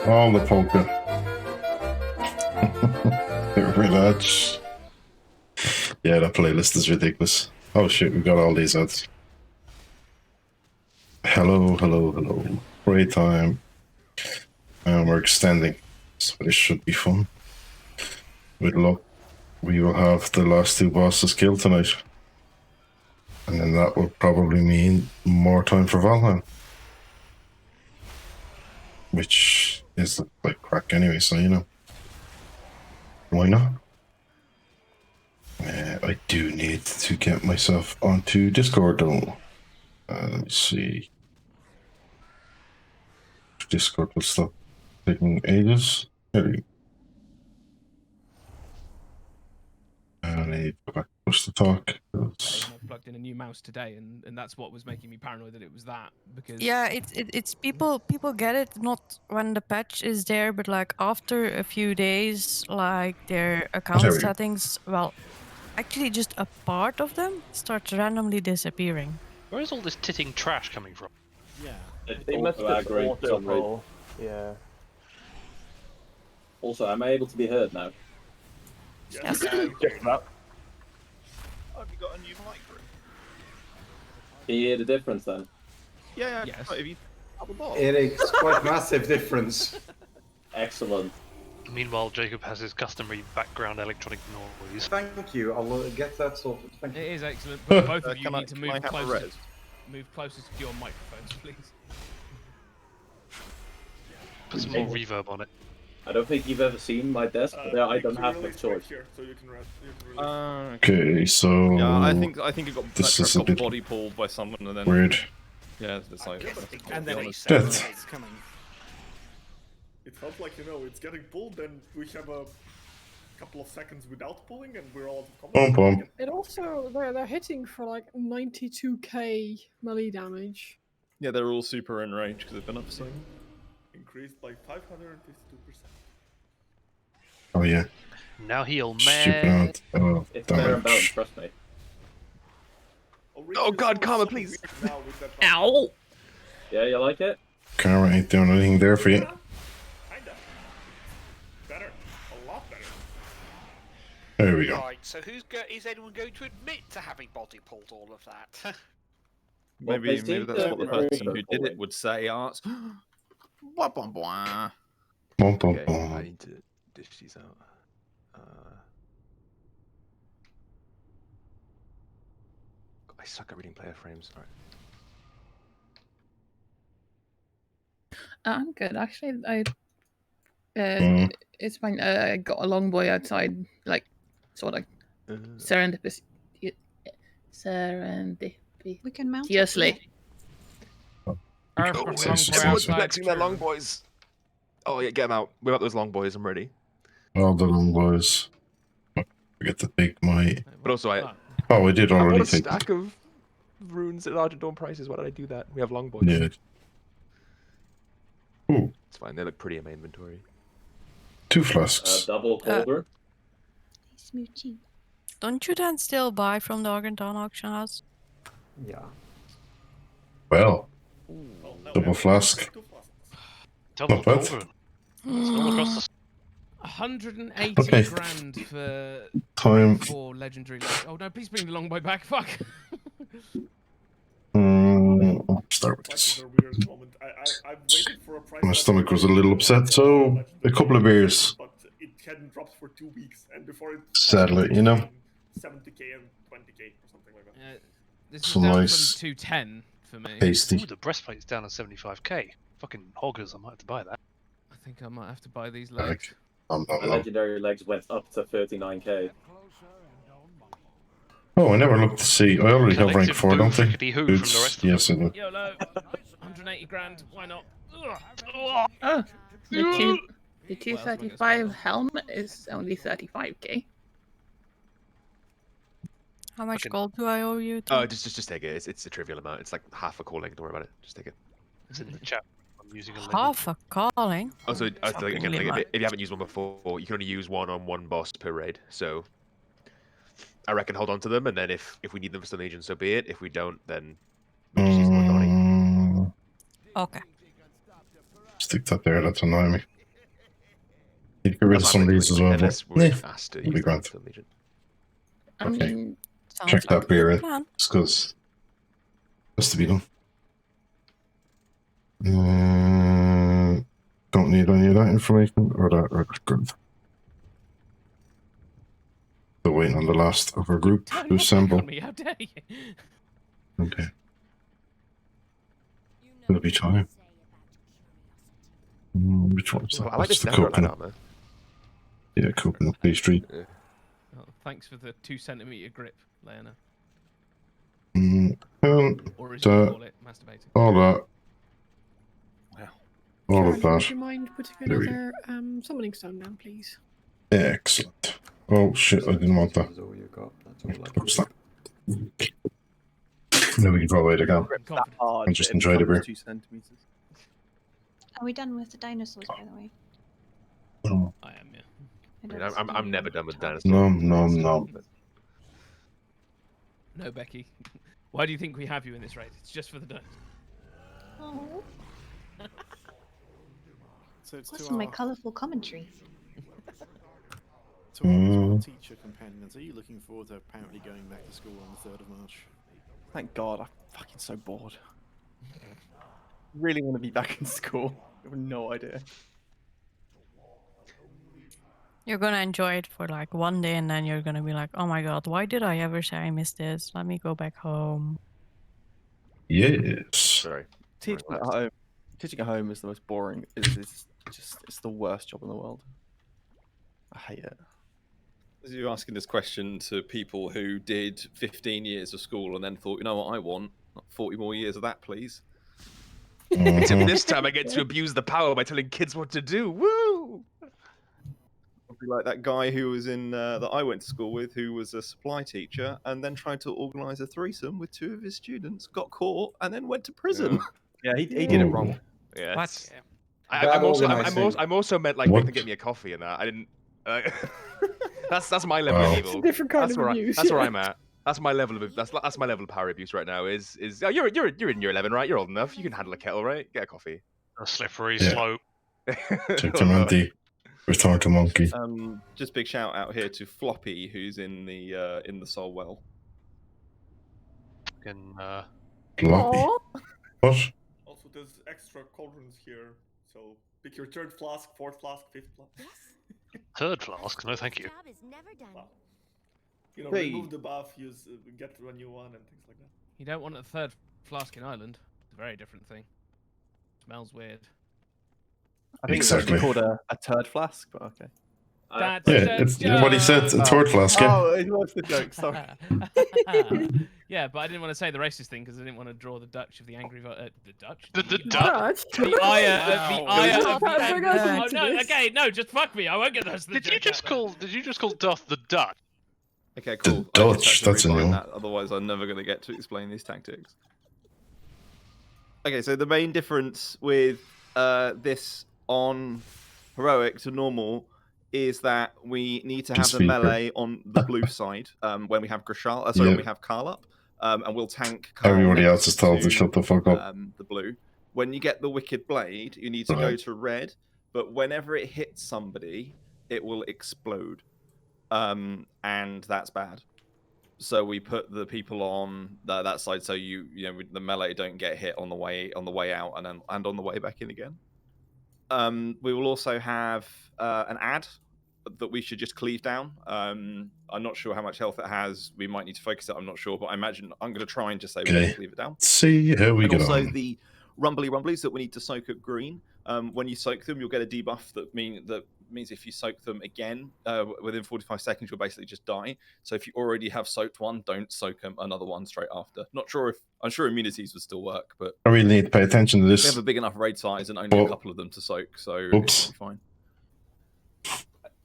All the polka. Relax. Yeah, that playlist is ridiculous. Oh shit, we got all these out. Hello, hello, hello. Great time. And we're extending, so this should be fun. With luck, we will have the last two bosses killed tonight. And then that will probably mean more time for Valheim. Which is like crack anyway, so you know. Why not? I do need to get myself onto Discord though. Let me see. Discord will stop taking ages. There we go. And I need to go back to push to talk. I plugged in a new mouse today, and that's what was making me paranoid that it was that, because Yeah, it's people get it not when the patch is there, but like after a few days, like their account settings, well, actually just a part of them starts randomly disappearing. Where is all this titting trash coming from? Yeah. They must have auto-roll. Yeah. Also, am I able to be heard now? Yes. Check that. Have you got a new mic? Can you hear the difference then? Yeah, Yes. Have you at the bottom? It is quite massive difference. Excellent. Meanwhile, Jacob has his customary background electronic noise. Thank you. I'll get that sorted. Thank you. it is excellent. But both of you Can I- need to can move I have a closer. res? Move closer to your microphones, please. Put some more reverb on it. I don't think you've ever seen my desk, but I don't have much choice. Here, so you can rest. Okay, so Yeah, I think it got this is a bit body pulled by someone and then weird. yeah, it's like And then he Death. said it's coming. it felt like it's getting pulled, then we have a couple of seconds without pulling, and we're all out of Bum combat. bum. It also they're hitting for like 92k melee damage. Yeah, they're all super enraged because they've been up so. Increased by 552%. Oh yeah. Now he'll Stupid mad. amount. Oh, It's fair and balanced, damage. trust me. Oh god, karma, please! Ow! Yeah, you like it? Karma ain't doing anything there for you. Kinda. Better. A lot better. There we go. Right, so is anyone going to admit to having body pulled all of that? Maybe they seem that's to what the agree person who with did it pulling. would say, Arts. Blah, blah, blah. Bum bum Okay, I bum. need to dish these out. I suck at reading player frames. Alright. I'm good. Actually, I Mm. it's fine. I got a long boy outside, like sort of serendipitous. We can mount Seriously. Arf, Oh, long it's boy just- Everyone's outside, flexing their true. long boys. Oh yeah, get them out. Without those long boys, I'm ready. All the long boys. Forget the big might. But also, I Oh, we did bought already a take. stack of runes at Argent Dawn prices. Why did I do that? We have long boys. Yeah. Ooh, It's fine. They look pretty in my inventory. 2 flasks. Double holder. Smoochie. Don't you then still buy from the Argenton auction house? Yeah. Well, double flask. Double Not bad. golden. It's all across the 180 Okay. grand for Time. 4 legendary. Oh no! Please bring the long boy back. Fuck. I'll start with this. I waited for a price My that stomach was a little upset, so a couple of beers. But it hadn't dropped for 2 weeks, and before it. Sadly, you know. 70k and 20k or something like that. This is Some down nice from 210 for me. Tasty. Ooh, the breastplate's down to 75k. Fucking hoggers, I might have to buy that. I think I might have to buy these legs. I'm not The wrong. legendary legs went up to 39k. Oh, I never looked to see. I already have rank Collective 4, don't I? boo-frickety-hoo from the Oops. rest of Yes, I do. YOLO. 180 grand. Why not? Ugh. Oh, the What else am I 235 gonna helm is only 35k. How much Okay. gold do I owe you? Oh, Tom? just take it. It's a trivial amount. It's like half a calling. Don't worry about it. Just take it. It's in the chat. I'm using a legend. Half a calling. Also, again, really like, much. if you haven't used one before, you can only use one on one boss per raid. So, I reckon hold on to them, and then if we need them for some Legion, so be it. If we don't, then we just use them on Donnie. Okay. Stick that there, that's annoying me. Need to get rid of That's some of fine, these as well. Unless But, we're yeah, fast to it'll be use them grand. for Legion. I Okay. mean, Sounds check like that beer a in. plan. Just because has to be done. Don't need any of that information or that. Or good. Still waiting on the last of our group Turn to your back assemble. on me, how dare you? Okay. It'll be time. Which one's Oh, that? I like That's this the netherite coconut. armor. Yeah, coconut pastry. Oh, thanks for the 2 centimeter grip, Leona. Or as you That- call it, masturbating. all that. All of Charlie, would that. you mind putting There we another summoning stone down, please? Excellent. Oh shit, I didn't want that. That's all you got. That's all I What's that? Then we can throw away the gun. Confident. Hard, And just it enjoy the becomes beer. 2 centimeters. Are we done with the dinosaurs, by the way? Oh, I am, yeah. I I mean, don't see I'm never any done with top. dinosaurs. nom nom nom. No, Becky. Why do you think we have you in this raid? It's just for the dirt. Oh, So it's what's in my colourful commentary? to Mm. our teacher companions. Are you looking forward to apparently going back to school on the 3rd of March? Thank God, I'm fucking so bored. Really want to be back in school. I have no idea. You're gonna enjoy it for like one day and then you're gonna be like, oh my god, why did I ever say I missed this? Let me go back home. Yes. Sorry. Teaching at home is the most boring. It's it's the worst job in the world. I hate it. You're asking this question to people who did 15 years of school and then thought, you know what I want? 40 more years of that, please. Except this time I get to abuse the power by telling kids what to do. Woo! Probably like that guy who was in that I went to school with, who was a supply teacher, and then tried to organise a threesome with 2 of his students, got caught, and then went to prison. Yeah, he did it wrong. Yeah. What? I'm also meant like What? to get me a coffee and that. I didn't. That's my level Wow. of It's evil. a different kind that's of where abuse, that's where yeah. I'm at. That's my level of that's my level of power abuse right now. Is oh, you're in year 11, right? You're old enough. You can handle a kettle, right? Get a coffee. A slippery Yeah. slope. Check them out, the return to monkey. Just big shout out here to Floppy, who's in the Soul Well. And, Floppy. What? Also, there's extra cauldrons here, so pick your 3rd flask, 4th flask, 5th flask. 3rd flask? No, thank you. Well, you know, Hey. remove the buff, use get a new one, and things like that. You don't want a 3rd flask in Ireland. It's a very different thing. Smells weird. I think Exactly. it's actually called a turd flask, but okay. That's Yeah, a it's what he said. A third flask. Yeah. Oh, it was the joke. Sorry. Yeah, but I didn't want to say the racist thing because I didn't want to draw the Dutch of the angry the Dutch. The The Dutch? ire, Wow. of the We're going oh, into no, this. okay, no, just fuck me. I won't get those. Did you just call Duff the Dutch? Okay, cool. I just Dutch, had to that's a new rewind one. that, otherwise I'm never going to get to explain these tactics. Okay, so the main difference with this on heroic to normal is that we need to have the Speaker. melee on the blue side when we have Grishal, sorry, when Yep. we have Carl up, and we'll tank Carl Everybody next else is told to shut the fuck up. the blue. When you get the Wicked Blade, you need to go Right. to red, but whenever it hits somebody, it will explode, and that's bad. So we put the people on that side, so you know the melee don't get hit on the way out and on the way back in again. We will also have an ad that we should just cleave down. I'm not sure how much health it has. We might need to focus it. I'm not sure, but I imagine I'm going to try and just say we Okay. can cleave it down. See how we And get also on. the rumblies that we need to soak at green. When you soak them, you'll get a debuff that means if you soak them again within 45 seconds, you'll basically just die. So if you already have soaked one, don't soak another one straight after. I'm sure immunities would still work, but I really need to pay attention to we this. have a big enough raid size and only Oh. a couple of them to soak, so Oops. it'll be fine.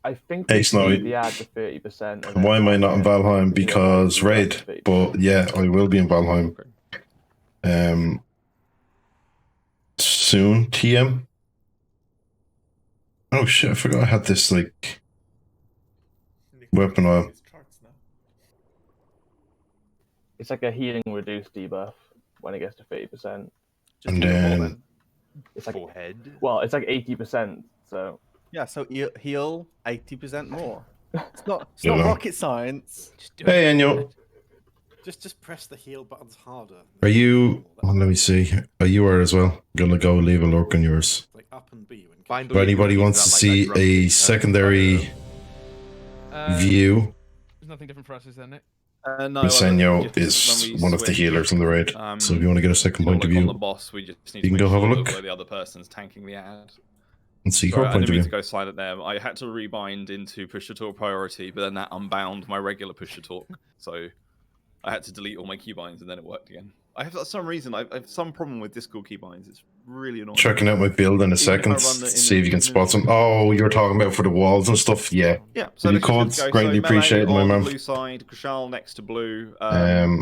I think Hey, we Snowy. need the ad to 30%. And why am I not in Valheim? Because raid. But yeah, I will be in Valheim. Soon, TM. Oh shit! I forgot I had this like weapon oil. It's like a healing reduced debuff when it gets to 30%. And then It's like Forehead. well, it's like 80%. So Yeah, so heal 80% more. It's not You know. rocket science. Hey, Enyo. Just press the heal buttons harder. Are you? Oh, let me see. Are you are as well? Gonna go leave a lurk on yours. Like up and B when Find If anybody wants to see a secondary view, There's nothing different for us, is there, Nick? No, Senyo just is when we one of the switch, healers on the raid. So if you want to get a second point of on the view, boss, we just need you to can make go have a sure look. that where the other person's tanking the ad. and see Sorry, her I point didn't of mean view. to go silent there. I had to rebind into push to talk priority, but then that unbound my regular push to talk. So I had to delete all my keybinds and then it worked again. I have for some reason I have some problem with Discord keybinds. It's really annoying. Checking out my build in a Even if I second, run the- in see the- if you can in the- spot some. Oh, you're talking about for the walls and stuff. Yeah. Yeah, so If you let's could, just go. greatly So melee appreciate my on man. the blue side, Grishal next to blue,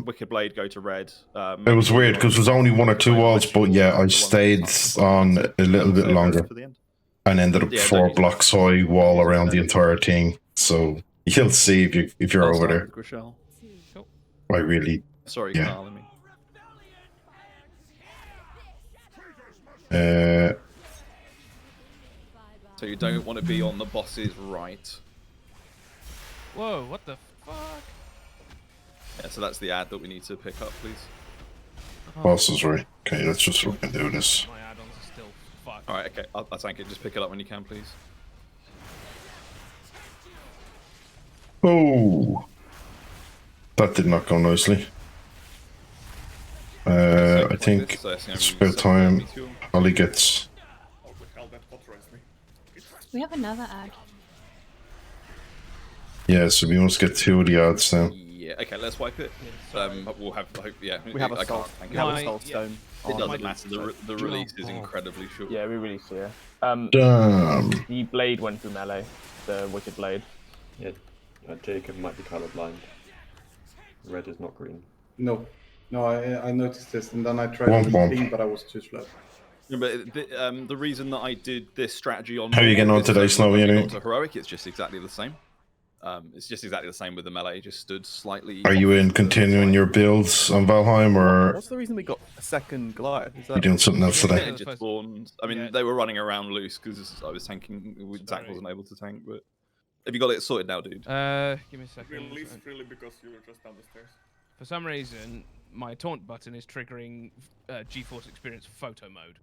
Wicked Blade go to red. It was weird because there was only one or two walls, but yeah, I stayed on a little bit longer and ended up 4 blocks high wall around the entire thing. So you'll see if you're over there. Grishal. I really, Sorry, yeah. Carl, I mean. So you don't want to be on the boss's right. Whoa, what the fuck? Yeah, so that's the ad that we need to pick up, please. Boss is right. Okay, let's just fucking do this. My add-ons are still fucked. Alright, okay, I'll tank it. Just pick it up when you can, please. Oh, that did not go nicely. I think it's about time Holly gets. Oh, the hell, that cauterized me. We have another ad. Yeah, so we must get 2 of the odds now. Yeah. Okay, let's wipe it. We'll have. I hope. Yeah. We have a I soul. can't. Thank We you. have a soul stone. It doesn't matter. The release is Oh. incredibly short. Yeah, we released here. Damn. The blade went through melee. The wicked blade. Yeah, Jacob might be colorblind. Red is not green. No, I noticed this, and then I tried Womp to womp. clean, but I was too slow. Yeah, but the reason that I did this strategy on How are you getting on is today, that Snowy, when we anyway? got to heroic, it's just exactly the same. It's just exactly the same with the melee. Just stood slightly. Are you in continuing your builds on Valheim, or What's the reason we got a second Goliath? Is are you doing something else today? It just spawned. I mean, they were running around loose because I was tanking. Zach wasn't able to tank, but have you got it sorted now, dude? Give me a second. Release freely because you were just down the stairs. For some reason, my taunt button is triggering GeForce Experience photo mode.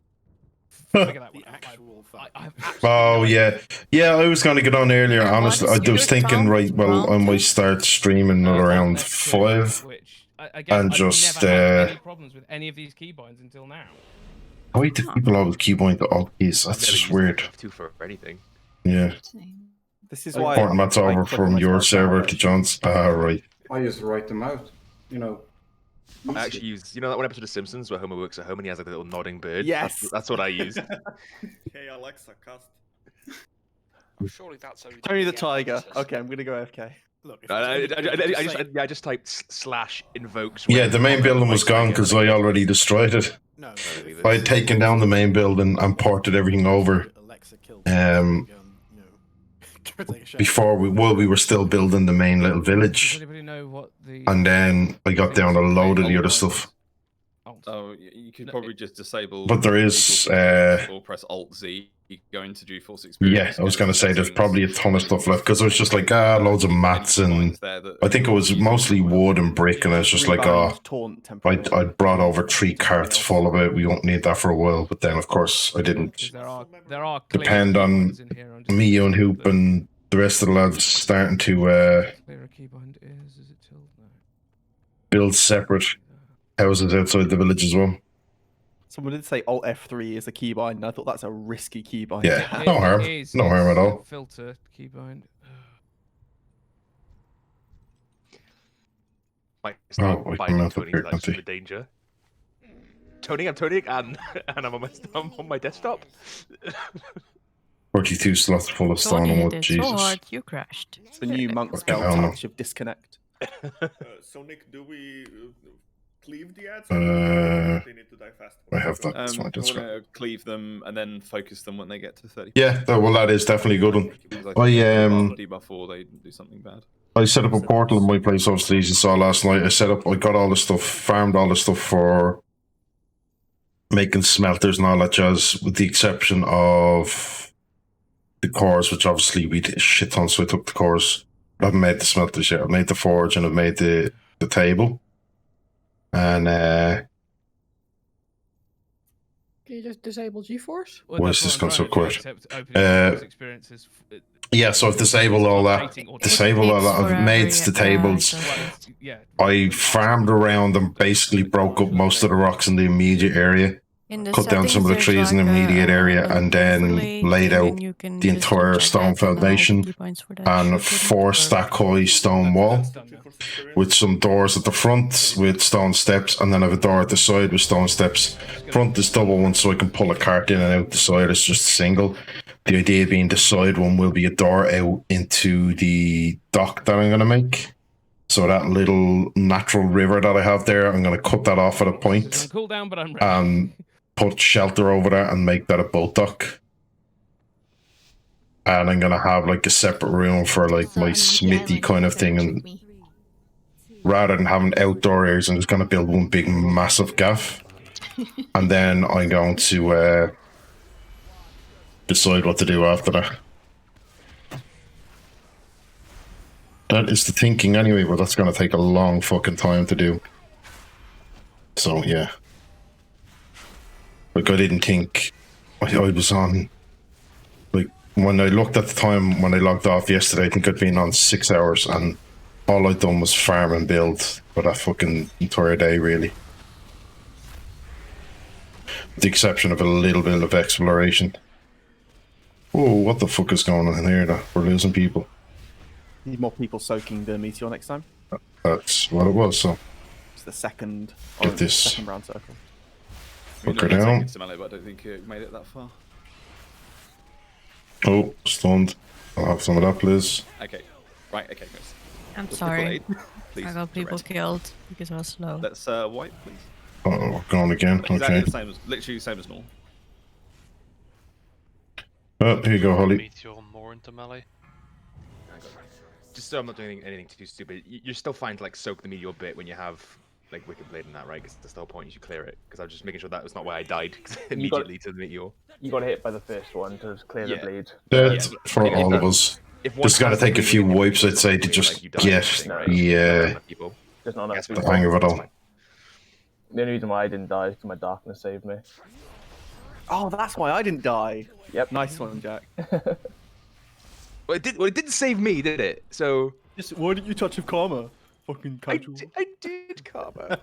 Figure that one out. Oh yeah, I was gonna get on earlier. Honestly, I was thinking, right, well, I might start streaming at around 5, and just any problems with any of these keybinds until now. why do people always keybind the alt keys? That's just weird. F2 for anything. Yeah. This is Like, why. format's over from your server to John's. Right. I just write them out, you know. I actually use, you know, that one episode of Simpsons where Homer works at home and he has like a little nodding bird. Yes, that's what I use. Hey Alexa, cast. Surely that's only Tony the Tiger. Okay, I'm gonna go AFK. Look, I just typed / invokes. Yeah, the main building was gone because I already destroyed it. No, I had taken down the main building and ported everything over. Before we were still building the main little village. Does anybody know what the? And then I got down a load of the other stuff. Oh, you could probably just disable. But there is, or press Alt Z. You go into GeForce Experience. Yeah, I was going to say there's probably a ton of stuff left because it was just like loads of mats and I think it was mostly wood and brick and it's just like I brought over 3 carts full of it. We won't need that for a while. But then of course I didn't. There are Depend on me and Hoop and the rest of the lads starting to Clear a keybind is it till no. build separate houses outside the village as well. Someone did say Alt F3 is a keybind, and I thought that's a risky keybind. Yeah, no harm. No harm at all. Filter keybind. Might start we by can mount up Tony, here, that's can't we? the danger. Tony, I'm Tony, and I'm on my desktop. 42 slots full of stone and wood. So Jesus. hard you crashed. It's the new monk spell hell no. touch of disconnect. So Nick, do we cleave the ads? They need to die fast. I have that. That's fine. I That's want fine. to cleave them and then focus them when they get to 30. Yeah, well, that is definitely a good one. I debuff or they do something bad. I set up a portal in my place, obviously, as you saw last night. I got all the stuff, farmed all the stuff for making smelters and all that jazz, with the exception of the cores, which obviously we did a shit ton, so I took the cores. I haven't made the smelters yet. I've made the forge and I've made the table. And Can you just disable GeForce? why is this gone so quick? Experiences. Yeah, so I've disabled all that. I've made the tables. I farmed around and basically broke up most of the rocks in the immediate area. Cut down some of the trees in the immediate area and then laid out the entire stone foundation and a 4-stack high stone wall with some doors at the front with stone steps, and then I have a door at the side with stone steps. Front is double one so I can pull a cart in and out. The side is just single. The idea being the side one will be a door out into the dock that I'm going to make. So that little natural river that I have there, I'm going to cut that off at a point. Cool down, but I'm ready. Put shelter over there and make that a boat dock. And I'm gonna have like a separate room for like my smithy kind of thing, and rather than having outdoor areas, I'm just gonna build one big massive gaff. And then I'm going to decide what to do after that. That is the thinking anyway, but that's gonna take a long fucking time to do. So yeah. Like, I didn't think I was on, like, when I looked at the time when I logged off yesterday, I think I'd been on 6 hours, and all I'd done was farm and build for that fucking entire day, really. With the exception of a little bit of exploration. Oh, what the fuck is going on here? That we're losing people. Need more people soaking the meteor next time. That's what it was. So It's the second. Get this. Second brown circle. Fuck her down. To melee, but I don't think it made it that far. Oh, stunned. I'll have some of that, please. Okay. Right, okay, guys. I'm Let's sorry. people aid, please, I got to people red. killed because I was slow. Let's wipe, please. Oh, gone again. Exactly Okay. the same as, literally the same as normal. Oh, here you go, Holly. Meteor more into melee. Just so I'm not doing anything too stupid, you're still fine to like soak the meteor bit when you have like Wicked Blade and that, right? Because that's the whole point. You should clear it. Because I was just making sure that was not why I died immediately to the meteor. You got hit by the first one to clear the bleed. Dead for all of us. Just gotta take a few wipes, I'd say, to just get Just not enough the people. hang of it all. The only reason why I didn't die is because my darkness saved me. Oh, that's why I didn't die. Yep. Nice one, Jack. Well, it didn't save me, did it? So. Just why didn't you touch of karma? Fucking casual. I did karma.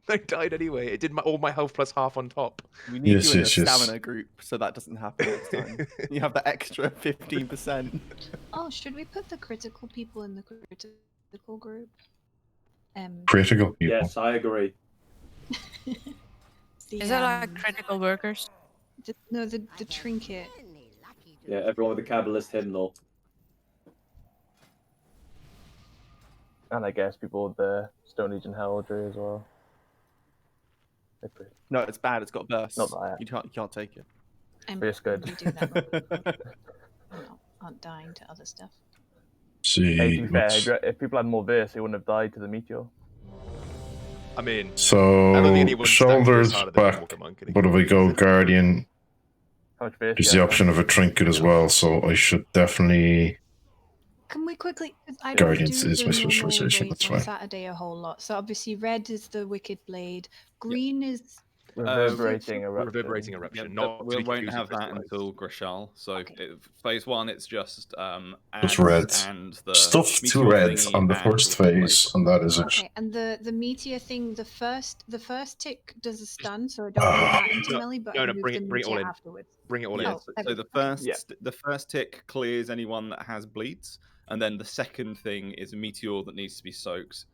I died anyway. It did all my health plus half on top. We need you in a stamina group so that doesn't happen next time. You have the extra 15%. Oh, should we put the critical people in the critical group? Critical people. Yes, I agree. Is it like critical workers? No, the trinket. Yeah, everyone with the Kabbalist hymnal. And I guess people with the Stone Age and Heraldry as well. No, it's bad. It's got bursts. Not that. You can't take it. I'm But it's good. Aren't dying to other stuff. See. Hey, to be fair, if people had more verse, they wouldn't have died to the meteor. I mean, So shoulders back, but if I go guardian, How much verse? there's the option of a trinket as well. So I should definitely. Can we quickly? 'Cause I don't Guardians do is the my normal specialization, raids that's on fine. Saturday a whole lot. So obviously red is the Wicked Blade, green is Reverberating eruption. Reverberating eruption. Yeah, not we to be won't confused have with that crystallized. until Grishal. So phase one, it's just It's ads red. and the Stuff meteor to red thingy on the and first Wicked Blade. phase, and that is it. Okay, and the meteor thing, the first tick does a stun, so I don't move that into melee, but I move bring the it all meteor in. afterwards. Bring it all Yeah, in. so the first tick clears anyone that has bleeds, and then the second thing is a meteor that needs to be soaked.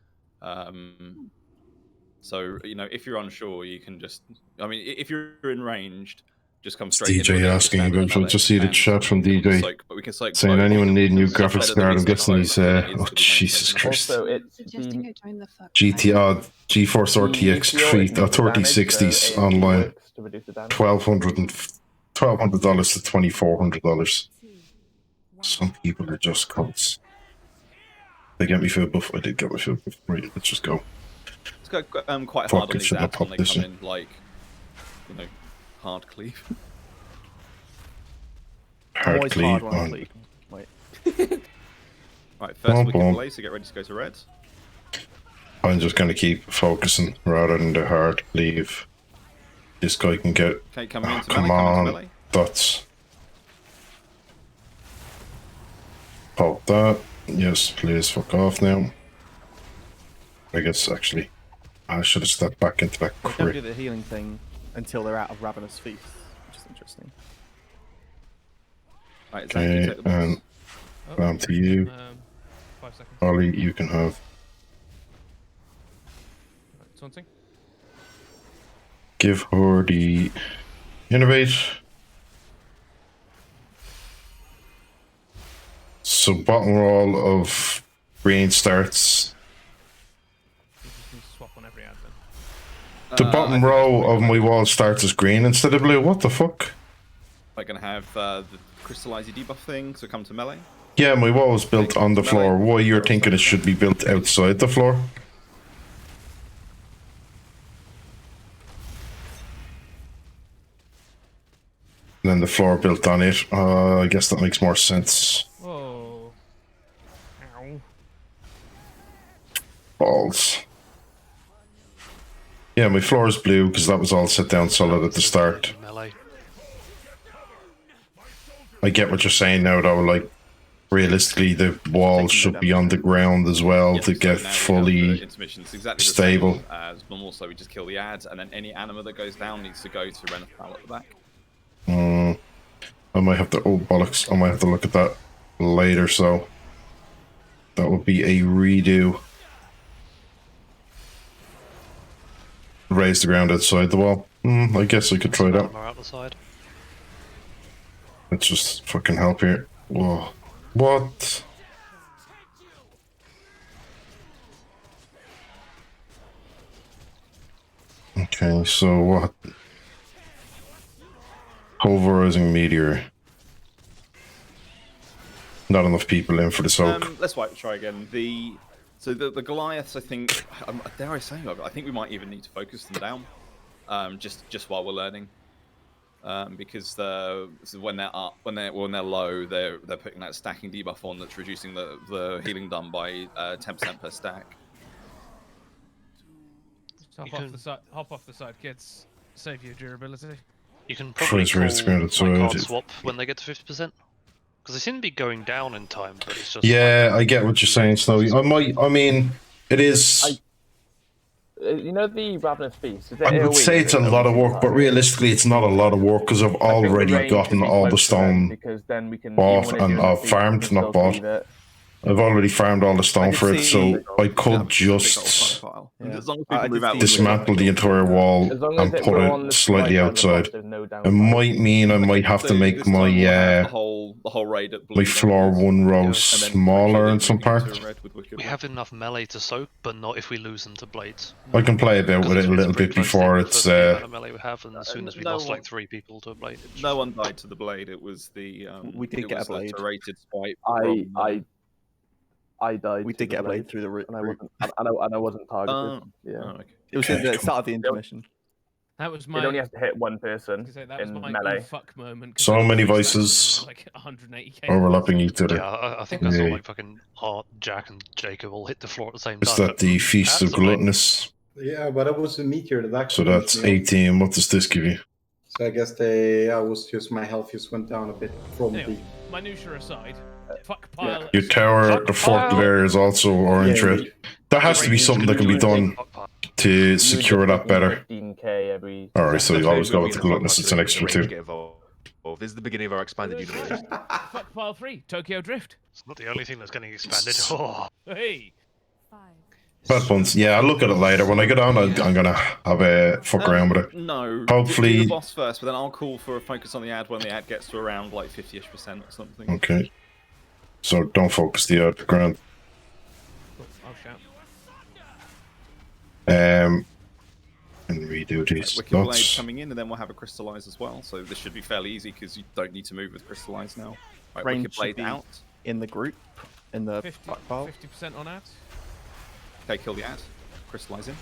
So if you're unsure, you can just. I mean, if you're in ranged, just come straight. DJ into it, asking stand in about. melee, Just see the and chat from we can DJ soak, but we can soak saying both. anyone need new It's better graphics that card. we I'm soak guessing both he's. than it is Oh to be Jesus maintained. Christ! Also, it's Suggesting I join the fuck. GTR GeForce RTX meteor 3060s AMD online. works to reduce the damage. $1,200 to $2,400. Some people are just cunts. They get me for a buff. I did get my field buff. Right, let's just go. It's got quite Fuck, hard it on these shouldn't have ads when popped they this come in. in like, hard cleave. Hard Always cleave hard when I on. cleave. Wait. Right, first Bum, Wicked bum. Blade, so get ready to go to red. I'm just gonna keep focusing rather than the hard cleave. This guy can get. Okay, coming into Come melee, coming into on, melee. dots. Pop that. Yes, please fuck off now. I guess actually, I should have stepped back into that Don't do crit. the healing thing until they're out of Ravenous Feast, which is interesting. Right, Zach, you Okay, take the boss. and down to you. 5 seconds. Ollie, you can have. Taunting. Give her the innovate. So bottom roll of green starts. You just need to swap on every ad then. The bottom row of my wall starts as green instead of blue. What the fuck? We're gonna have the crystallize your debuff thing, so come to melee. Yeah, my wall is built on the floor. Why you're thinking it should be built outside the floor? And then the floor built on it. I guess that makes more sense. Whoa. Ow. Balls. Yeah, my floor is blue because that was all set down solid at the start. Melee. I get what you're saying now, though. Like, realistically, the wall should be on the ground as well to get fully Intermission. It's exactly the stable. same as normal, so we just kill the ads, and then any anima that goes down needs to go to Renethal at the back. I might have to, oh bollocks, I might have to look at that later, so that would be a redo. Raise the ground outside the wall. I guess I could try that. Out the side. Let's just fucking help here. Whoa. What? Okay, so what? Pulverizing meteor. Not enough people in for the soak. Let's try again. The Goliaths, I think, dare I say, I think we might even need to focus them down, just while we're learning, because when they're up, when they're low, they're putting that stacking debuff on that's reducing the healing done by 10% per stack. Hop off the side, kids. Save your durability. You can probably call my card swap when they get to 50%. Because they seem to be going down in time, but it's just... Yeah, I get what you're saying, Snowy. I mean, it is... You know the Ravenous Feast? I would say it's a lot of work, but realistically it's not a lot of work because I've already gotten all the stone bought and farmed, not bought. I've already farmed all the stone for it, so I could just dismantle the entire wall and put it slightly outside. It might mean I might have to make my my floor 1 row smaller in some parts. We have enough melee to soak, but not if we lose them to blades. I can play about with it a little bit before it's... melee we have, and as soon as we lost like 3 people to a blade. No one died to the blade. It was the we did get a blade. Rated swipe. I died. We did get a blade through the root, and I wasn't targeted. Okay. It was at the start of the intermission. That was my. It only has to hit one person in melee. Fuck moment. So many voices like 180k overlapping each other. Yeah, I think I saw like fucking Art, Jack, and Jacob all hit the floor at the same time. Is that the Feast of Gluttonous? Yeah, but it was a meteor that actually... So that's 18. What does this give you? So I guess my health just went down a bit from anyway, minutia aside. Fuck pile. Yeah. Your tower, the fort there is also orange red. There has to be something that can be done to secure that better. 15k every. Alright, so you always go with the gluttonous, it's an extra 2. This is the beginning of our expanded universe. Fuck pile 3, Tokyo Drift. It's not the only thing that's getting expanded. Oh. Hey. Bad buns. Yeah, I'll look at it later. When I get on, I'm gonna have a fuck around with it. No. Hopefully. Do the boss first, but then I'll call for a focus on the ad when the ad gets to around like 50ish% or something. Okay. So don't focus the ad ground. I'll shout. And redo these Wicked Blade dots. coming in, and then we'll have a Crystallize as well. So this should be fairly easy because you don't need to move with Crystallize now. Right, Range Wicked Blade should be out. in the group, in the 50% on ads. Okay, kill the ad. Crystallize in.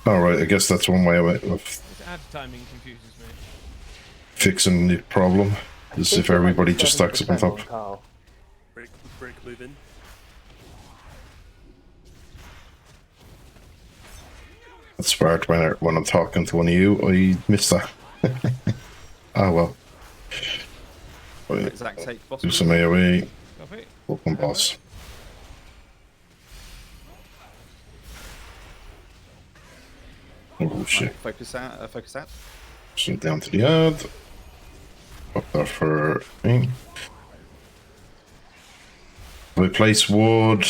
Alright, I guess that's one way of Ad timing confuses me. fixing the problem. Is if everybody just stacks up on top. Break move in. That's smart when I'm talking to one of you, I miss that. Ah well. Exact take boss. Do some AoE. Copy. Open boss. Oh shit. Focus out. Focus out. So down to the ad. Up there for me. Replace wood.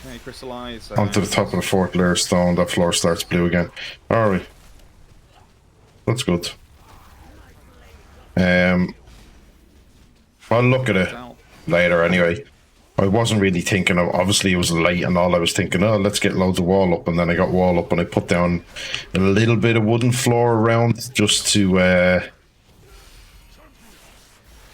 Okay, Crystallize. Onto the top of the fourth layer of stone. That floor starts blue again. Alright. That's good. I'll look at it later anyway. I wasn't really thinking of, obviously it was late and all I was thinking, oh, let's get loads of wall up, and then I got wall up and I put down a little bit of wooden floor around just to Can't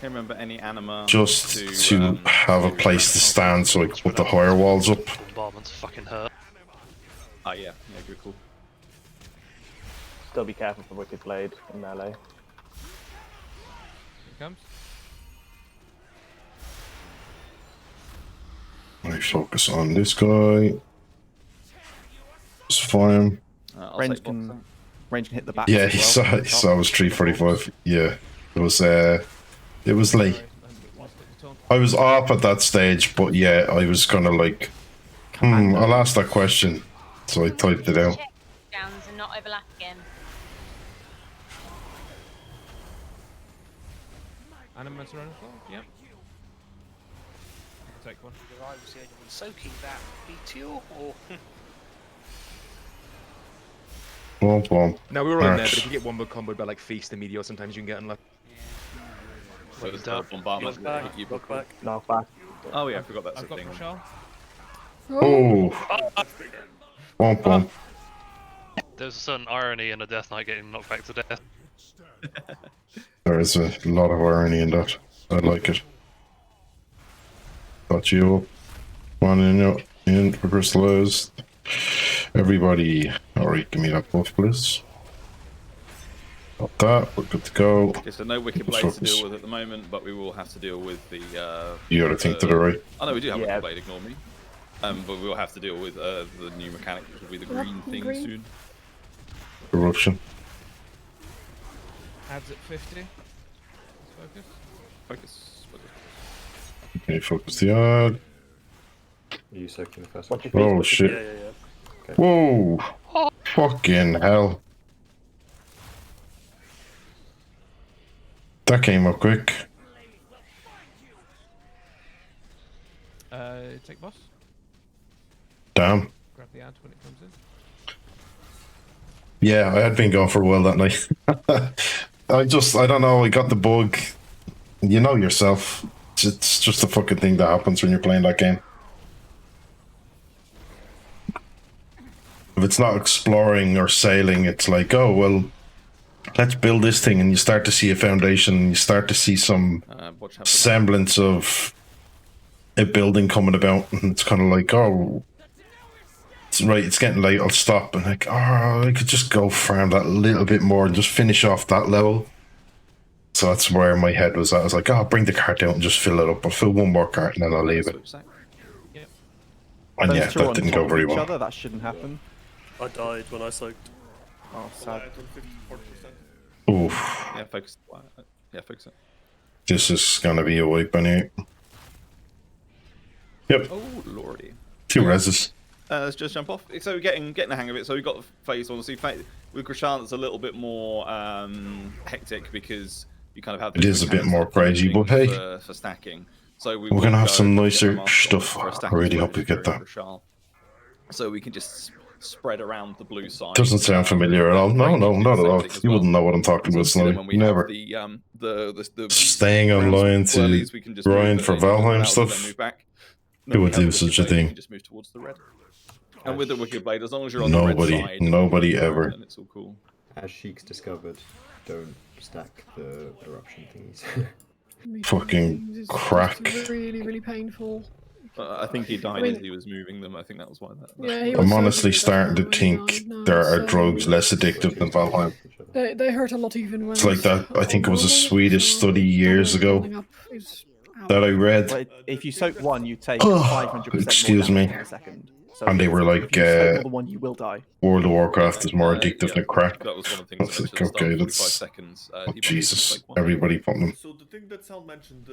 remember any anima. just to have a place to stand so I could put the higher walls up. Bombardment's fucking hurt. Oh yeah, good call. Still be careful for Wicked Blade in melee. Here it comes. I focus on this guy. Just fine. Range can hit the back. Yeah, as he well. saw I was 345. Yeah, it was late. I was up at that stage, but yeah, I was kind of like, I'll ask that question. So I typed it out. Downs and not overlap again. Animals around as well? Yep. I'll take one. Either I was the only one soaking that meteor, or Womp womp. No, we were all in there, Arch. but if you get one more combo by like Feast and Meteor, sometimes you can get unlucky. So there's the bombardment. You Knock back. Knock back. Oh yeah, I forgot that's I've a got thing. Michelle. Oh. Womp womp. There's a certain irony in a Death Knight getting knocked back to death. There is a lot of irony in that. I like it. Got you up. One in for crystallized. Everybody. Alright, give me that buff, please. Got that. We're good to go. Okay, so no Wicked Let's Blade to focus. deal with at the moment, but we will have to deal with the. You gotta think to the right. Oh no, we do have Wicked Blade. Ignore me. But we will have to deal with the new mechanic, which will be the green thing soon. Corruption. Adds at 50. Let's focus. Focus. Okay, focus the odd. Are you soaking the first one? Oh shit. Yeah. Whoa! Fucking hell. That came up quick. Take boss. Damn. Grab the ad when it comes in. Yeah, I had been going for a while that night. I don't know, I got the bug. You know yourself. It's just a fucking thing that happens when you're playing that game. If it's not exploring or sailing, it's like, oh, well, let's build this thing, and you start to see a foundation, and you start to see some semblance of a building coming about, and it's kind of like, oh, it's getting late, I'll stop, and like, oh, I could just go farm that a little bit more and just finish off that level. So that's where my head was at. I was like, oh, I'll bring the cart out and just fill it up. I'll fill one more cart and then I'll leave it. And yeah, that didn't go very well. That shouldn't happen. I died when I soaked. Oh, sad. Oof. Yeah, focus. Yeah, focus it. This is gonna be a wipe anyway. Yep. Oh lordy. 2 reses. Let's just jump off. So we're getting the hang of it. So we've got phase 1. See, with Grishant, it's a little bit more hectic because you kind of have. It is a bit more crazy, but hey, for stacking. So we're gonna have some nicer stuff. I really hope we get that. So we can just spread around the blue side. Doesn't sound familiar at all. No, not at all. You wouldn't know what I'm talking about, Snowy. Never. The Staying online to grind for Valheim stuff. Who would do such a thing? Just move towards the red. And with the Wicked Blade, as long as you're on the red side, nobody ever. then it's all cool. As Sheik's discovered, don't stack the eruption thingies. Fucking crack. It's really painful. I think he died as he was moving them. I think that was why that. Yeah, I'm honestly starting to think there are drugs less addictive than Valheim. They hurt a lot even when It's like that. I think it was a Swedish study years ago that I read. But if you soak one, you take 500% Excuse more me. damage in a second. So And they were like, if you soak more than one, you will die. World of Warcraft is more addictive than crack. That was one of the I things was I like, mentioned okay, at the that's. start, 45 seconds. Oh, Jesus. Everybody put them. So the thing that Sal mentioned,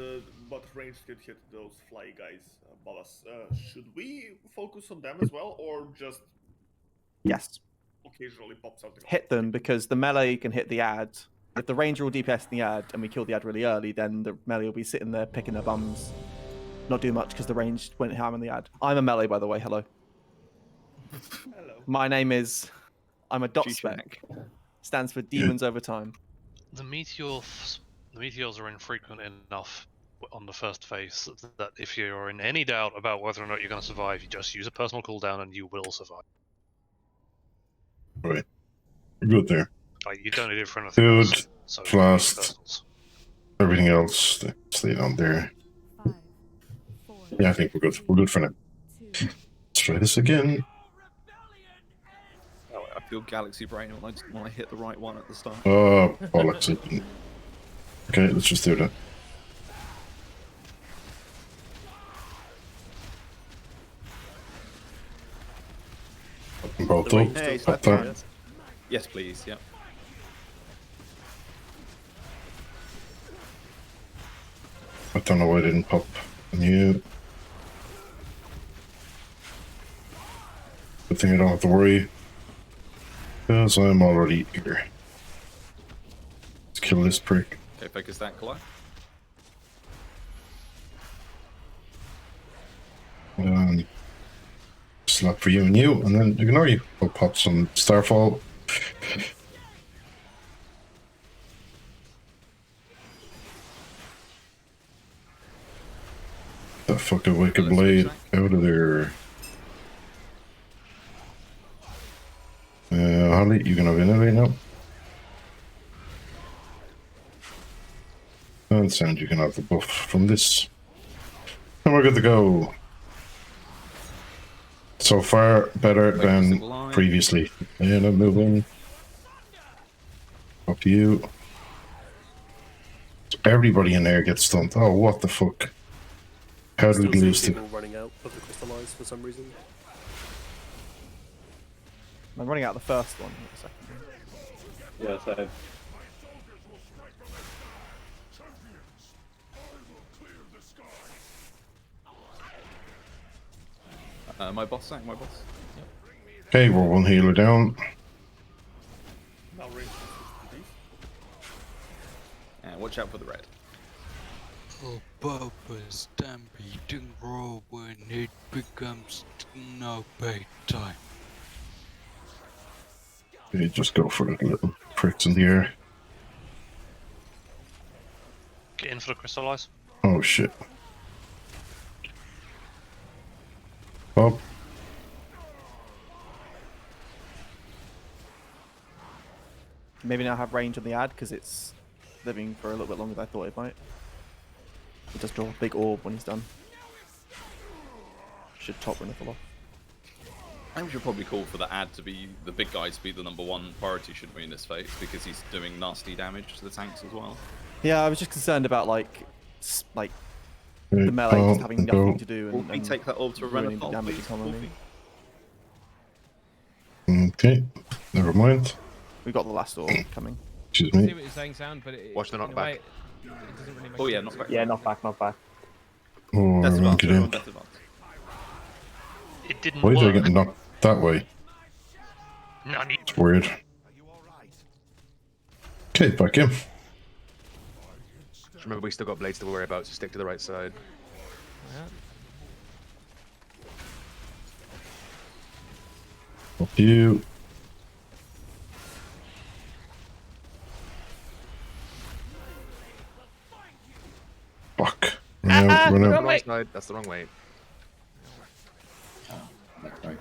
what range could hit those fly guys, Ballas, should we focus on them as well, or just Yes. occasionally pop something? Hit them because the melee can hit the ad. If the ranger will DPS the ad and we kill the ad really early, then the melee will be sitting there picking their bums. Not do much because the range went ham in the ad. I'm a melee, by the way. Hello. Hello. My name is. I'm a dot spec. Stands for Demons Over Time. The meteors are infrequent enough on the first phase that if you're in any doubt about whether or not you're going to survive, you just use a personal cooldown and you will survive. Right. We're good there. Like, you don't need it for anything Good. else. So Fast. Everything else, stay down there. Yeah, I think we're good. We're good for now. Let's try this again. Oh, I feel Galaxy Brain when I hit the right one at the start. Oh, bollocks. Okay, let's just do that. Both up. Hey, Up there. Yes, please. Yeah. I don't know why I didn't pop on you. Good thing I don't have to worry. Because I'm already here. Let's kill this prick. Okay, focus that collide. Slap for you and you, and then ignore you. We'll pop some Starfall. That fucking Wicked Blade out of there. Holly, you can have innovate now. And Sand, you can have the buff from this. And we're good to go. So far, better than previously. And I'm moving. Up to you. So everybody in there gets stunned. Oh, what the fuck? How did we lose to? People running out of the crystallize for some reason. I'm running out the first one. Yeah, same. My boss sang, my boss. Yep. Okay, we're one healer down. And watch out for the red. Oh, Papa stampeding roll when it becomes no pay time. Okay, just go for the little pricks in the air. Get in for the crystallize. Oh shit. Oh. Maybe now have range on the ad because it's living for a little bit longer than I thought it might. It does draw a big orb when he's done. Should top run off. I think we should probably call for the ad to be the big guy to be the #1 priority, shouldn't we, in this phase? Because he's doing nasty damage to the tanks as well. Yeah, I was just concerned about like the melee just having nothing to do and, we take that orb to run ruining the damage economy. Okay, never mind. We got the last orb coming. Excuse I me. see what you're saying, Sound, but watch the in a knockback. way, it doesn't really make Oh yeah, sense. knockback. Yeah, not back. Oh, That's everyone get in. It didn't Why work. did I get knocked that way? Nani. It's weird. Okay, back in. Just remember, we still got blades to worry about, so stick to the right side. Up you. Fuck. Run out, run out. Wrong side. That's the wrong way.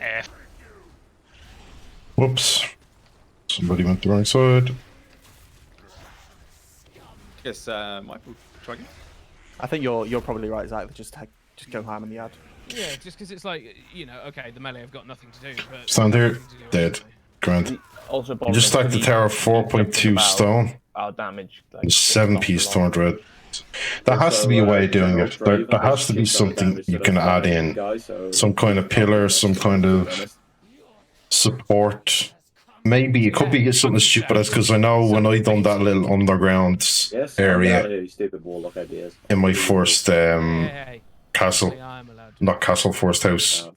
F. Whoops. Somebody went the wrong side. Yes, Michael, try again. I think you're probably right, Zach. Just go ham in the ad. Yeah, just because it's like, you know, okay, the melee have got nothing to do, but... Stand here. Dead. Grand. Also, You just stacked the tower of 4.2 stone. Our damage. Like, 7-piece torn red. There has to be a way of doing it. There has to be something you can add in. Some kind of pillar, some kind of support. Maybe it could be something stupid as because I know when I done that little underground area in my first castle, not castle, first house.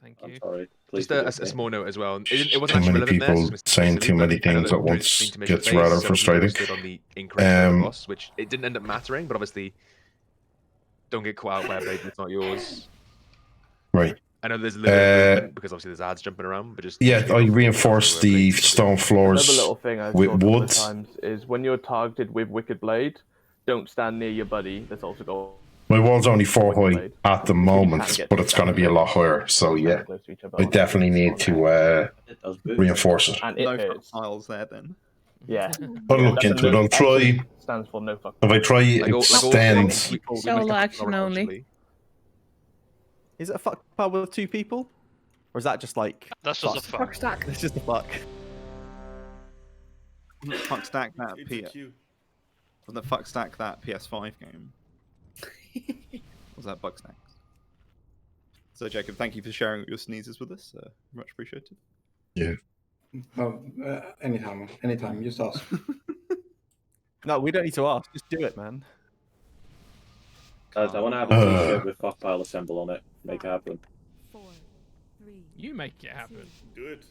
Just a small note as well. It wasn't Too actually many relevant there, people so saying specifically, too many but I know things that at Druid's once been to make gets the phase, rather so we frustrating. stood on the incorrect boss, which it didn't end up mattering, but obviously don't get caught out by a blade that's not yours. Right. I know there's a little bit of movement because obviously there's ads jumping around, but just Yeah, I reinforced the stone floors Another little thing I've with saw a couple of wood. times is when you're targeted with Wicked Blade, don't stand near your buddy. That's also got. My wall's only 4 high at the moment, but it's going to be a lot higher. So yeah, I definitely need to reinforce it. And it No hurts. tiles there then. Yeah. I'll look into it. I'll try. Stands for no fuck. If I try extend, Solo action only. Is it a fuck pub with 2 people? Or is that just like... That's just a fuck. stack. It's just a fuck. Fuck stack that It's P. a queue. Wasn't the fuck stack that PS5 game? Was that bug snacks? So Jacob, thank you for sharing your sneezes with us. Much appreciated. Yeah. Anytime, just ask. No, we don't need to ask. Just do it, man. Guys, I want to have a t-shirt with fuck pile assemble on it. Make it happen. You make it happen. Do it.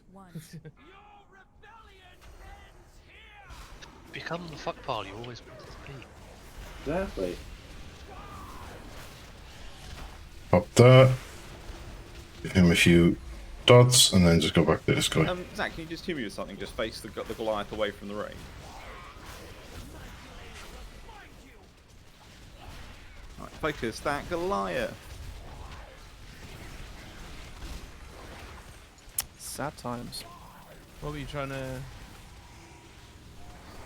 Become the fuck pile you always wanted to be. Exactly. Pop that. Give him a few dots, and then just go back to this guy. Zach, can you just hear me with something? Just face the Goliath away from the ring. Right, focus that Goliath. Sad times. What were you trying to...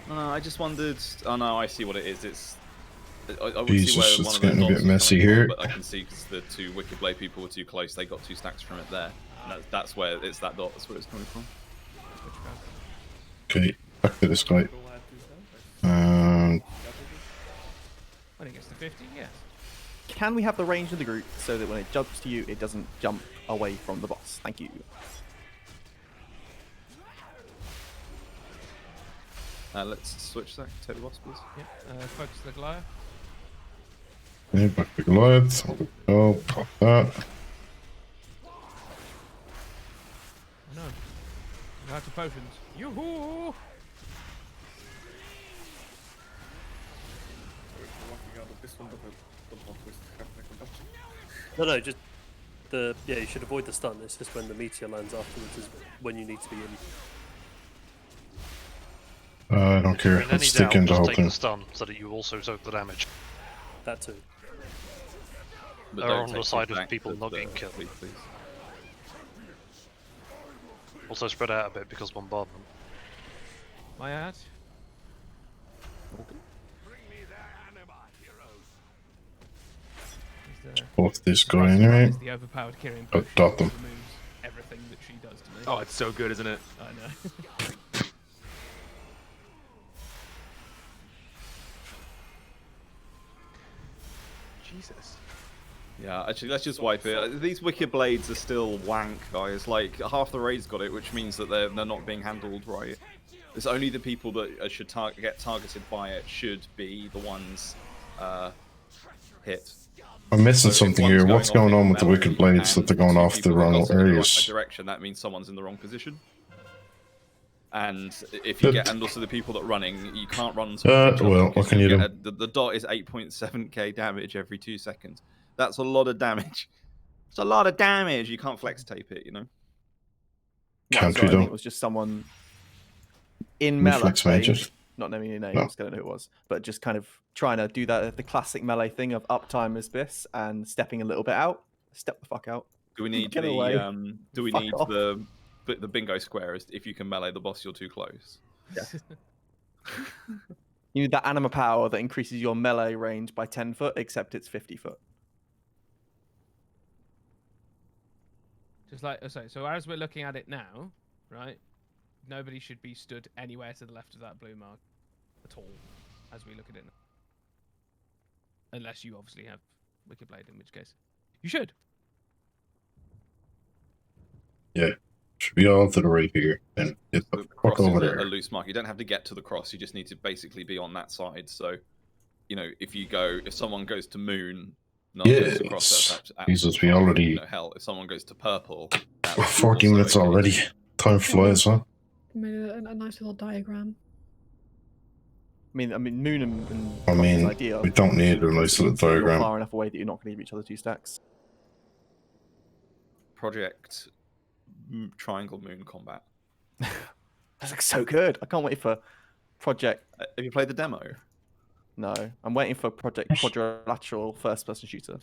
No, I just wondered. Oh no, I see what it is. It's. I would Jesus, see where it's one of getting those a bit dots was messy coming here. from, but I can see because the two Wicked Blade people were too close. They got 2 stacks from it there. And that's where it's that dot. That's where it's coming from. Okay, back to this guy. When it gets to 50, yes. Can we have the range of the group so that when it jumps to you, it doesn't jump away from the boss? Thank you. Let's switch that. Take the boss, please. Yep. Focus the Goliath. Okay, back to Goliath. Oh, pop that. No. Go to potions. Yoo-hoo! No, just the you should avoid the stun. It's just when the meteor lands afterwards is when you need to be in. I don't care. In Let's any stick doubt, in the just whole take thing. the stun so that you also soak the damage. That too. But They're don't on the take side of back people to not the- getting killed. please. Also spread out a bit because bombardment. My ad. Off this guy anyway. Is the overpowered Kyrian Oh, potion dot them. removes everything that she does to me. Oh, it's so good, isn't it? I know. Jesus. Yeah, actually, let's just wipe it. These Wicked Blades are still wank, guys. Like, half the raid's got it, which means that they're not being handled right. It's only the people that should get targeted by it should be the ones hit. I'm missing So if something one's here. What's off going in on with the melee Wicked Blades that and they're going two off the people have wrong got in the right areas? direction, that means someone's in the wrong position. And if you get, and also the people that are running, you can't run. Well, what can you do? The dot is 8.7k damage every 2 seconds. That's a lot of damage. It's a lot of damage. You can't flex tape it, you know. Can't so we I think though? it was just someone in We melee, flex mages? not naming any names, No. 'cause I don't know who it was, but just kind of trying to do that the classic melee thing of uptime as this and stepping a little bit out. Step the fuck out. Do we need Get the away. do we Fuck need off. the bingo square? Is if you can melee the boss, you're too close. You need that anima power that increases your melee range by 10 foot, except it's 50 foot. Just like, so as we're looking at it now, right? Nobody should be stood anywhere to the left of that blue mark at all, as we look at it now. Unless you obviously have Wicked Blade, in which case you should. Yeah. Should be all to the right here. And get the fuck Cross over is there. a loose mark. You don't have to get to the cross. You just need to basically be on that side. So, you know, if someone goes to moon, no one goes to cross. That's Jesus, we fine. already... You know, hell, if someone goes to purple, that's 40 also minutes okay. already. Time flies, huh? Made a nice little diagram. I mean, moon and I mean, is ideal. we don't need a nice little So you're diagram. far enough away that you're not going to give each other 2 stacks. Project Triangle Moon Combat. That looks so good. I can't wait for Project. Have you played the demo? No, I'm waiting for Project Quadrilateral first-person shooter.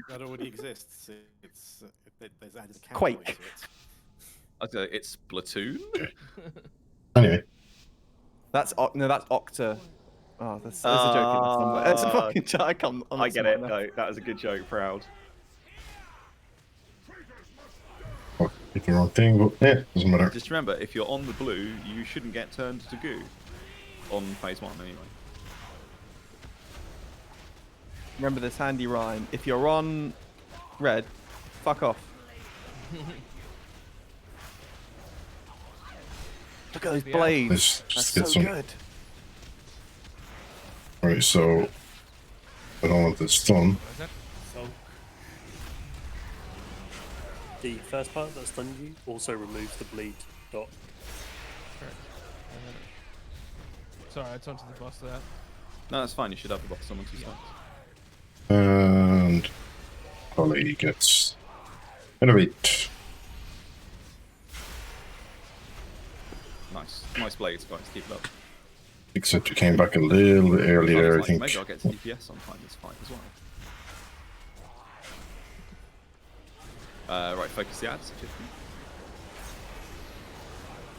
That already exists. There's added a camera Quake. into it. It's Splatoon. Anyway. That's Octa. Oh, there's a joke in there somewhere. It's a fucking joke. I get it. No, that was a good joke. Proud. Oh, did the wrong thing, but yeah, doesn't matter. Just remember, if you're on the blue, you shouldn't get turned to goo. On phase 1, anyway. Remember this handy rhyme. If you're on red, fuck off. Look at those blades. Let's That's just get so some. good. Alright, so I don't want this done. Yeah, the first part that stunned you also removes the bleed dot. Sorry, I taunted the boss there. No, that's fine. You should have the box someone to start. And Holly gets innovate. Nice blades, guys. Keep it up. Except you came back a little bit earlier, I think. Maybe I'll get to DPS sometime this fight as well. Right, focus the ads. 50.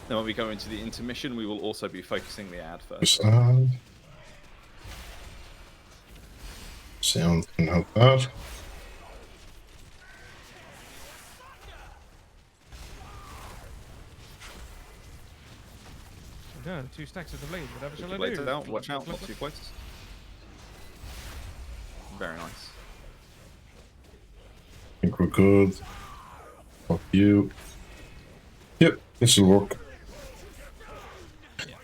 Then when we go into the intermission, we will also be focusing the ad first. Sound can help that. Yeah, 2 stacks of the blade. Whatever shall I Blades do? out. Watch out. Not too close. Very nice. I think we're good. Fuck you. Yep, this will work.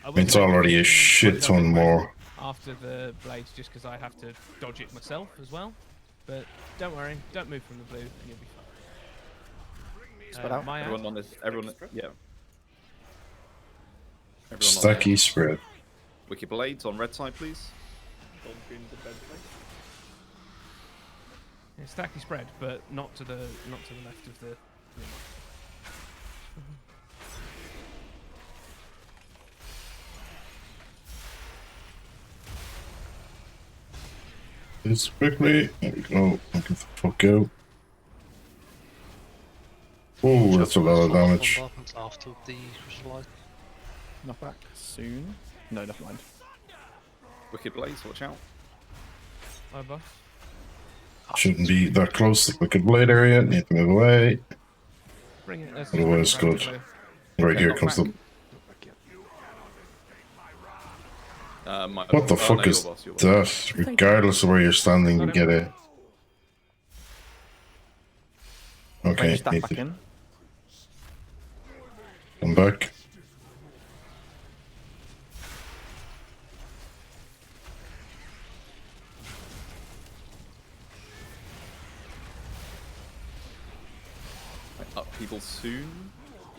I It's already a shit ton more. After the blades, just because I have to dodge it myself as well. But don't worry, don't move from the blue, and you'll be fine. Spread out. My ad. Everyone on this. Everyone. Yeah. Stacky spread. Wicked blades on red side, please. Don't be in the bed place. Yeah, stacky spread, but not to the left of the. This quickly. There we go. Get the fuck out. Oh, that's a lot of damage. After the crystallized. Knock back soon. No, never mind. Wicked blades, watch out. Hi, boss. Shouldn't be that close to the Wicked Blade area. Need to move away. Bring it. Otherwise, good. Right here comes the. What the fuck is that? Regardless of where you're standing, you get it. Okay, Stack back in. Come back. Up people soon.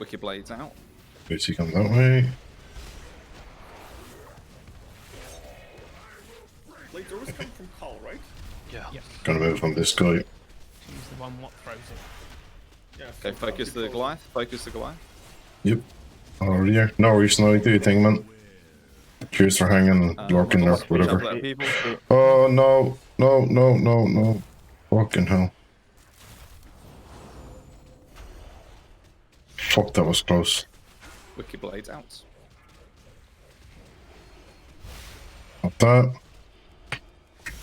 Wicked blades out. Booty come that way. Blades always come from Carl, right? Yeah. Yes. Gonna move on this guy. He's the one what throws it. Yeah. Okay, focus the Goliath. Focus the Goliath. Yep. Already here. No worries, no, do your thing, man. Cheers for hanging, working or whatever. Oh no, no, no, no, no. Fucking hell. Fuck, that was close. Wicked blades out. Up that.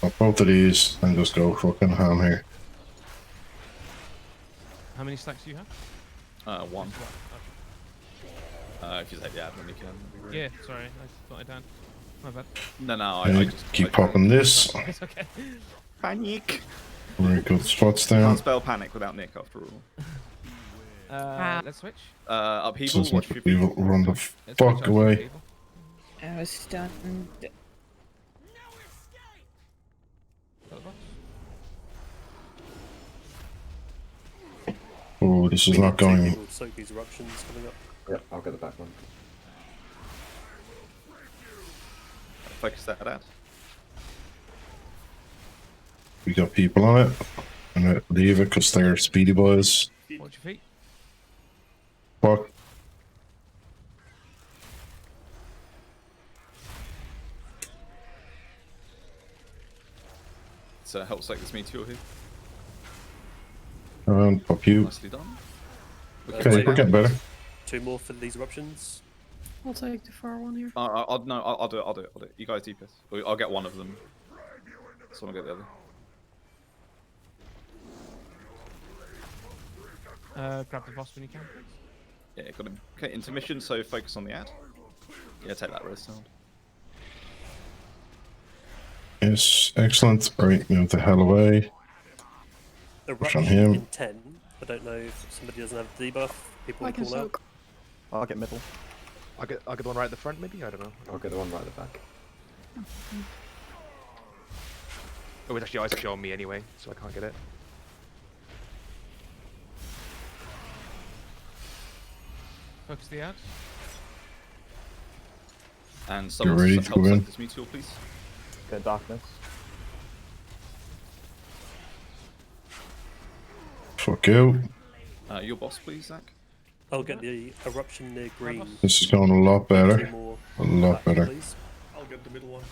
Up both of these and just go fucking ham here. How many stacks do you have? One. If you take the ad, then you can. Yeah, sorry, I thought I'd done. My bad. No, I just keep popping this. It's okay. Panic. Very good spots down. Can't spell panic without Nick after all. Let's switch. Upheaval. Since Watch your we will run the fuck away. I was stunned. Oh, this is not going. Soapy's eruptions coming up. Yep, I'll get the back one. Focus that ad. We got people on it. I'm gonna leave it because they're speedy boys. Watch your feet. Fuck. So help select this meteor here. And pop you. Nicely done. Okay, we're getting better. 2 more for these eruptions. I'll take the far one here. I'll do it. I'll do it. You guys DPS. I'll get one of them. Someone get the other. Grab the boss when you can, please. Yeah, got him. Okay, intermission. So focus on the ad. Yeah, take that res sound. Yes, excellent. Right, move the hell away. Push on Eruption him. in 10. I don't know if somebody doesn't have the debuff. People will call out. I'll get middle. I'll get the one right at the front, maybe? I don't know. I'll get the one right at the back. Oh, it's actually showing me anyway, so I can't get it. Focus the ad. And someone ready to help go in. select this meteor, please. Get darkness. Fuck you. Your boss, please, Zach. I'll get the eruption near green. This is going a lot better. Two more A lot back, better. please. I'll get the middle one.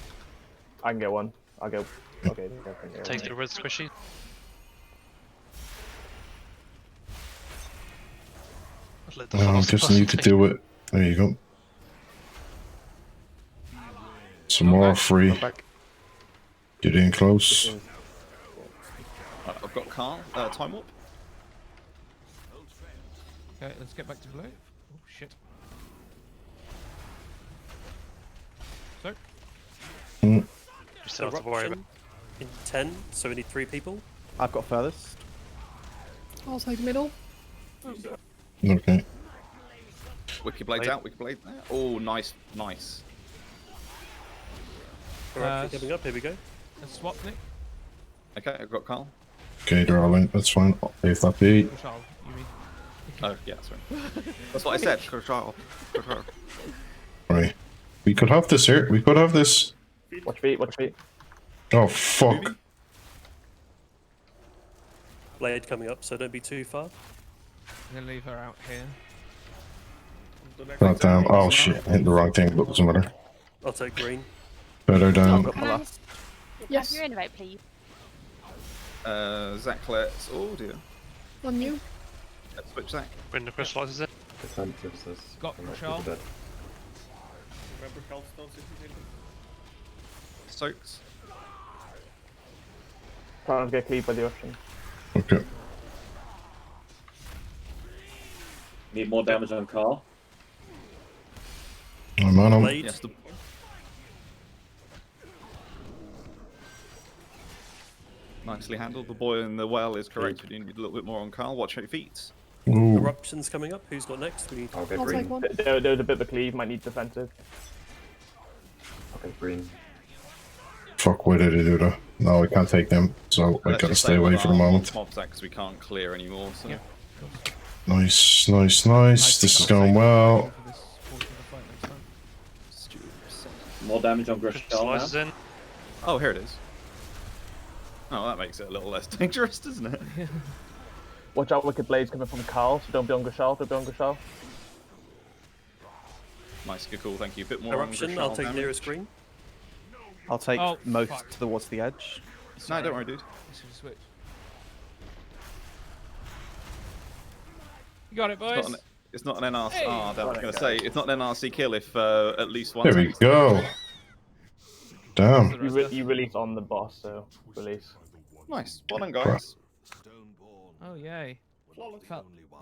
I can get one. I'll go. Okay. Take the red squishy. Let the I'm fast guessing you could do it. There you go. Some more free. Get in close. I've got Carl. Time warp. Okay, let's get back to blue. Oh shit. So. You still have to worry about. Eruption in 10, so we need 3 people. I've got furthest. I'll take middle. Okay. Wicked Blades out. Wicked Blade there. Oh, nice. Eruption coming up, here we go. Let's swap, Nick. Okay, I've got Carl. Okay, they're all in. That's fine. I'll leave that be. Charles, you mean? Oh, yeah, sorry. That's what I said. Carl. Right. We could have this here. We could have this. Watch feet. Oh, fuck. Blade coming up, so don't be too far. I'm gonna leave her out here. God damn. Oh, shit. I hit the wrong thing, but it doesn't matter. I'll take green. Better down. Yes. Your invite, please. Zach, let's. Oh, dear. On you. Let's switch Zach. Bring the crystallizers in. Got Rochelle. Remember health stones if you need them. Soaks. Trying to get cleaved by the eruption. Okay. Need more damage on Carl. I'm on him. Blade. Yes, nicely handled. The boy in the well is correct. We do need a little bit more on Carl. Watch your feet. Ooh. Eruption's coming up. Who's got next? We need. I'll I'll take one. There was a bit of a cleave. Might need defensive. Okay, green. Fuck, why did I do that? No, I can't take them, so I Let's gotta just stay say away with for the our moment. Mob Zach, because we can't clear anymore. So. Yeah. Nice. This is going well. More damage on Grishal Crystallizers now. in. Oh, here it is. Oh, that makes it a little less dangerous, doesn't it? Watch out, wicked blades coming from Carl. So don't be on Grishal. Nice, good call. Thank you. A bit more. Eruption. on I'll Grishal take damage. nearest green. I'll take Oh, most fuck. towards the edge. No, don't worry, dude. I should have switched. You got it, boys. It's not an NRC. Hey. I was going to say it's not an NRC kill if at least one. There we go. Damn. You release on the boss, so release. Nice. Well done, guys. Oh yay.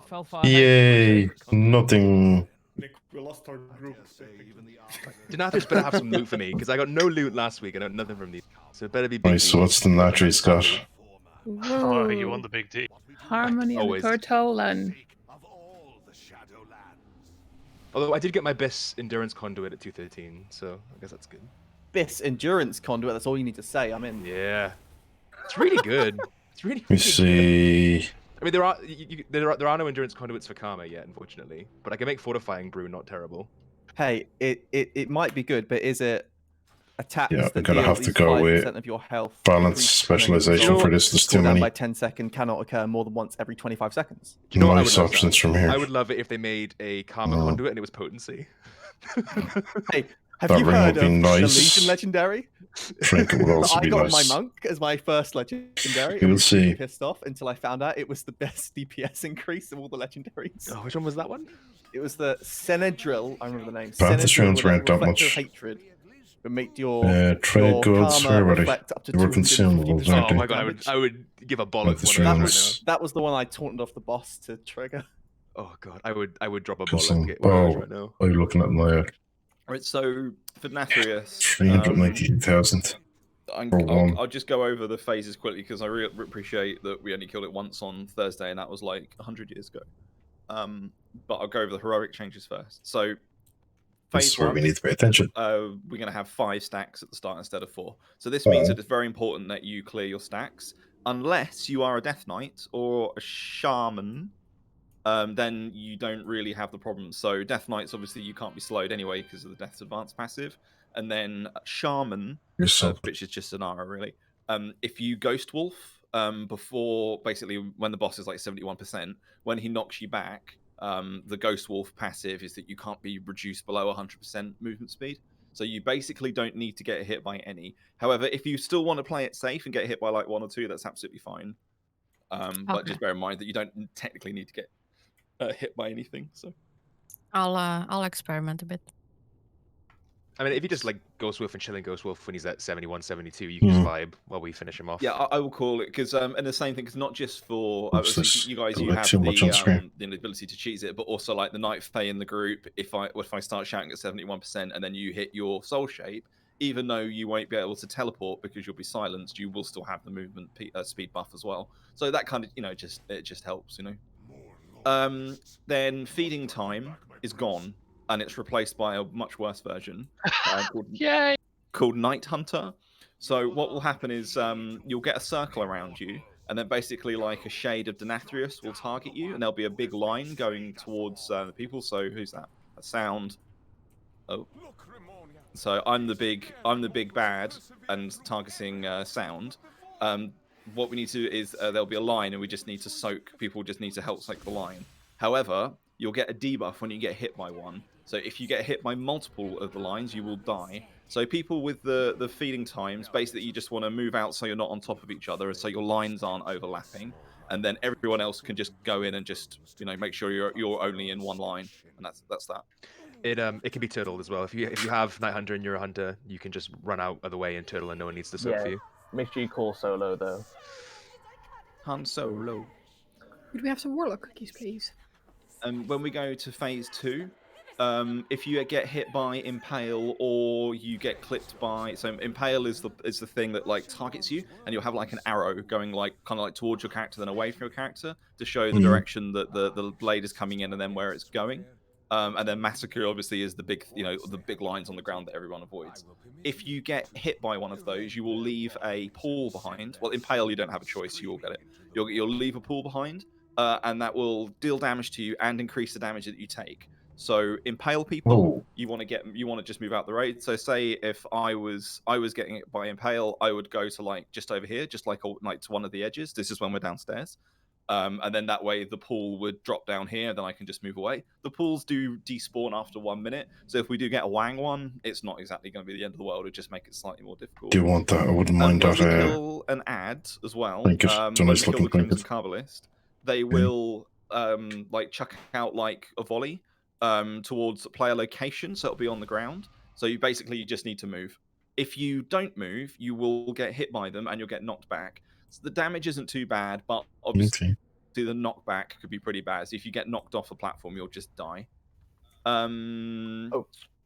Fell far. Yay. Nothing. Nick, we lost our group. Denathus better have some loot for me, because I got no loot last week. I got nothing from these. So it better be big. Right, so what's the Natri's got? Oh, you won the big D. Harmony and Always. Kurtolan. Although I did get my best endurance conduit at 213, so I guess that's good. This endurance conduit. That's all you need to say. I'm in. Yeah, it's really good. It's really. Let me see. I mean, there are no endurance conduits for Karma yet, unfortunately. But I can make fortifying brew not terrible. Hey, it might be good, but is it attacks Yeah, that I'm gonna deal have at to least go 5% with of your health? balance increase specialization damage for this. There's too cooldown many. by 10 seconds cannot occur more than once every 25 seconds. Do you know what I Nice would love? options from here. I would love it if they made a Karma Oh. conduit and it was potency. Hey, have That you ring heard would be of nice. the Legion Legendary? Trinket would also I be got nice. my monk as my first legendary. You'll I was really see. pissed off until I found out it was the best DPS increase of all the legendaries. Oh, which one was that one? It was the Senedril. I remember the name. Pantheon Senedril weren't that Reflector much. of Hatred. But make your trade goods, karma everybody. reflect up to They were 250% consumables, aren't Oh they? my god, damage. I would give a bollock Like for the one of those shrooms. right That was the one I taunted off the boss to trigger. now. Oh god, I would drop a Some bollock to get one of those bow. right now. Are you looking at my Right, so for Nathrius, 392,000 for one? I'll just go over the phases quickly because I really appreciate that we only killed it once on Thursday, and that was like 100 years ago. But I'll go over the heroic changes first. So This phase is where we one, need to pay attention. we're going to have 5 stacks at the start instead of 4. So this means Oh. that it's very important that you clear your stacks, unless you are a Death Knight or a Shaman. then you don't really have the problem. So Death Knights, obviously, you can't be slowed anyway because of the Death's Advance passive. And then Shaman, which is just an Ara, really. If you Ghost Wolf before, basically, when the boss is like 71%, when he knocks you back, the Ghost Wolf passive is that you can't be reduced below 100% movement speed. So you basically don't need to get hit by any. However, if you still want to play it safe and get hit by like 1 or 2, that's absolutely fine. But just bear in mind that you don't technically need to get hit by anything. So I'll experiment a bit. I mean, if you just like Ghost Wolf and chilling Ghost Wolf when he's at 71, 72, you can just vibe while we finish him off. Yeah, I will call it because and the same thing, because not just for you guys, you have too much on screen. the ability to cheese it, but also like the Night Fae in the group. If I start shouting at 71% and then you hit your soul shape, even though you won't be able to teleport because you'll be silenced, you will still have the movement speed buff as well. So that kind of it just helps, Then feeding time is gone, and it's replaced by a much worse version called Night Hunter. So what will happen is you'll get a circle around you, and then basically like a shade of Denathrius will target you, and there'll be a big line going towards the people. So who's that? A sound. Oh. So I'm the big bad and targeting sound. What we need to do is there'll be a line, and we just need to soak. People just need to help soak the line. However, you'll get a debuff when you get hit by one. So if you get hit by multiple of the lines, you will die. So people with the feeding times, basically you just want to move out so you're not on top of each other, so your lines aren't overlapping, and then everyone else can just go in and just make sure you're only in one line, and that's that. It can be turtled as well. If you have Night Hunter and you're a hunter, you can just run out of the way and turtle, and no one needs to soak for you. Make sure you call solo though. Han Solo. Could we have some Warlock cookies, please? When we go to phase 2, if you get hit by Impale or you get clipped by, so Impale is the thing that like targets you, and you'll have like an arrow going like kind of like towards your character then away from your character to show the direction that the blade is coming in and then where it's going. And then Massacre obviously is the big the big lines on the ground that everyone avoids. If you get hit by one of those, you will leave a pool behind. Well, Impale you don't have a choice; you will get it. You'll leave a pool behind, and that will deal damage to you and increase the damage that you take. So Impale people, you want to just move out the road. So say if I was getting it by Impale, I would go to like just over here, just like to one of the edges. This is when we're downstairs. And then that way the pool would drop down here, then I can just move away. The pools do despawn after 1 minute, so if we do get a Wang one, it's not exactly going to be the end of the world. It'll just make it slightly more difficult. Do you want that? I wouldn't mind that. When we kill an ad as well, when we kill the Crimson Carbalist, they will like chuck out like a volley towards player location, so it'll be on the ground. So you just need to move. If you don't move, you will get hit by them and you'll get knocked back. So the damage isn't too bad, but obviously the knockback could be pretty bad. So if you get knocked off a platform, you'll just die. And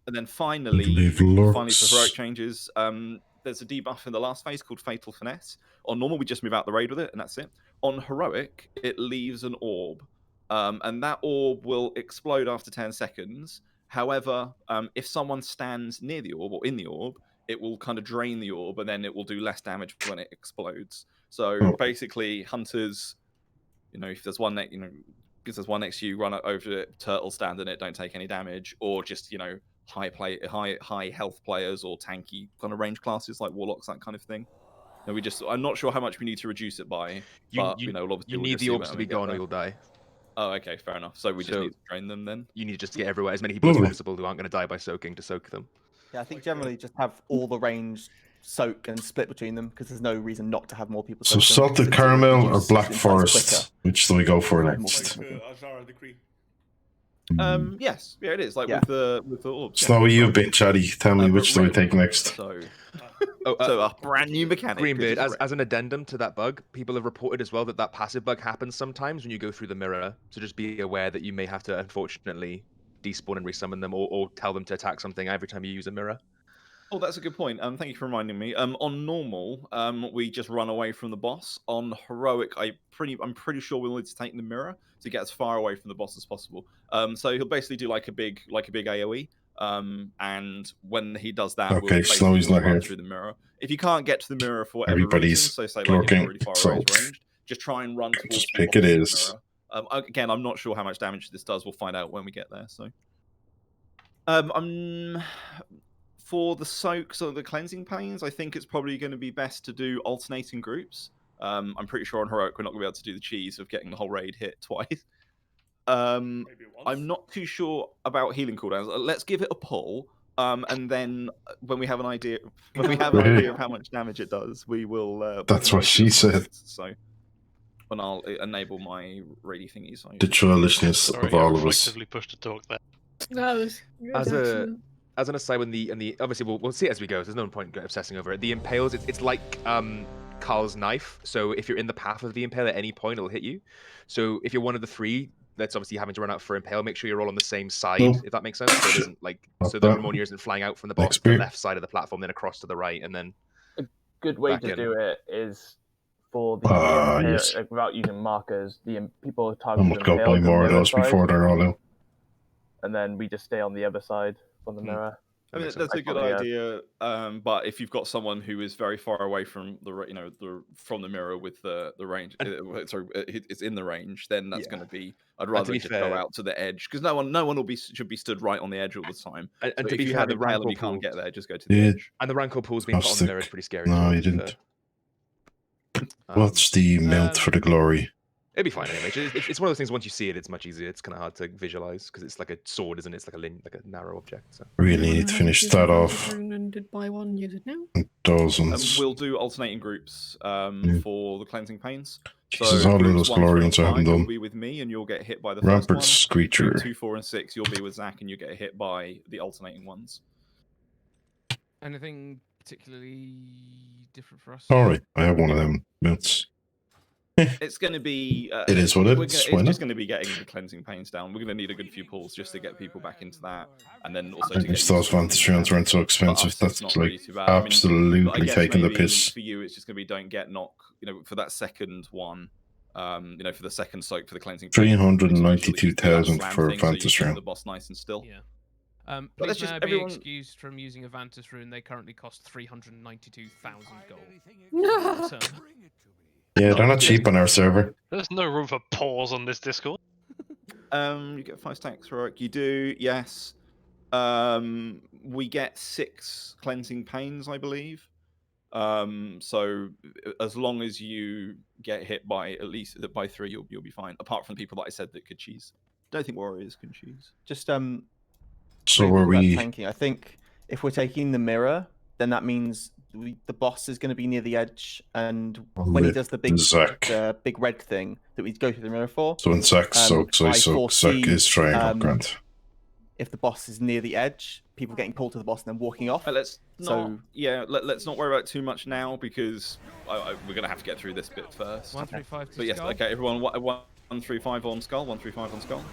then finally for heroic changes, there's a debuff in the last phase called Fatal Finesse. On normal, we just move out the raid with it, and that's it. On heroic, it leaves an orb, and that orb will explode after 10 seconds. However, if someone stands near the orb or in the orb, it will kind of drain the orb, and then it will do less damage when it explodes. So basically, hunters, if there's one next, because there's one next to you, run over to it, turtle, stand in it, don't take any damage, or just high health players or tanky kind of range classes like warlocks, that kind of thing. And I'm not sure how much we need to reduce it by, but you obviously need the orbs to be gone or you'll die. Oh, okay, fair enough. So we just need to drain them then. You need just to get everywhere, as many people as possible who aren't going to die by soaking to soak them. Yeah, I think generally just have all the range soak and split between them because there's no reason not to have more people. So salted caramel or black forest? Which do we go for next? Yes, yeah, it is with the orbs. Snowy, you've been chatty. Tell me which do we take next? So a brand new mechanic. Greenbeard, as an addendum to that bug, people have reported as well that passive bug happens sometimes when you go through the mirror. So just be aware that you may have to unfortunately despawn and resummon them, or tell them to attack something every time you use a mirror. Oh, that's a good point. Thank you for reminding me. On normal, we just run away from the boss. On heroic, I'm pretty sure we'll need to take the mirror to get as far away from the boss as possible. So he'll basically do like a big AOE. And when he does that, we'll Snowy's not run here. through the mirror. If you can't get to the mirror for whatever Everybody's reason, so say like lurking, you're really far so away ranged, just try and run towards just the pick boss it of the is. mirror. Again, I'm not sure how much damage this does. We'll find out when we get there. So, for the soaks or the cleansing pains, I think it's probably going to be best to do alternating groups. I'm pretty sure on heroic we're not going to be able to do the cheese of getting the whole raid hit twice. I'm not too sure about healing cooldowns. Let's give it a pull. And then when we have an idea, of how much damage it does, we will. That's what she said. So, when I'll enable my rady thingy. So. The churlishness of all of us. Push to talk there. That was excellent. As an aside, when the obviously we'll see it as we go. There's no point obsessing over it. The impales, it's like Carl's knife. So if you're in the path of the impale at any point, it'll hit you. So if you're one of the three that's obviously having to run out for impale, make sure you're all on the same side, if that makes sense. So it isn't so the Ramonier isn't flying out from the box to the left side of the platform, then across to the right, and then a good way to do it is for the yes. without using markers. The people I target must go play more of those before they're all out. And then we just stay on the other side from the mirror. I mean, that's a good idea, but if you've got someone who is very far away from from the mirror with the range, sorry, it's in the range, then that's going to be. I'd rather just go out to the edge because no one should be stood right on the edge all the time. And so to if be you fair, have the impale and you can't get there, just go to the edge. And the Rancor pool's being put on the mirror is pretty scary. No, you didn't. What's the mount for the glory? It'd be fine anyway. It's one of those things. Once you see it, it's much easier. It's kind of hard to visualize because it's like a sword, isn't it? It's like a narrow object. So. Really need to finish that off. And did buy one, use it now. Dozens. We'll do alternating groups for the cleansing pains. Jesus, all of those glory ones I haven't done. You'll be with me, and you'll get hit by the Rampart first one. Screecher. 2, 4, and 6. You'll be with Zach, and you get hit by the alternating ones. Anything particularly different for us? Alright, I have one of them mounts. It's going to be. It is what it is. It's just going to be getting the cleansing pains down. We're going to need a good few pulls just to get people back into that, and then also. I wish those Vantage rounds weren't so expensive. That's like absolutely taking the piss. For you, it's just going to be don't get knock. For that second one, for the second soak for the cleansing. 392,000 for a Vantage round. The boss nice and still. Yeah. Please may I be excused from using a Vantus rune. They currently cost 392,000 gold. So. Yeah, they're not cheap on our server. There's no room for pause on this Discord. You get 5 stacks heroic. You do, yes. We get 6 cleansing pains, I believe. So as long as you get hit by at least by 3, you'll be fine. Apart from the people that I said that could cheese. Don't think warriors can cheese. Just So are we tanking? I think if we're taking the mirror, then that means the boss is going to be near the edge, and when he does the big red thing that we go through the mirror for. So when Zach soaks, I soak. Zach is triangle, Grant. If the boss is near the edge, people getting pulled to the boss and then walking off. Let's not worry about it too much now because we're going to have to get through this bit first. 135 to But yes, skull. okay, everyone. 135 on skull. 135 on skull.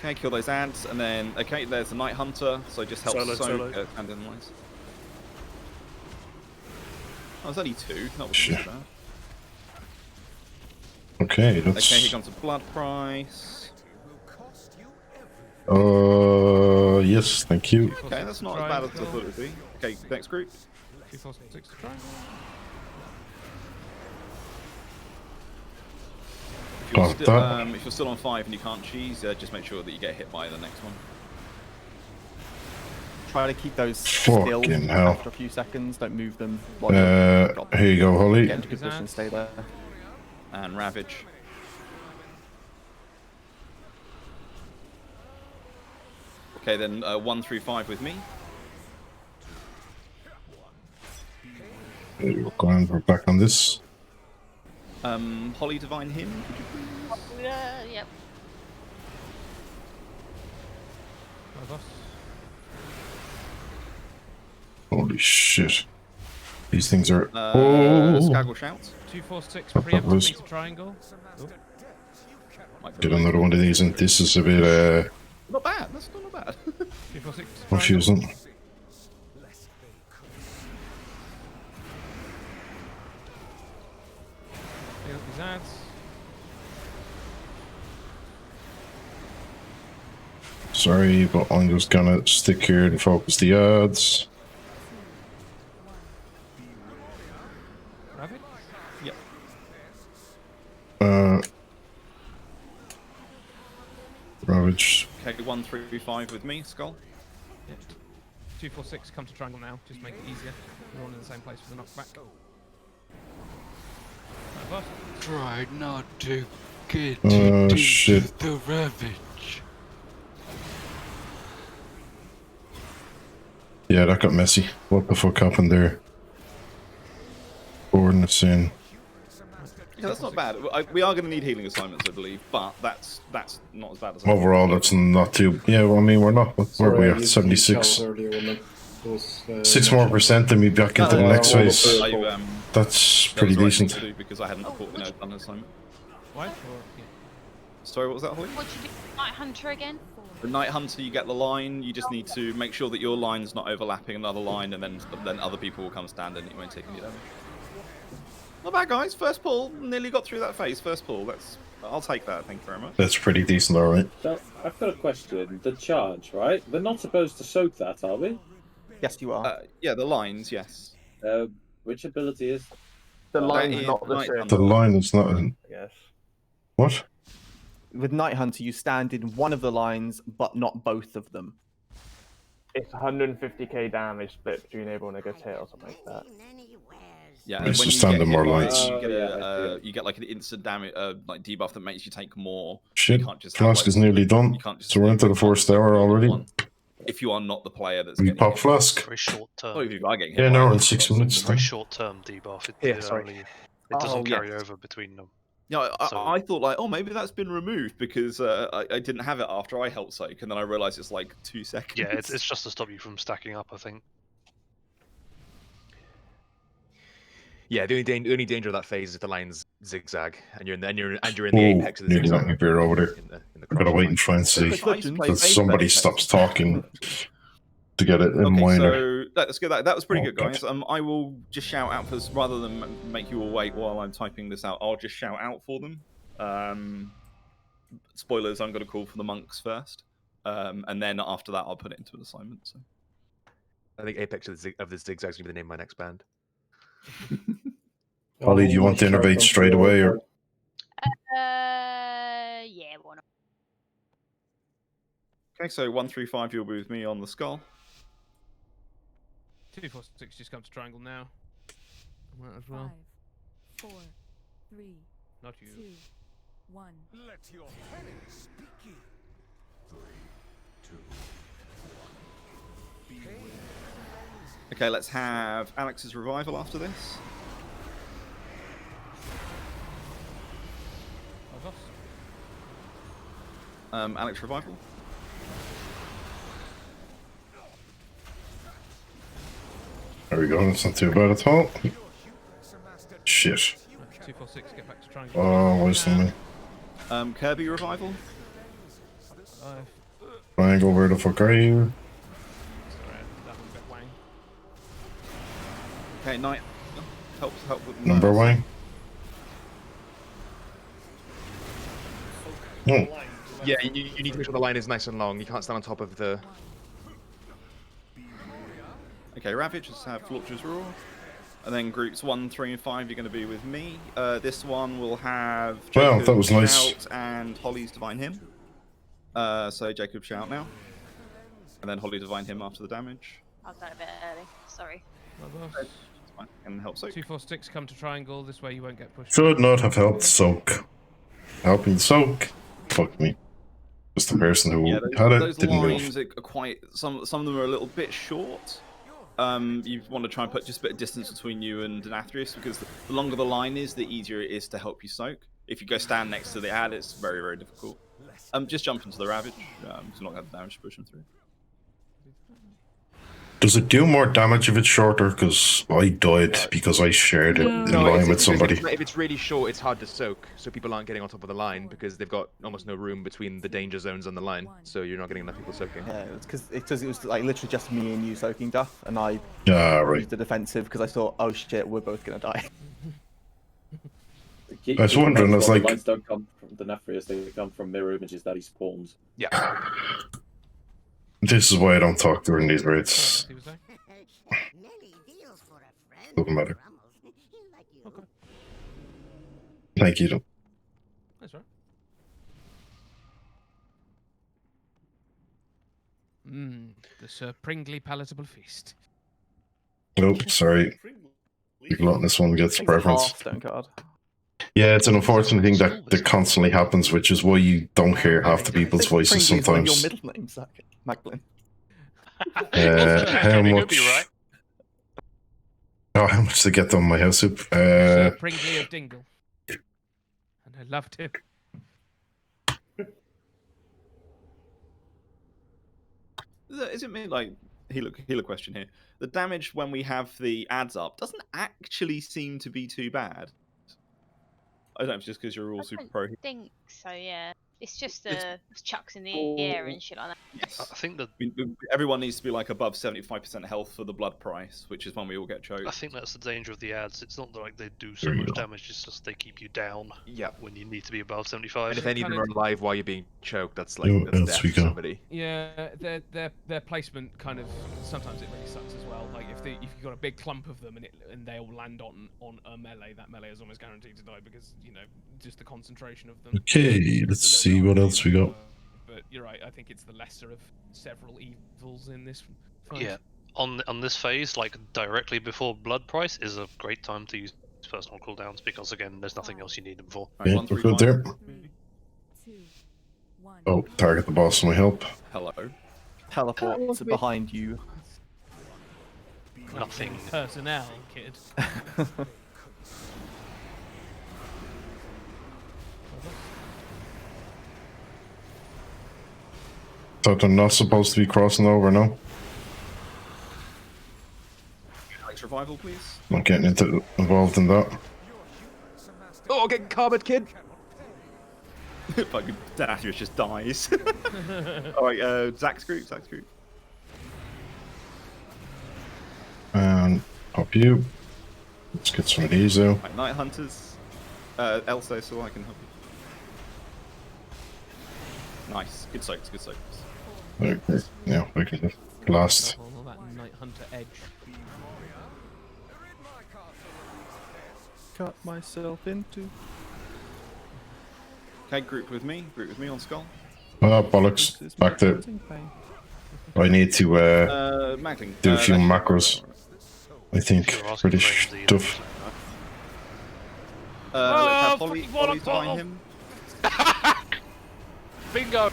Okay, kill those ads, and then there's the Night Hunter, so just help soak and analyze. Oh, there's only 2. That was too bad. Okay, that's. Okay, here comes a blood price. Yes, thank you. Okay, that's not as bad as I thought it would be. Okay, next group. 2006 to try. If you're still on 5 and you can't cheese, just make sure that you get hit by the next one. Try to keep those still after a few seconds. Don't move them. Here you go, Holly. Get into good position, stay there. And Ravage. Okay, then 1 through 5 with me. We're back on this. Holly Divine Hymn, could you please? Yep. Holy shit. These things are. Skaggle Shout. 246 preemptive to triangle. Get another one of these, and this is a bit. Not bad, that's still not bad. 246 confusing. Sorry, but I'm just gonna stick here and focus the ads. Ravage? Yep. Ravage. Okay, 135 with me, Skull. Yeah. 246, come to triangle now. Just make it easier. We're all in the same place for the knockback. Try not to get into shit. the Ravage. Yeah, that got messy. What the fuck happened there? Coordinates in. Yeah, that's not bad. We are going to need healing assignments, I believe, but that's not as bad as Overall, that's not too. Yeah, well, I mean, we're not. Where are we at? 76. 6 more percent and be back into the next phase. That's pretty decent. Because I hadn't done an assignment. What? Sorry, what was that, Holly? What do you do? Night Hunter again? The Night Hunter, you get the line. You just need to make sure that your line's not overlapping another line, and then other people will come stand and you won't take any damage. Not bad, guys. First pull. Nearly got through that phase. First pull. I'll take that. Thank you very much. That's pretty decent, alright. So, I've got a question. The charge, right? They're not supposed to soak that, are we? Yes, you are. Yeah, the lines, yes. Which ability is? The line's is not the Night same. Hunter. The line is not. Yes. What? With Night Hunter, you stand in one of the lines, but not both of them. It's 150k damage split between everyone that gets hit or something like that. Yeah, Nice and to when you stand get in more hit by lines. it, you get like an instant damage, like debuff that makes you take more. Shit. You can't just have, Flask is nearly done. So we're into the first hour already. If you are not the player that's We getting pop hit. Flask. Very short term. Oh, if you are getting hit Yeah, by no, it, in 6 minutes. Very short term debuff. It doesn't carry over between them. Yeah, So- I thought like, oh, maybe that's been removed because I didn't have it after I helped soak, and then I realized it's like 2 seconds. Yeah, it's just to stop you from stacking up, I think. Yeah, the only danger of that phase is if the lines zigzag and you're in the Ooh, apex of the nearly got zigzag. my beer over there. I gotta wait and try and see that somebody stops talking to get it in Okay, minor. so that's good. That was pretty good, guys. I will just shout out for rather than make you all wait while I'm typing this out. I'll just shout out for them. Spoilers: I'm going to call for the monks first, and then after that, I'll put it into an assignment. So. I think apex of the zigzag is going to be the name of my next band. Ollie, do you want to innovate straight away or? Yeah, why not? Okay, so 135, you'll be with me on the skull. 246, just come to triangle now. Might as well. 5, 4, 3, Not you. 2, 1. Let your penance begin. 3, 2, 1. Okay, let's have Alex's revival after this. Alex revival. There we go, that's not too bad at all. Shit. 246, get back to triangle. Oh, wasting me. Kirby revival. Triangle, where the fuck are you? Sorry, that was a bit wang. Okay, Knight. Help with Number one. Oh. Yeah, you need to make sure the line is nice and long. You can't stand on top of the. Okay, Ravage, let's have Flortu's Roar. And then groups 1, 3, and 5, you're going to be with me. This one will have Wow, Jacob that was nice. Shout and Holly's Divine Hymn. So Jacob Shout now. And then Holly Divine Hymn after the damage. I've done a bit early. Sorry. And help soak. 246, come to triangle. This way you won't get pushed. Should not have helped soak. Helping soak. Fuck me. Just the person who had it those didn't lines move. are quite. Some of them are a little bit short. You want to try and put just a bit of distance between you and Denathrius because the longer the line is, the easier it is to help you soak. If you go stand next to the ad, it's very, very difficult. Just jump into the Ravage. It's not going to have damage to push him through. Does it do more damage if it's shorter? Because I died because I shared it in line with somebody. If it's really short, it's hard to soak, so people aren't getting on top of the line because they've got almost no room between the danger zones and the line, so you're not getting enough people soaking. Yeah, it's because it was like literally just me and you soaking Duff, and I right. used the defensive because I thought, oh shit, we're both gonna die. I was wondering, it's like- The lines don't come from the Denathrius, they come from mirror images that he spawns. Yeah. This is why I don't talk during these raids. Doesn't matter. Okay. Thank you. That's right. The Sir Pringley palatable feast. Nope, sorry. The gluttonous one gets It's a preference. Hearthstone card. Yeah, it's an unfortunate thing that constantly happens, which is why you don't hear half the people's voices Pringley's one of your sometimes. middle names, Macklin. How much? Oh, how much to get done my house soup? Sir Pringley of Dingle. And I loved him. Is it me like healer question here? The damage when we have the ads up doesn't actually seem to be too bad. I don't know if it's just because you're all super pro. I think so, yeah. It's just the chucks in the air and shit like that. Yes. I think that Everyone needs to be like above 75% health for the blood price, which is when we all get choked. I think that's the danger of the ads. It's not like they do so much damage, it's just they keep you down when you need to be above 75. And if any of them are alive while you're being choked, that's like Oh, that's else death we for go. somebody. Yeah, their placement kind of sometimes it really sucks as well. Like if you've got a big clump of them and they all land on a melee, that melee is almost guaranteed to die because just the concentration of them. Okay, let's see what else we got. But you're right. I think it's the lesser of several evils in this fight. Yeah, on this phase, like directly before blood price, is a great time to use personal cooldowns because again, there's nothing else you need them for. Yeah, we're good there. Oh, target the boss and we help. Hello. Teleport to behind you. Nothing personnel, kid. Thought they're not supposed to be crossing over, no? Alex, revival, please. Not getting involved in that. Oh, getting carbon, kid. Fucking Darius just dies. Alright, Zach's group. And pop you. Let's get some of these though. Right, Night Hunters. Elsa, so I can help you. Nice. Good soaks. Okay. Yeah, we can blast. All that Night Hunter edge. Cut myself into. Okay, group with me on Skull. Ah, bollocks. Back there. I need to Macklin, do a few macros. I think. British stuff. Let's have Holly behind him. Bingo!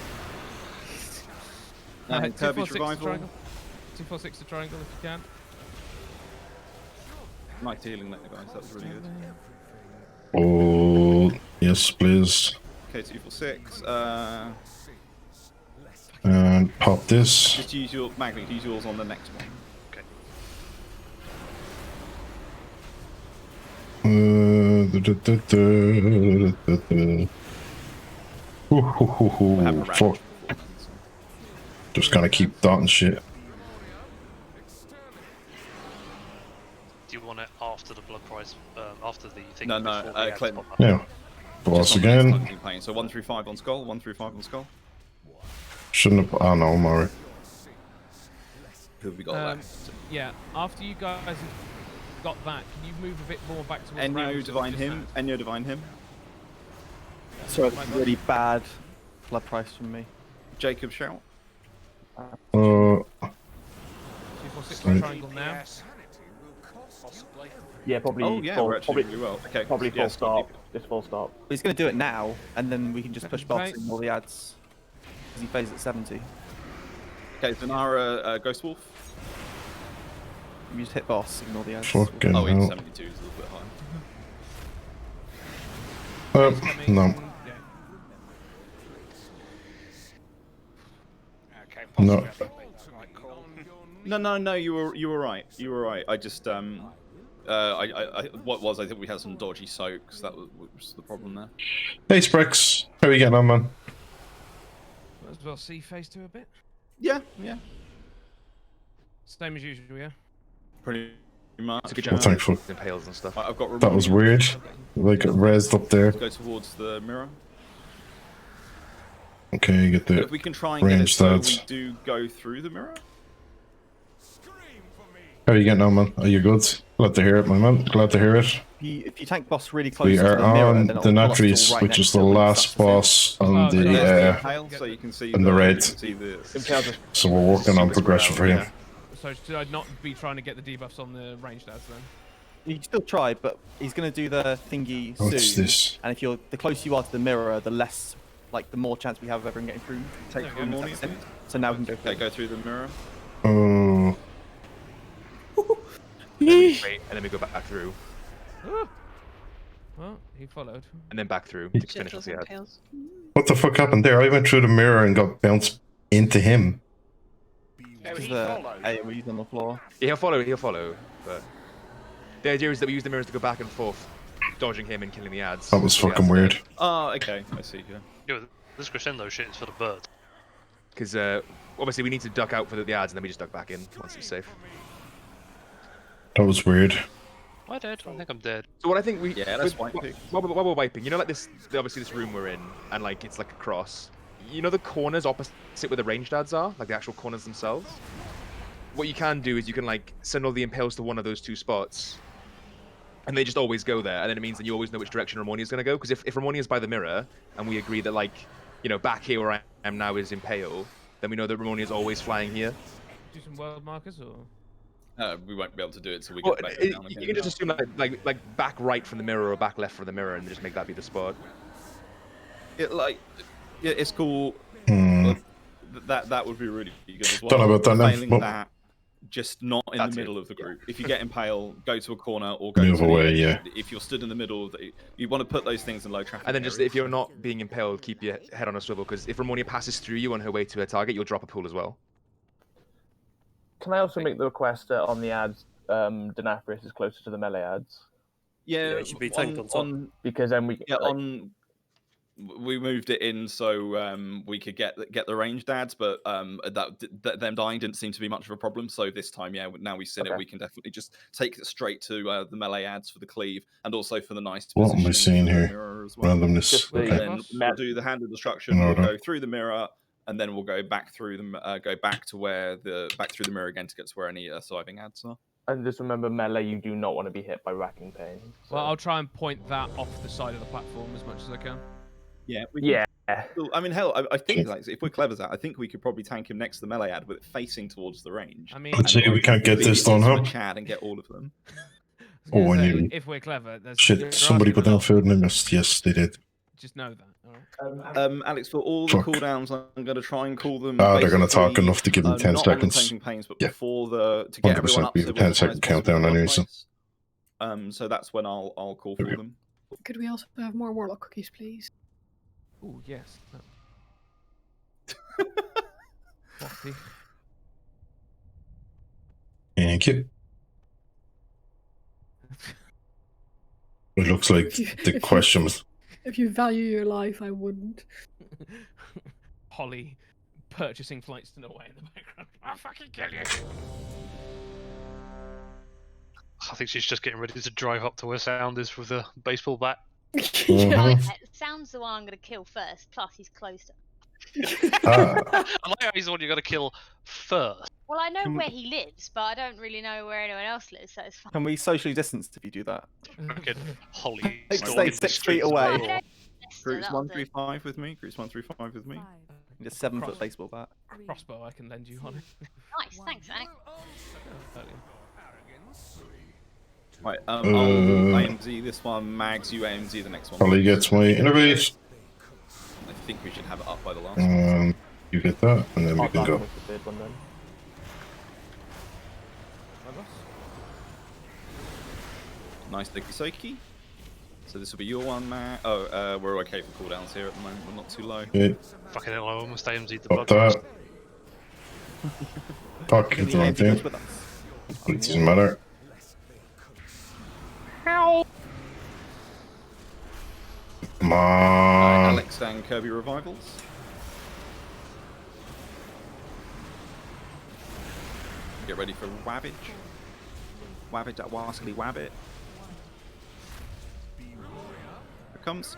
And Kirby's 246 to revival. triangle. 246 to triangle if you can. Nice healing there, guys. That was really good. Oh, yes, please. Okay, 246. And pop this. Just use your Macklin. Use yours on the next one. Okay. Fuck. Just gonna keep dotting shit. Do you want it after the blood price? After the thing? No, before the ads Clinton. pop up? Yeah. Boss Just on the next again. time you're playing. So 135 on Skull. 135 on Skull. Shouldn't have. Oh no, I'm alright. Who have we got left? Yeah, after you guys have got that, can you move a bit more back towards Enyo Ramsdale divine just him. Enyo divine him. So that's really bad blood price from me. Jacob shout. 246 Right. triangle now. Yeah, probably. Oh yeah, we're actually really well. Okay. Probably full yes, stop. Just full stop. He's going to do it now, and then we can just push Okay. bots and all the ads. Because he plays at 70. Okay, Zanara, Ghost Wolf. You just hit boss, ignore the ads. Fucking Oh, he's hell. 72 is a little bit high. No. No. No, you were right. You were right. I just I think we had some dodgy soaks. That was the problem there. Hey, Sprex. How are you getting on, man? Might as well see phase 2 a bit. Yeah. Same as usual, yeah. Pretty much. It's a good Well, job. thankful. Impales and stuff. I've got That was weird. Like, it rezzed up there. Go towards the mirror. Okay, get the If we can try and get it range so we stats. do go through the mirror. How are you getting on, man? Are you good? Glad to hear it, my man. Glad to hear it. if you tank boss really close We to are the mirror, on then it'll the pull us to Natries, right which next is to the it when it last starts to fill. boss on There's the Impale, so you can see on the you raid. can see the So we're working on Super progression for spread him. out, So should I not be trying to get the debuffs on the ranged ads then? You can still try, but he's going to do the thingy What's soon. this? And if you're the closer you are to the mirror, the less, like, the more chance we have of everyone getting through. Take Okay. the morning. So now we can go. Okay, go through the mirror. Oh, And then we wait, and then we go back through, Well, he followed. and then back through to finish off the ad. what the fuck happened there? I went through the mirror and got bounced into him. Because the AoE's on the floor. Yeah, he'll follow, but the idea is that we use the mirrors to go back and forth, dodging him and killing the ads. That was So the fucking ads are weird. dead. Oh, okay, I see. Yeah. Yo, this crescendo shit is for the bird. Because obviously we need to duck out for the ads, and then we just duck back in once it's safe. That was weird. Am I dead? I think I'm dead. So what I think we that's white pig. while we're wiping, you know, like this, obviously this room we're in, and like it's like a cross. You know the corners opposite where the ranged ads are, like the actual corners themselves. What you can do is you can like send all the impales to one of those two spots, and they just always go there, and then it means that you always know which direction Ramoni is going to go. Because if Ramoni is by the mirror, and we agree that like, you know, back here where I am now is impale, then we know that Ramoni is always flying here. Do some world markers or? We won't be able to do it till we Well, get back down again. you can just assume like back right from the mirror or back left from the mirror, and just make that be the spot. Yeah, it's cool. Hmm. That would be really good as well. Don't know about that now. Failing Well- that, just not in That's the it. middle of the group. If you get impale, go to a corner or go Move to away, the edge. yeah. If you're stood in the middle, you want to put those things in low traffic. And then just areas. if you're not being impaled, keep your head on a swivel, because if Ramonia passes through you on her way to her target, you'll drop a pool as well. Can I also make the request that on the ads, Denafris is closer to the melee ads? Yeah, it should be tanked on top. Because then we we moved it in so we could get the ranged ads, but them dying didn't seem to be much of a problem. So this time, yeah, now we've seen it, we can definitely just take it straight to the melee ads for the cleave, and also for the nice. What am I seeing here? Mirror as well. Randomness. And Okay. then we'll do the hand of destruction. No, We'll no. go through the mirror, and then we'll go back through the go back to where back through the mirror again to get to where any surviving ads are. And just remember, melee, you do not want to be hit by racking pain. So. Well, I'll try and point that off the side of the platform as much as I can. Yeah. Yeah. I mean, hell, I think like if we're clever, I think we could probably tank him next to the melee ad with it facing towards the range. I mean, Let's see, we can't get this done, huh? Chad and get all of them. Oh, I Say, knew. if we're clever, there's Shit, somebody put down food and I missed. Yes, they did. Just know that. All right. Alex, for all the Fuck. cooldowns, I'm going to try and call them. They're going to talk basically, enough to give me 10 not on the seconds. tanking pains, but Yeah. before to get everyone 100% up be to a the 10 second countdown anyway. So. So that's when I'll call for them. Could we also have more warlock cookies, please? Oh yes. No. Lofty. Thank you. It looks like the question was. If you value your life, I wouldn't. Holly purchasing flights to Norway in the background. I'll fucking kill you. I think she's just getting ready to drive up to where Sound is with a baseball bat. Right, Sound's the one I'm going to kill first, plus he's closer. Ah. I like how he's the one you got to kill first. Well, I know Can- where he lives, but I don't really know where anyone else lives, so it's fine. Can we socially distance if you do that? Fucking Holly. Stay stalking the 6 feet streets. away. Groups that'll 1 do. through 5 with me. Groups 1 through 5 with me. Just 7-foot baseball bat. Crossbow I can lend you, Holly. Nice, thanks, Zach. Right, I'll AMZ this one, Mags, you AMZ the next one. Holly gets my innovate. I think we should have it up by the last one. You get that, and then we can go. Nice Soki. So this will be your one, Matt. Oh, we're okay for cooldowns here at the moment. We're not too low. Yeah. Fucking hell, I almost AMZ'd the Up bug. that. Fuck, it's the wrong thing. It doesn't matter. How? Come on. Alex and Kirby revivals. Get ready for Wabbage. Wabbage that wascally wabbit. Here it comes.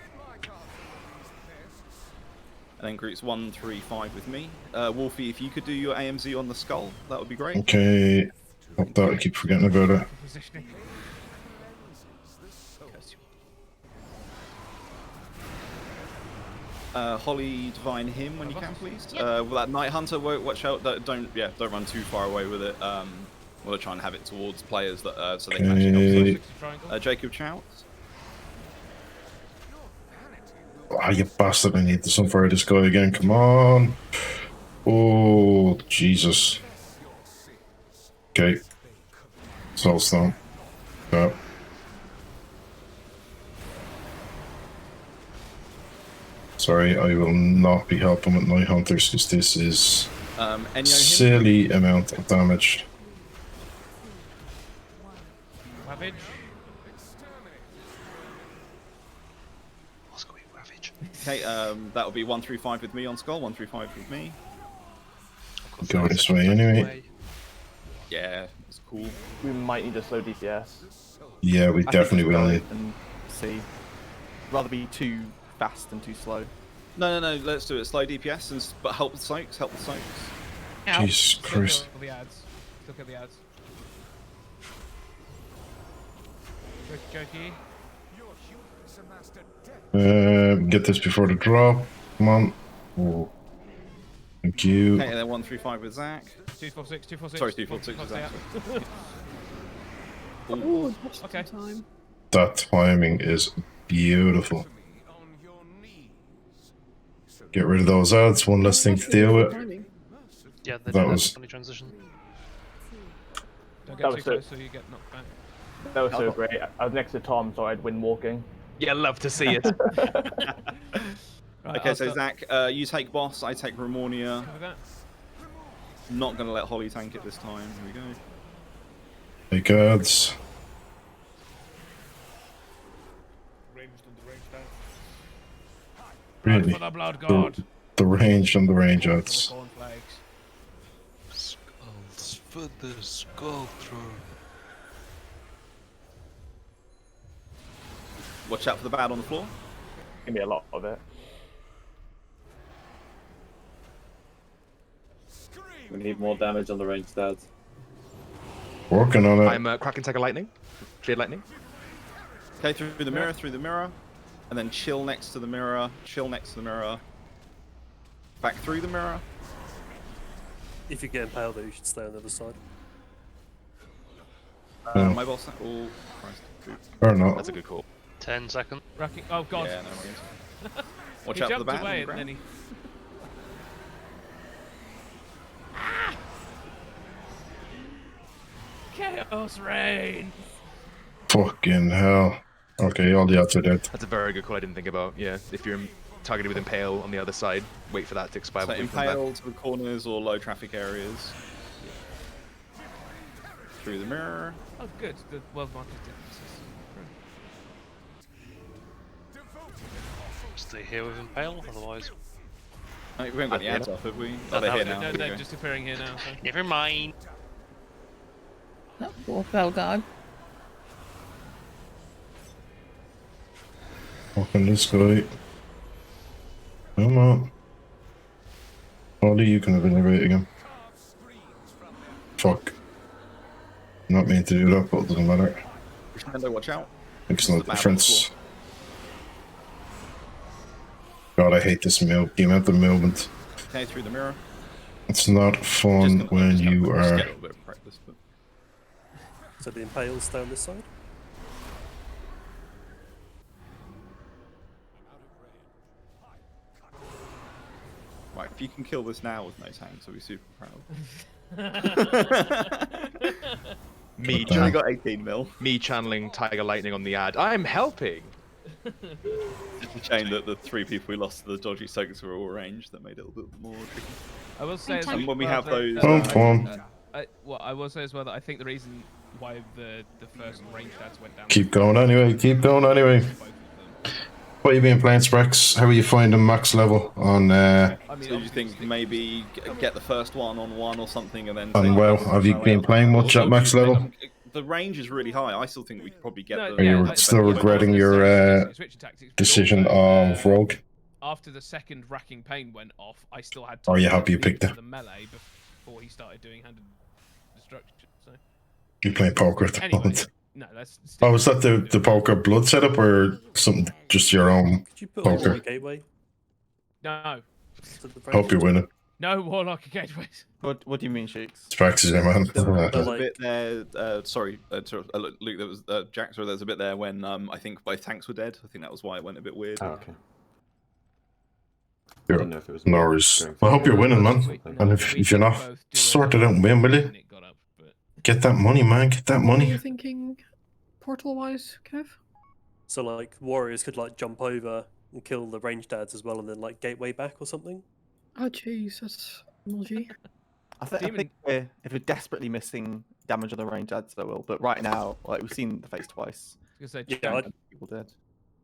And then groups 1, 3, 5 with me. Wolfie, if you could do your AMZ on the skull, that would be great. Okay. Up that, I keep forgetting about it. Bless you. Holly, divine him when you can, please. Yep. With that Night Hunter, watch out. Don't run too far away with it. We'll try and have it towards players that so they can actually help. Jacob Trout. Ah, you bastard! I need to sunfire this guy again. Come on! Oh, Jesus. Okay. Soulstone. Yeah. Sorry, I will not be helping with Night Hunters because this is silly amount of damage. Ravage. Okay, that will be 135 with me on Skull, 135 with me. Go this way anyway. Yeah, it's cool. We might need a slow DPS. Yeah, we definitely will need. And see. Rather be too fast than too slow. No, let's do it. Slow DPS, but help the soaks, help the soaks. Jesus Christ. Still kill the ads. Still kill the ads. Jokey. Get this before the drop. Come on. Oh. Thank you. Okay, then 135 with Zach. 246, 246. Sorry, 246 with Zach. Oh, Okay. Time. That timing is beautiful. Get rid of those ads, one less thing to deal with. Yeah, that was funny transition. Don't That get was too so- close so you get knocked back. That was so great. I was next to Tom, so I'd win walking. Yeah, love to see it. Right, Okay, I'll so start- Zach, you take boss, I take Ramonia. Cover that. Not gonna let Holly tank it this time. Here we go. Take ads. Ranged on the range down. Really? For the blood god. The range and the range For the ads. cornflakes. Skulls for the skull thrower. Watch out for the bad on the floor. Give me a lot of it. We need more damage on the ranged ads. Working on it. I'm cracking Tiger Lightning. Jade Lightning. Okay, through the mirror, and then chill next to the mirror, back through the mirror. If you get impaled, though, you should stay on the other side. My boss. Oh, Christ. Or not. That's a good call. 10 seconds. Racking. Oh god. Yeah, no worries. Watch He out for the jumped bat. away on the and then ground. he. Chaos rain. Fucking hell. Okay, all the ads are dead. That's a very good call I didn't think about. Yeah, if you're targeted with Impale on the other side, wait for that to expire. So before you come back. impale to the corners or low traffic areas. Through the mirror. Oh good. The world market differences. Stay here with Impale, otherwise. I mean, we haven't got any ads up, have we? No, Oh, they're here no, now. No, Here we they're go. just appearing here now. So. Never mind. Oh, poor Belgard. Fucking this guy. Come on. Holly, you can evaluate again. Fuck. Not meant to do that, but it doesn't matter. Crescendo, watch out. Makes no The bat on the difference. floor. God, I hate this the amount of movement. Okay, through the mirror. It's not fun when you Just are. get a little bit of practice, but... So the Impale's down this side. Right, if you can kill this now with no tanks, I'll be super proud. Me, You only got 18 mil. me channeling Tiger Lightning on the ad. I'm helping. It's a shame that the 3 people we lost to the dodgy soaks were all ranged. That made it a little bit more tricky. I will say as And when we well have that, those... Oh, come on. I will say as well that I think the reason why the first ranged ads went down. Keep going anyway, keep going anyway. What have you been playing, Sprex? How are you finding max level on So do you think maybe get the first one on 1 or something and then... on WoW? Have you been playing much at max level? The range is really high. I still think we could probably get No, the... Are you still regretting your decision of Rogue? After the second racking pain went off, I still had Are you time happy you to picked use it? the melee before he started doing handed destruction. So You're playing poker at the anyway, moment. No, that's. Oh, is that the poker blood setup or something? Just your own Could you put a poker? gateway? No. Hope you're winning. No warlock gateways. What do you mean, Sheiks? It's practicing, man. There's a bit there. Luke. There was Jack. Sorry, there's a bit there when I think both tanks were dead. I think that was why it went a bit weird. Oh, okay. I didn't know if it was Norris. I hope you're winning, man. And if you're not, sort it out and win, will you? Get that money, man. Get that What are you money. thinking, portal-wise, Kev? So like warriors could like jump over and kill the ranged ads as well, and then like gateway back or something. Oh, jeez, that's MLG. I think if we're desperately missing damage on the range ads, I will. But right now, like we've seen the face twice. I was gonna say, Yeah, People dead.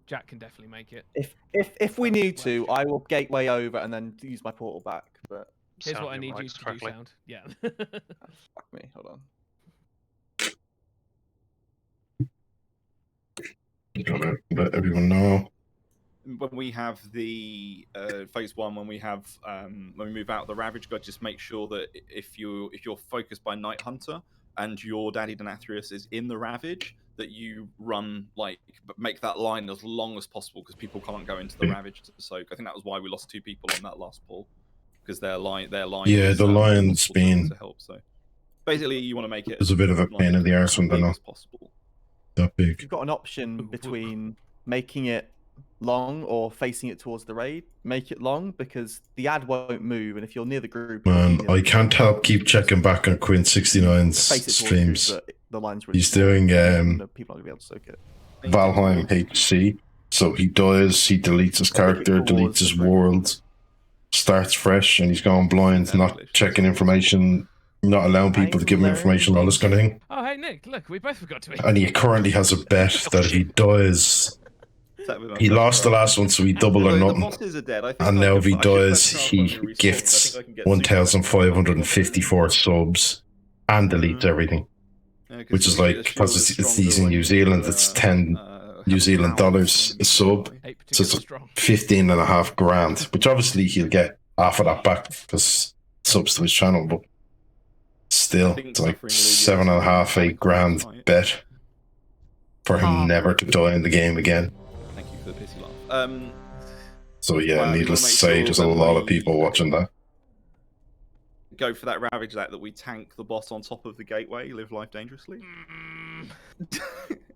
Jack can definitely make it. If we need to, I will gateway over and then use my portal back. But Here's what I need you to do, Sound. Yeah. Fuck me. Hold on. Gotta let everyone know. When we have the phase 1, when we move out of the Ravage God, just make sure that if you're focused by Night Hunter and your Daddy Denathrius is in the Ravage, that you run make that line as long as possible because people can't go into the Ravage to soak. I think that was why we lost 2 people on that last pull because their line. Yeah, was, the line's been. to help. So basically, you want to make it. There's a bit of a pain in the arse when they're not that big. You've got an option between making it long or facing it towards the raid. Make it long because the ad won't move, and if you're near the group, Man, I can't help keep checking back on Quint69's streams. The line's really He's doing people aren't gonna be able to soak it. Valheim HC. So he dies, he deletes his character, deletes his world, starts fresh, and he's going blind, not checking information, not allowing people to give him information, all this kind of thing. Oh, hey Nick, look, we both forgot to eat. And he currently has a bet that if he dies, he lost the last one, so he double or nothing. And now if he dies, he gifts 1,554 subs and deletes everything. Which is like, because he's in New Zealand, it's 10 New Zealand dollars a sub. So it's 15.5 grand, which obviously he'll get half of that back because subs to his channel, but still, it's like 7.5, 8 grand bet for him never to die in the game again. Thank you for the pity laugh. So yeah, needless to say, there's a lot of people watching that. Go for that Ravage that we tank the bot on top of the gateway, live life dangerously.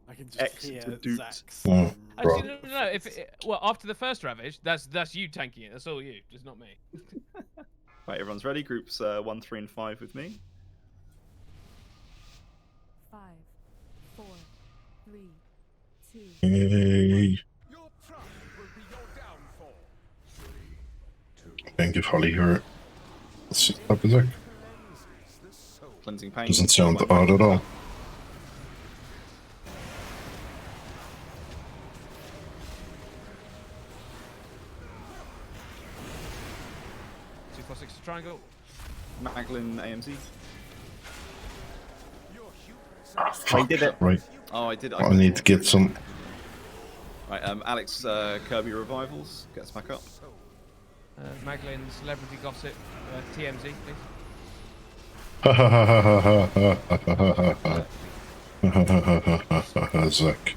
I can just hear Zach's. Actually, no. Well, after the first Ravage, that's you tanking it. That's all you, just not me. Right, everyone's ready. Groups 1, 3, and 5 with me. 5, 4, 3, 2. Hey. Can't give Holly her. Up is it? Cleansing pain. Doesn't sound odd at all. Two, 4, 6 triangle. Maglin AMZ. Fuck, did it. Right. Oh, I did. I need to get some. Right, Alex Kirby Revivals gets back up. Maglin Celebrity Gossip TMZ, please. Ha ha ha ha ha ha ha ha ha ha ha Zach.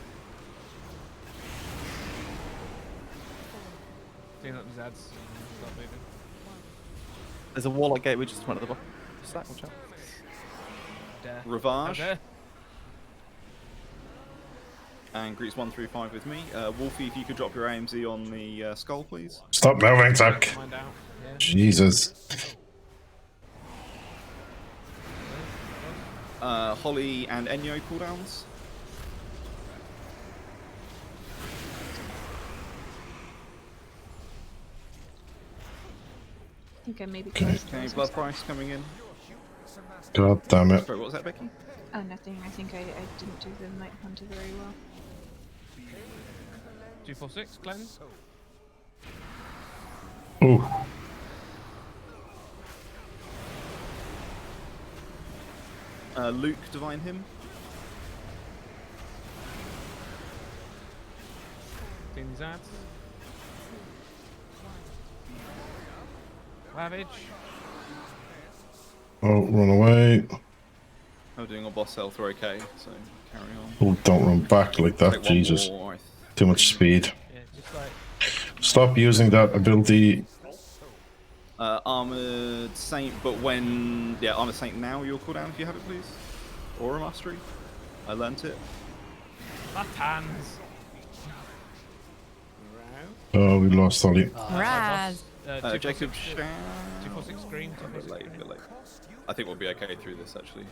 Clean up these ads. Start moving. There's a warlock gateway just in front of the box. Stack, watch out. Ravage. Okay. And Greeks 1 through 5 with me. Wolfie, if you could drop your AMZ on the skull, please. Stop moving, Zach. Mind out. Yeah. Jesus. Holly and Enyo cooldowns. I think I maybe Okay. closed Okay, those. blood price coming in. God damn it. Sorry, what was that, Becky? Oh, nothing. I think I didn't do the Night Hunter very well. 2, 4, 6 cleanse. Ooh. Luke, Divine Hymn. Clean these ads. Ravage. Oh, run away. Oh, doing a boss health, we're okay. So, Carry on. Oh, don't run back like that, Take one Jesus. more, I Too much speed. Yeah, just like Stop using that ability. Armored Saint, but when... Yeah, Armored Saint now, your cooldown if you have it, please. Aura Mastery. I learnt it. left hands. Oh, we lost Ollie. Raz. Jacob 246 screen. A bit late, a bit late. I think we'll be okay through this, actually.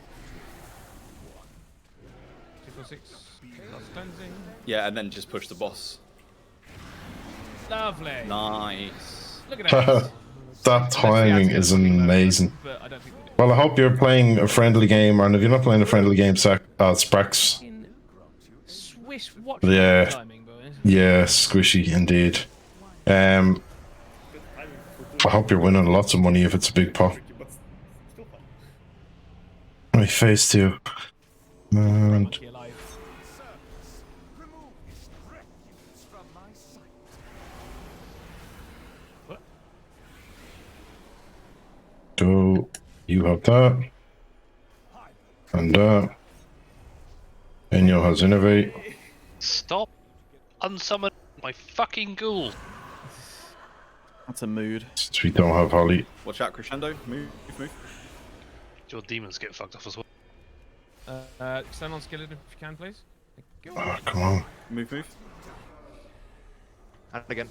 246. Lost cleansing. Yeah, and then just push the boss. Lovely. Nice. Look at that. That timing is amazing. But I don't think we do. Well, I hope you're playing a friendly game, and if you're not playing a friendly game, Sprax. Swish watch Yeah. timing, boys. Yeah, squishy indeed. I hope you're winning lots of money if it's a big pot. Right, phase 2. And so you have that. And that. Enyo has innovate. Stop unsummon my fucking ghoul. That's a mood. Since we don't have Holly. Watch out, Crescendo. Move, move. Your demons get fucked off as well. Stand on skeleton if you can, please. Oh, come on. Move, move. And again.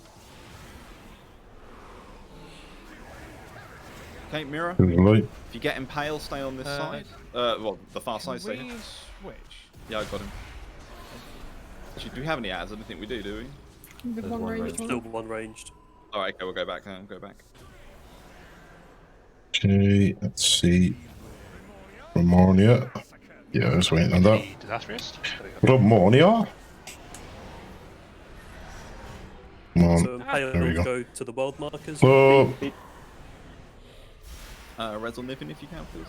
Okay, Mira. Good light. If you get impale, stay on this side. Well, the far side, stay Can here. we switch? Yeah, I got him. Actually, do we have any ads? I don't think we do we? There's one ranged. Still one ranged. Alright, okay, we'll go back now. Go back. Okay, let's see. Ramonia. Yeah, I was waiting on that. Disastrous. Ramonia? Come on. So There we Impale go. go to the world markers. Oh. Res on Niven if you can, please.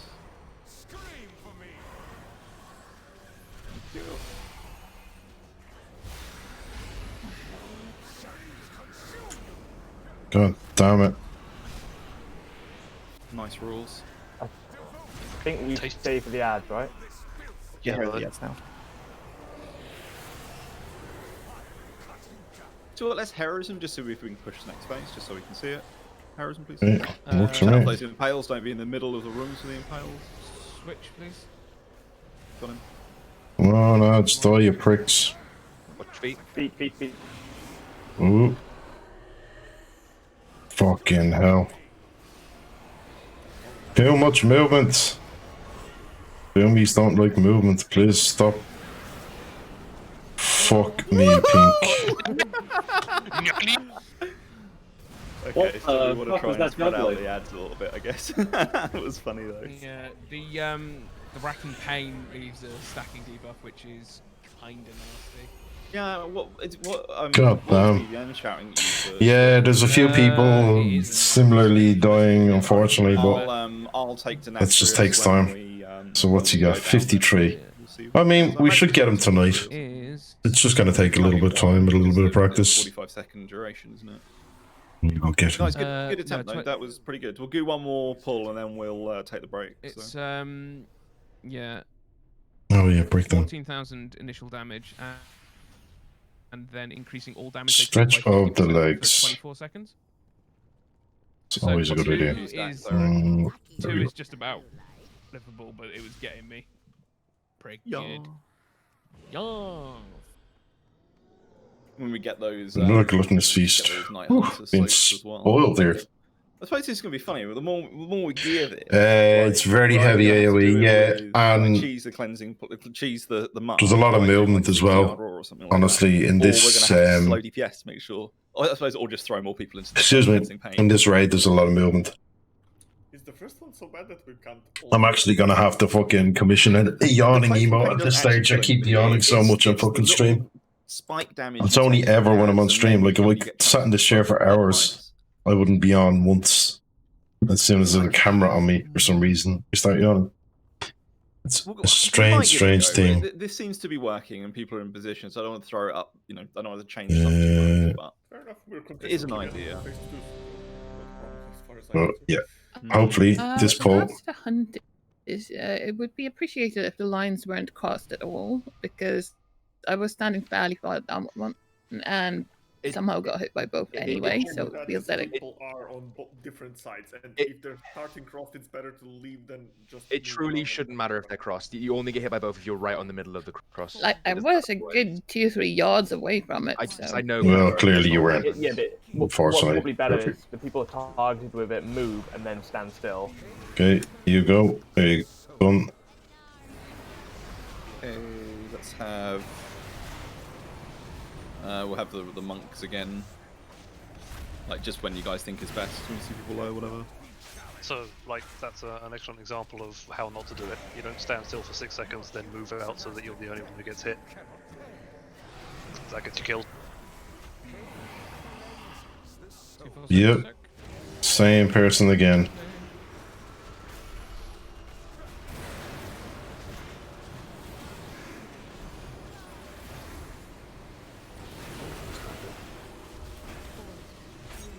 God damn it. Nice rules. I think we stay for the ads, right? Yeah, the ads now. So let's heroism just so we can push the next phase, just so we can see it. Heroism, please. Yeah, works for Set up me. those impales, don't be in the middle of the rooms with the impales. Switch, please. Got him. Oh no, just die, you pricks. Watch feet. Feet. Ooh. Fucking hell. Too much movement. Zombies don't like movement. Please stop. Fuck me, Pink. Okay, so we want to fuck try was and that spread out juggling? the ads a little bit, I guess. That was funny though. Yeah, the racking pain leaves a stacking debuff, which is kinda nasty. Yeah, what God damn. PVN shouting at you for... Yeah, there's a few people similarly dying, unfortunately, but I'll take it just Denatrius takes when time. we, So what's he got? go down 53. I mean, we should get him tonight. It's just going to take a little bit of time, a little bit of practice. 45-second duration, isn't it? We'll get him. Nice, good attempt though. That was pretty good. We'll do one more pull and then we'll take the break. It's so. yeah. Oh yeah, break them. 14,000 initial damage, and then increasing all damage. Stretch of the legs. 24 seconds. It's always a good idea. Two is just about livable, but it was getting me. Pretty good. Yeah. When we get those, Look, gluttonous feast. Been spoiled there. I suppose it's going to be funny, but the more we gear this, It's very heavy AoE, yeah, and cheese the cleansing, cheese the muck. there's a lot of movement as well. Honestly, in this, slow DPS to make sure. I suppose, or just throw more people into the excuse me, cleansing pain. in this raid, there's a lot of movement. Is the first one so bad that we can't? I'm actually gonna have to fucking commission a yawning emote at this stage. I keep yawning so much on fucking stream. Spike damage. It's only ever when I'm on stream. Like if I sat in this chair for hours, I wouldn't be on once. As soon as there's a camera on me, for some reason, you start yawning. It's a strange thing. This seems to be working, and people are in position. So I don't want to throw it up. You know, I don't want to change stuff too much, but Fair enough, it is an idea. Well, yeah. Hopefully, this poll. is it would be appreciated if the lines weren't crossed at all, because I was standing fairly far down one and somehow got hit by both anyway, so it feels that people are on different sides, and if they're starting crossed, it's better to leave than just. It truly shouldn't matter if they're crossed. You only get hit by both if you're right on the middle of the cross. like I was a good 2-3 yards away from it. I know. Well, clearly you weren't. Yeah, but what's Unfortunately. probably better Perfect. is the people targeted with it move and then stand still. Okay, you go. There you go. Done. Okay, let's have. We'll have the monks again. Like just when you guys think is best, when you see people low, whatever. So, like, that's an excellent example of how not to do it. You don't stand still for 6 seconds, then move out so that you're the only one who gets hit. That gets you killed. Yep. Same person again.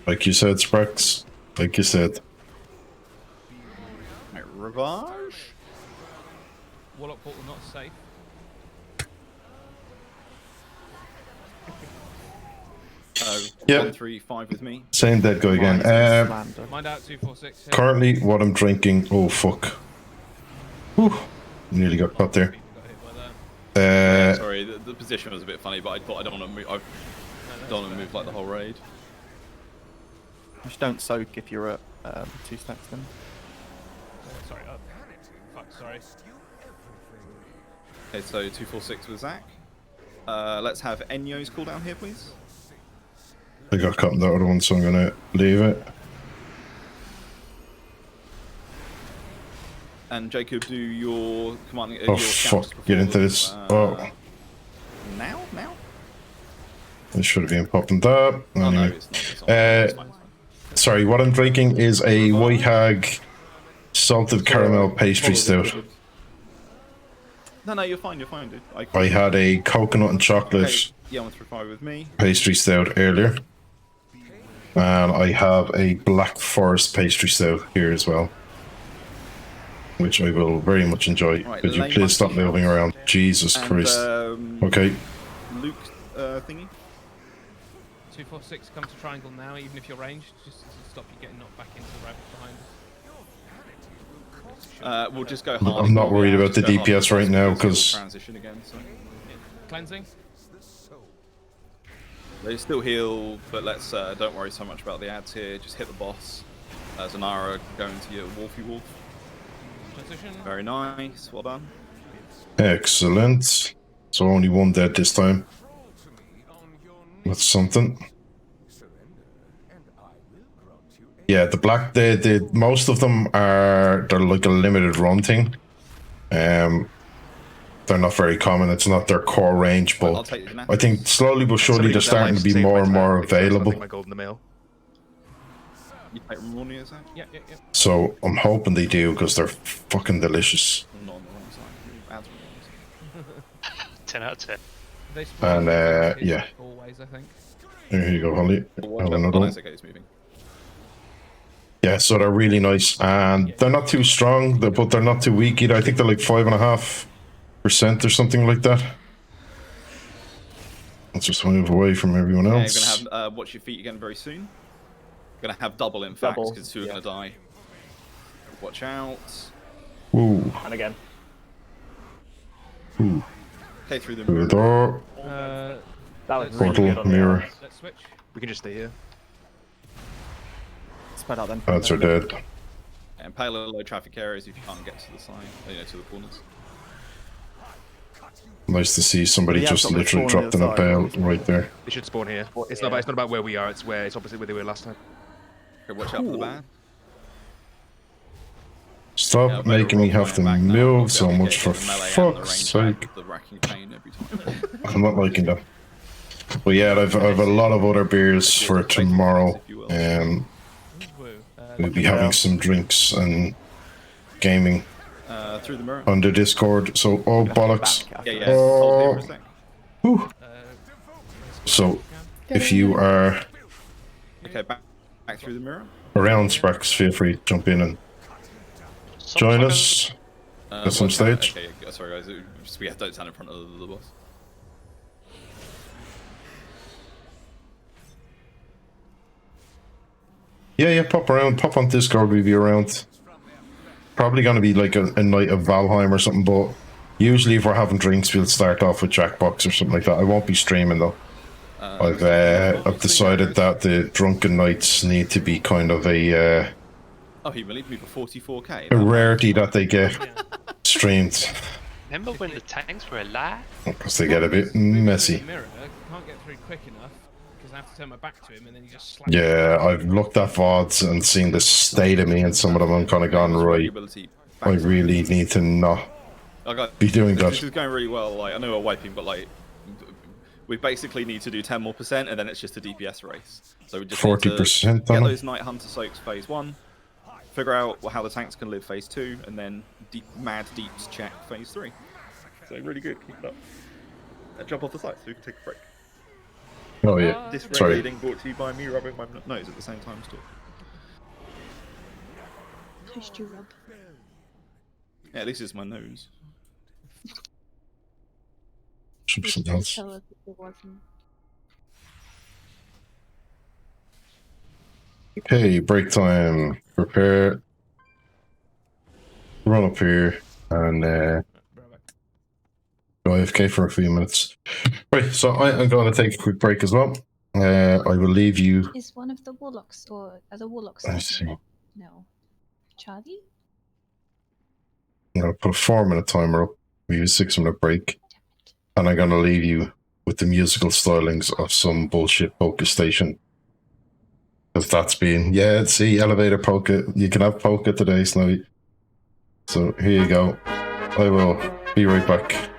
Like you said, Sparks. Like you said. Right, Ravage. Warlock portal not safe. Yep. 1, 3, 5 with me. Same dead guy again. Mind out 246. Currently, what I'm drinking. Oh fuck. Whew. Nearly got caught there. Sorry, the position was a bit funny, but I thought I don't want to move. I don't want to move like the whole raid. Just don't soak if you're at 2 stacks then. Sorry, fuck, sorry. Okay, so 246 with Zach. Let's have Enyo's cooldown here, please. I got caught in that other one, so I'm gonna leave it. And Jacob, do your commanding. Oh your fuck! scouts Get into before, this. Oh, Now? I should have been popping that. Oh, no, Anyway. it's not. It's not. It's fine. Sorry, what I'm drinking is a White Hag salted caramel pastry stout. No, you're fine, dude. I had a coconut and chocolate Okay, yeah, 1 through 5 with me. pastry stout earlier. And I have a Black Forest pastry stout here as well. Which I will very much enjoy. Right, Could you lane please stop monkey moving around? Jesus And, Christ. Okay. Luke thingy. 246 come to triangle now, even if you're ranged, just to stop you getting knocked back into the rabbit behind us. We'll just go hard. I'm not worried about the DPS right now because Transition again, so. Cleansing. They still heal, but let's don't worry so much about the ads here. Just hit the boss. Zanara going to your Wolfy Wolf. Transition. Very nice. Well done. excellent. So only one dead this time. That's something. Yeah, the black, the most of them they're like a limited run thing. They're not very common. It's not their core range, but I think slowly but surely they're starting to be more and more available. My gold in the mail. You take Ramornia, is that? Yeah. So I'm hoping they do because they're fucking delicious. Not on the wrong side. Ads were on the wrong side. 10 out of 10. They And yeah. Always, I think. There you go, Holly. Watch Have out, another one. okay, it's moving. Yeah, so they're really nice, and they're not too strong, but they're not too weak either. I think they're like 5.5% or something like that. Let's just move away from everyone Yeah, else. you're gonna have watch your feet again very soon. Gonna have double in fact, because 2 are gonna die. Watch out. Ooh. And again. Ooh. Okay, through the Through the door. That was Portal, really good on the mirror. ads. Let's switch. We can just stay here. Spread out then. Ads are dead. And pay low traffic areas if you can't get to the side, to the corners. Nice to see somebody Yeah, just something literally spawn on dropped in the a other bale right there. They should spawn here. It's Yeah. not about where we are. It's opposite where they were last time. Okay, watch out for the ban. Stop Yeah, making me have to move so much for fuck's fuck's sake. The racking pain every time. I'm not liking that. But yeah, I've a lot of other beers for tomorrow. We'll be having some drinks and gaming Through the mirror. on the Discord. So, oh bollocks. Yeah. Hold there for a sec. Whew. So, if you are Okay, back through the mirror. around, Sparks, feel free to jump in and join us. At some stage. Okay, sorry guys. Don't stand in front of the boss. Yeah, pop around. Pop on Discord, we'll be around. Probably going to be like a night of Valheim or something, but usually if we're having drinks, we'll start off with Jackbox or something like that. I won't be streaming though. I've decided that the drunken nights need to be kind of a Oh, he believed me for 44k. a rarity that they get streamed Remember when the tanks were alive? because they get a bit messy. Mirror can't get through quick enough because I have to turn my back to him and then he just slaps. Yeah, I've looked at VODs and seen the state of me and some of them. I'm kind of gone right. I really need to not be doing that. This is going really well. Like I know we're wiping, but like we basically need to do 10 more % and then it's just a DPS race. So we just 40%. need to get those Night Hunter soaks phase 1, figure out how the tanks can live phase 2, and then mad deeps check phase 3. So really good. Keep it up. Jump off the site so we can take a break. Oh yeah. This Sorry. reading brought to you by me rubbing my nose at the same time still. Pushed you, Rob. Yeah, at least it's my nose. Should be something else. Tell us if it wasn't. Okay, break time. Prepare. Run up here and go AFK for a few minutes. Right, so I'm going to take a quick break as well. I will leave you. Is one of the warlocks or are the warlocks? I see. No. Charlie? I'm going to put a 4-minute timer up. We use a 6-minute break. And I'm going to leave you with the musical stylings of some bullshit polka station. Because that's been, yeah, see, elevator polka. You can have polka today, Snowy. So here you go. I will be right back.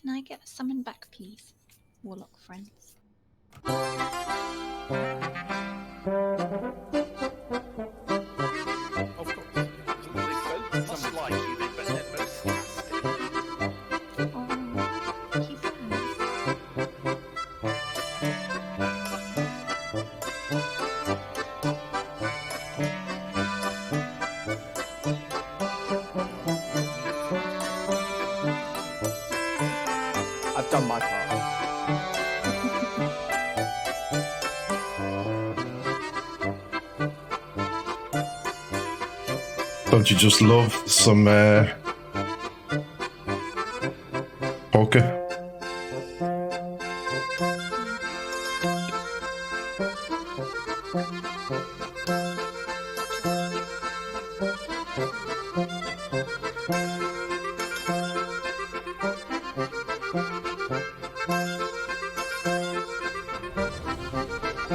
Can I get a summon back, please? Warlock friends. Of course. Must like you, but they're both nasty. Keep your hands. I've done my part. Don't you just love some poker?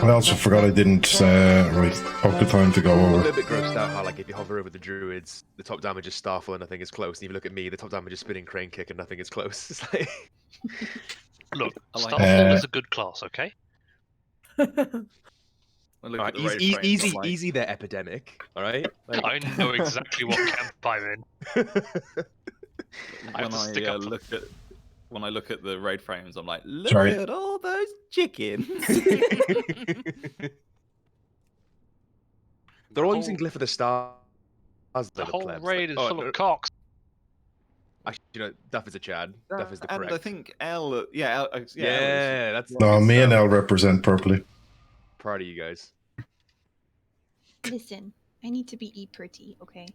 I also forgot I didn't write poker time to go I'm a over. little bit grossed out how, like, if you hover over the druids, the top damage is Starfall and nothing is close. And if you look at me, the top damage is Spinning Crane Kick and nothing is close. It's like... Look, like Starfall is a good class, okay? Alright, easy there, Epidemic. Alright? Like... I know exactly what camp I'm in. I have to stick up for- When I look at the raid frames, I'm like, look Sorry. at all those chickens. They're all using Glyph of the Stars. The whole raid is full of cocks. Actually, you know, Duff is a Chad. Duff is the And correct. I think L, yeah, Yeah, that's No, me and L represent properly. proud of you guys. Listen, I need to be pretty, okay?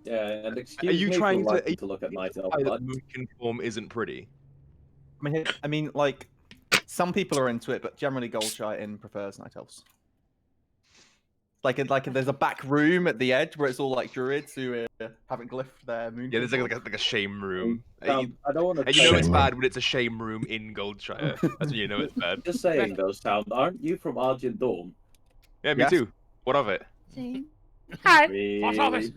Yeah, and Are excuse you me trying for to, liking to look at Night Elf, that but Moonkin form isn't pretty? I mean, like, some people are into it, but generally Goldshire prefers Night Elves. There's a back room at the edge where it's all like druids who haven't glyphed their moon. Yeah, there's like a shame room. I don't want to. And you know it's bad when it's a shame room in Goldshire. That's when you know it's bad. Just saying though, Sound, aren't you from Argent Dawn? Yeah, me Yes. too. What of it? Same. Hi. Really? What of it?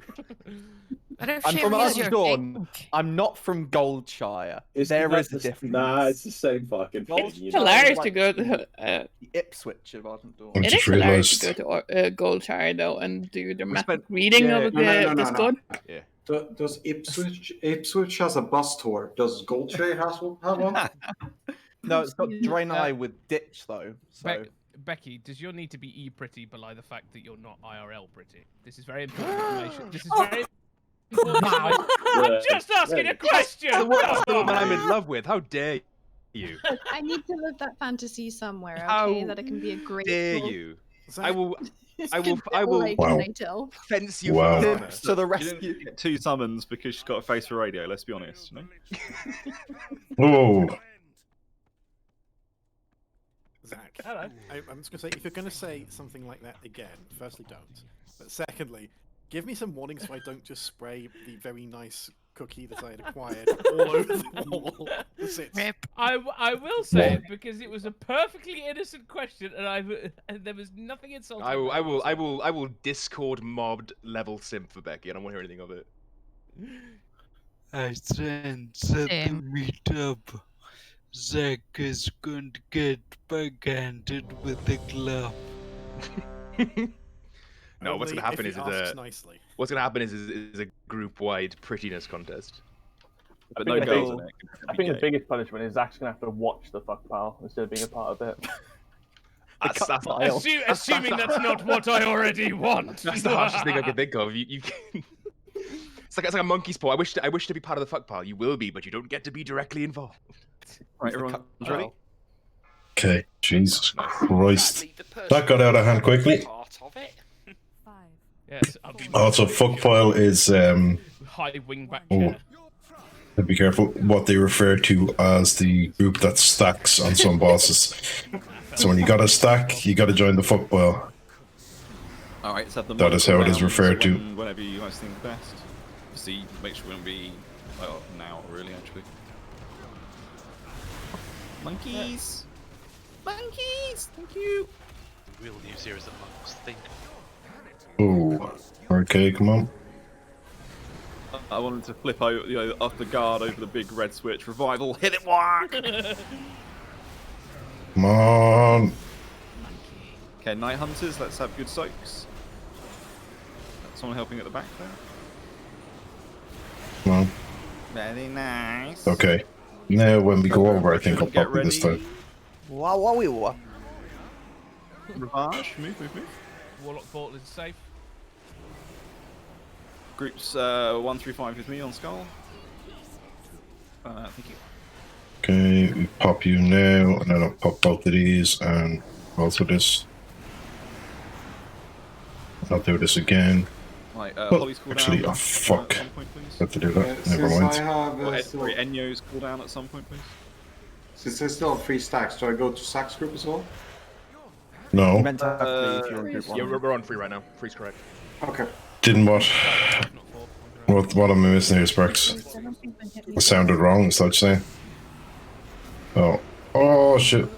I'm from Argent Dawn. I'm not from Goldshire. There is a difference. Nah, it's the same fucking thing. It's hilarious to go to the Ipswich of Argent Dawn. I it is just hilarious realised. to go to Goldshire though and do the map spent- reading yeah. of No, the Discord. Yeah. Does Ipswich has a bus tour? Does Goldshire have one? No, it's got Draenei with Ditch though. So Becky, does your need to be pretty belie the fact that you're not IRL pretty? This is very important information. This is very important information. I'm just asking a question. The woman I'm in love with. How dare you? I need to live that fantasy somewhere, okay? How That it can be a great. Dare you? I will fence you Wow. for honor. to the You rescue. didn't get 2 summons because she's got a face for radio. Let's be honest. You know? Whoa. Zach, I'm just going to say, if you're going to say something like that again, firstly, don't. But secondly, give me some warning so I don't just spray the very nice cookie that I had acquired all over the wall. That's it. I will say it because it was a perfectly innocent question, and there was nothing insulting. I will Discord mobbed level simp for Becky. I don't want to hear anything of it. I sense at the meetup, Zach is going to get backhanded with a glove. No, what's Only gonna happen if is he asks nicely. what's gonna happen is a group-wide prettiness contest. But I no think girls the in it. I think the biggest punishment is Zach's gonna have to watch the fuck pile instead of being a part of it. Assuming that's not what I already want. That's the harshest thing I can think of. You can... It's like a monkey sport. I wish to be part of the fuck pile. You will be, but you don't get to be directly involved. Right, everyone's ready? Okay, Jesus Christ. That got out of hand quickly. Yes. Also, fuckpile is High wingback oh, chair. be careful what they refer to as the group that stacks on some bosses. So when you got a stack, you got to join the fuckpile. All right, so That is how it is referred to. Whatever you guys think best. See, make sure we don't be now, really, actually. Monkeys! Monkeys! Thank you! The real news here is that monks think. Oh, okay, come on. I wanted to flip over, off the guard over the big red switch. Revival, hit it, whack! Come on. Okay, Night Hunters, let's have good soaks. Someone helping at the back there. Come on. Very nice. Okay. Now when we go over, I think I'll Get pop you this ready. time. Wow, wow, wow. Revenge, move. Warlock portal is safe. Groups 1 through 5 with me on Skull. Thank you. Okay, we pop you now, and then I'll pop both of these, and also this. I'll do this again. Right, Oh, Holly's cooldown. actually, oh fuck. At some point, please. Have to do that. Never Since mind. I have Sorry, Enyo's cooldown at some point, please. since I still have 3 stacks, do I go to Sax group as well? No. You meant to have three if you're on group one. Yeah, we're on free right now. Free's correct. Okay. Didn't what? What am I missing here, Sparks? I sounded wrong, is that what you're saying? Oh. Oh, shit.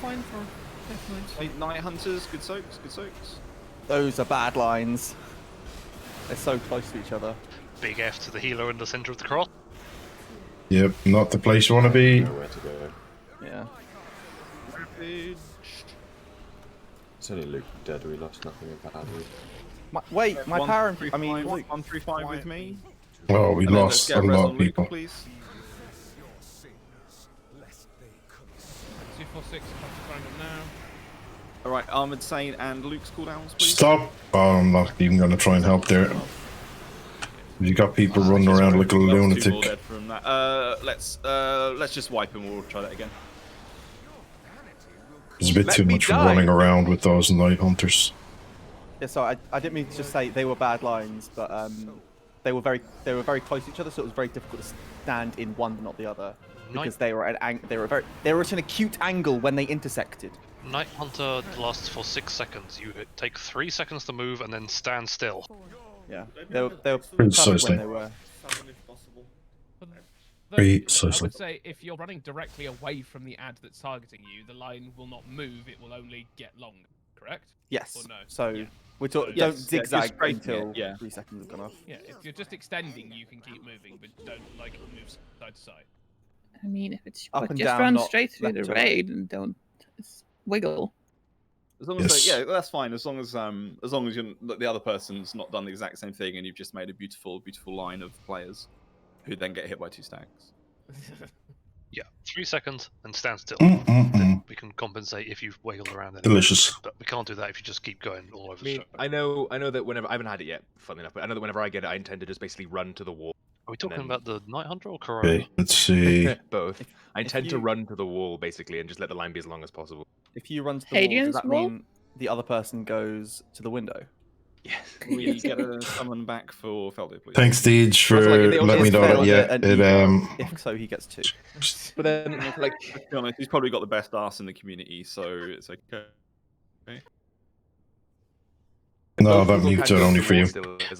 Fine for F9. Hey, Night Hunters, good soaks. Those are bad lines. They're so close to each other. Big F to the healer in the center of the cross. Yep, not the place you want to be. Nowhere to go. Yeah. It's only Luke dead. We lost nothing in bad. Wait, my power. I mean, 1 through 5 with me. Oh, we And then lost let's a get res lot on of Luke, people. please. 246, throwing them now. Alright, Armored Saint and Luke's cooldowns, please. Stop! Oh, I'm not even going to try and help there. You got people running around like a 2 more lunatic. dead from that. Let's just wipe him. We'll try that again. There's a bit too much running around with those night hunters. Yeah, so I didn't mean to just say they were bad lines, but they were very close to each other, so it was very difficult to stand in one but not the other because they were at an acute angle when they intersected. Night Hunter lasts for 6 seconds. You take 3 seconds to move and then stand still. Yeah, they were Precisely. when they were. I Precisely. would say if you're running directly away from the ad that's targeting you, the line will not move, it will only get longer, correct? Yes. Or no? So we talk, Yes, don't zigzag yeah, until yeah. 3 seconds have gone off. Yeah, if you're just extending, you can keep moving, but don't like move side to side. I mean, if it's Up but and just down, run not straight through left the to right. raid and don't wiggle. As long as yeah, that's fine. As long as you're, the other person's not done the exact same thing, and you've just made a beautiful line of players who then get hit by 2 stacks. Yeah, 3 seconds and stand still. Mm-mm-mm. Then we can compensate if you've wiggled around. Anyway. Delicious. But we can't do that if you just keep going all over I mean, the show. I know that whenever I haven't had it yet, funnily enough, but I know that whenever I get it, I intend to just basically run to the wall. Are we talking about the Night Hunter or Corona? Okay, let's see. Both. I intend to run to the wall basically and just let the line be as long as possible. If you run to the wall, does Hadrian's that wall? mean the other person goes to the window? Yes. Can we get a summon back for Feldir, please? Thanks, Deej, for letting me know that. Yeah, If so, he gets 2. But then, like, Let's be honest, he's probably got the best ass in the community, so it's okay. No, that mute's only for you.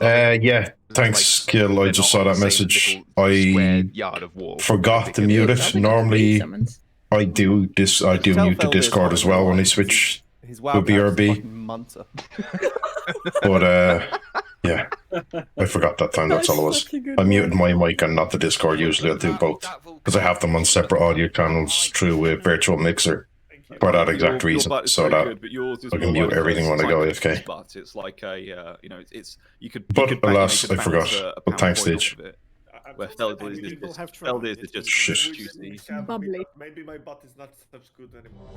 Yeah, thanks, Gil. I just saw that message. I forgot to mute it. Normally, I do this. I do mute the Discord as well when I switch His to WoW BRB. Munter. But yeah, I forgot that time. That's all it was. I muted my mic and not the Discord. Usually, I do both because I have them on separate audio channels through a virtual mixer for that exact reason, so that I can mute everything when I go AFK. But it's like a, it's you could. But you could alas, you could I forgot. balance a But thanks, PowerPoint Deej. off of it, where Feldir is just Shit. juicy. Bubbly. Maybe my butt is not such good anymore.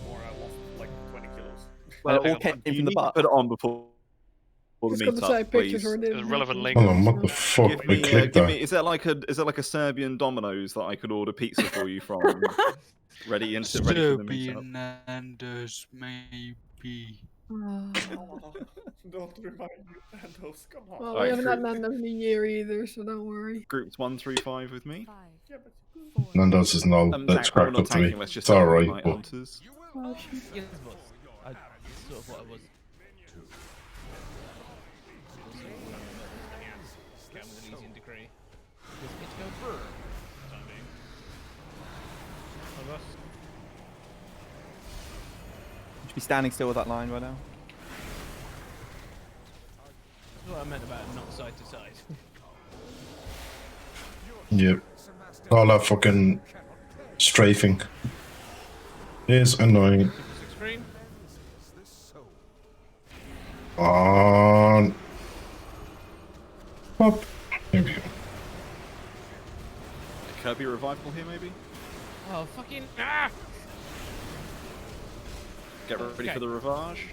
Or I lost like 20 kilos. Well, it all came you from the need to butt. put it on before the Just gonna say meetup, pictures please. or the relevant link. Hold on, what the fuck? Give I me, clicked give that. me, is there like a Serbian Domino's that I could order pizza for you from? ready for the meetup. Serbian Nando's, maybe. Don't remind me of Nando's, come on. Well, we haven't had Nando's in a year either, so don't worry. Groups 1 through 5 with me. Nando's is not that's Zach, we're cracked not up to me. tanking, let's just It's alright, Night but Hunters. Oh, shit. Yes, boss. I sort of what I was. Scam with an easy degree. Because it's go through. I mean. Of us. You should be standing still with that line right now. That's what I meant about not side to side. Yep. All that fucking strafing is annoying. Screen. On. Up. There we go. Kirby revival here, maybe? Oh, fucking. Ah! Get ready Okay. for the Ravage.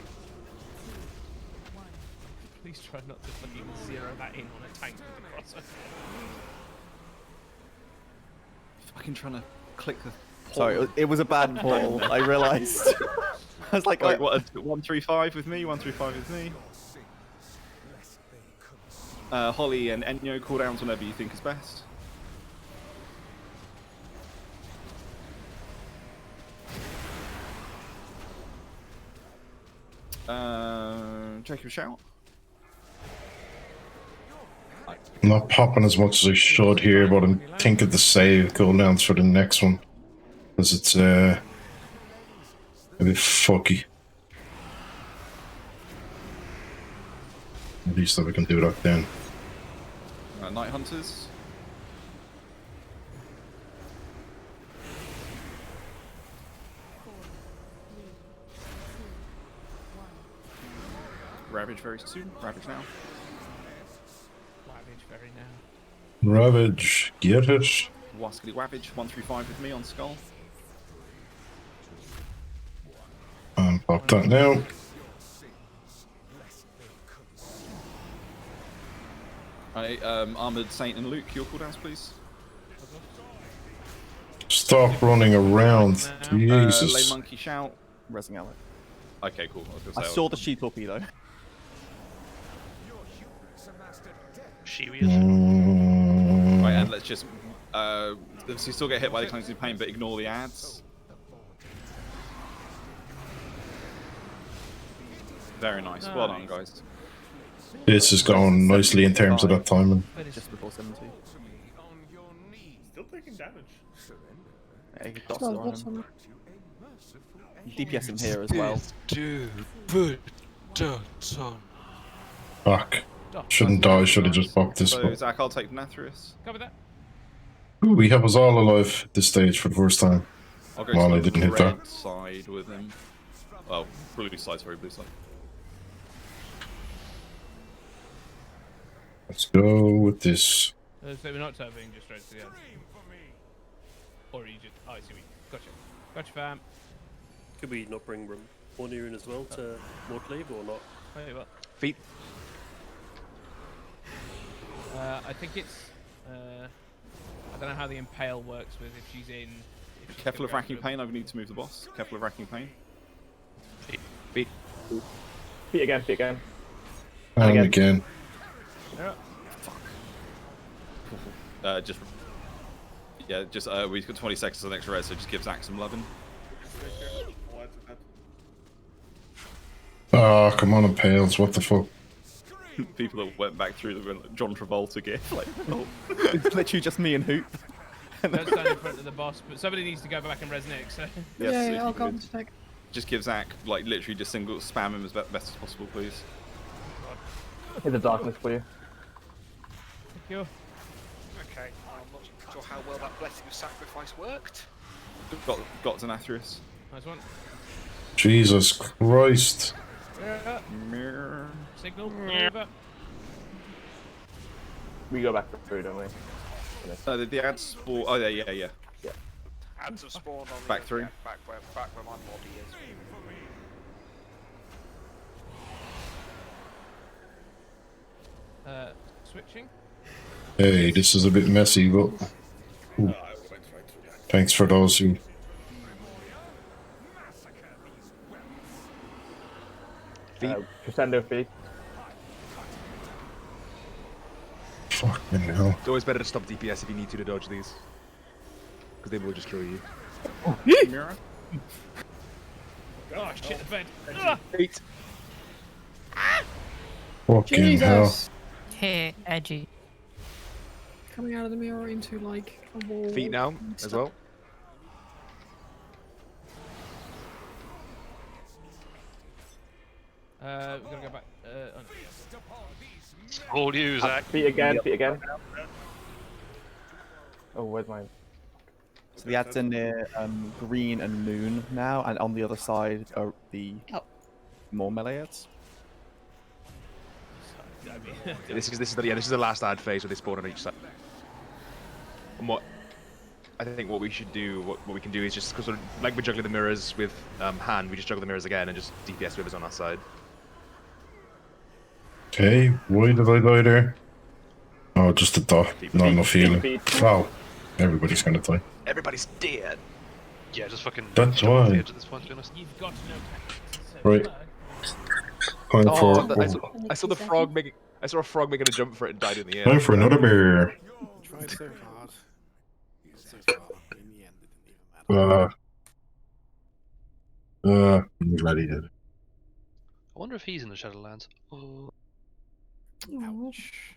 Please try not to fucking zero that in on a tank with the crosser. Fucking trying to click the. Sorry, it was a bad pull. I realised. I was like, Wait, what? 135 with me. 135 with me. Holly and Enyo cooldowns whenever you think is best. Jacob shout. I'm not popping as much as I should here, but I'm thinking to save cooldowns for the next one. Because it's a bit fucky. At least that we can do that then. Night Hunters. Ravage very soon. Ravage now. Ravage very now. Ravage, get it. Waskily Ravage 135 with me on Skull. And pop that now. Armored Saint and Luke, your cooldowns, please. Stop running around. Jesus. Lay Monkey shout. Resing Alec. Okay, cool. I saw the sheet torpedo. Shiwi Right, and let's just. So you still get hit by the Cleansing Pain, but ignore the ads. Very nice. Well done, guys. This is going nicely in terms of that timing. Just before 70. Still taking damage. Yeah, he dots are on him. DPS in here as well. Dude, put dots on. Fuck. Shouldn't die, should have just popped this So, one. Zach, I'll take Nathrius. Cover that. Ooh, we have us all alive at this stage for the first time. I'll go Well, I to didn't the hit that. red side with him. Oh, blue side, sorry, blue side. Let's go with this. So we're not serving just straight to the end. Or you just. Oh, I see. Gotcha. Gotcha, fam. Could we not bring Warner in as well to Mortleave or not? Wait, what? Feet. I think it's. I don't know how the impale works with if she's in. If she's Careful gonna of go Racking through- Pain, I need to move the boss. Careful of Racking Pain. Feet. Feet again, feet again. And again. Just. Yeah, just. We've got 20 seconds on the extra red, so just give Zach some loving. Oh, come on, Impales, what the fuck? People that went back through the John Travolta gif, like, oh. It's literally just me and Hoop. Don't stand in front of the boss, but somebody needs to go back and res Nick, so. Yes, Yeah, if I'll you go could. in a sec. Just give Zach, like, literally just single spam him as best as possible, please. Hit the darkness for you. Thank you. Okay, I'm not sure how well that blessing of sacrifice worked. Got to Nathrius. Nice one. Jesus Christ. Yeah. Mirror. Signal. Maneuver. We go back through, don't we? The ads spawn. Oh, yeah. Ads have spawned on Back through. Yeah, back where my body is. Switching. Hey, this is a bit messy, but... Ooh. Thanks for those who... Crescendo feet. Fucking hell. It's always better to stop DPS if you need to dodge these. Because they will just kill you. Mirror. Oh shit, the bed. Feet. Fucking hell. Jesus! Hey, edgy. Coming out of the mirror into like a wall. Feet now, and as stuff. well. We're gonna go back. Oh, no. All you, Zach. Feet again, feet again. Oh, where's my? So the ads are near green and noon now, and on the other side are the more melee ads. This is the last ad phase where they spawn on each side. And what I think what we should do, what we can do is just because like we're juggling the mirrors with hand, we just juggle the mirrors again and just DPS whoever's on our side. Okay, why did I die there? Oh, just a dot. Not enough healing. Wow, everybody's gonna die. Everybody's dead. Yeah, just fucking. That's jump off the why. edge at this point, to be honest. You've got no tactics. Right. Time for. I saw the frog making. I saw a frog making a jump for it and died in the air. Time for another beer. Tried so hard. So far. In the end, it didn't even matter. I'm glad he did. I wonder if he's in the Shadowlands. Oh. Ouch.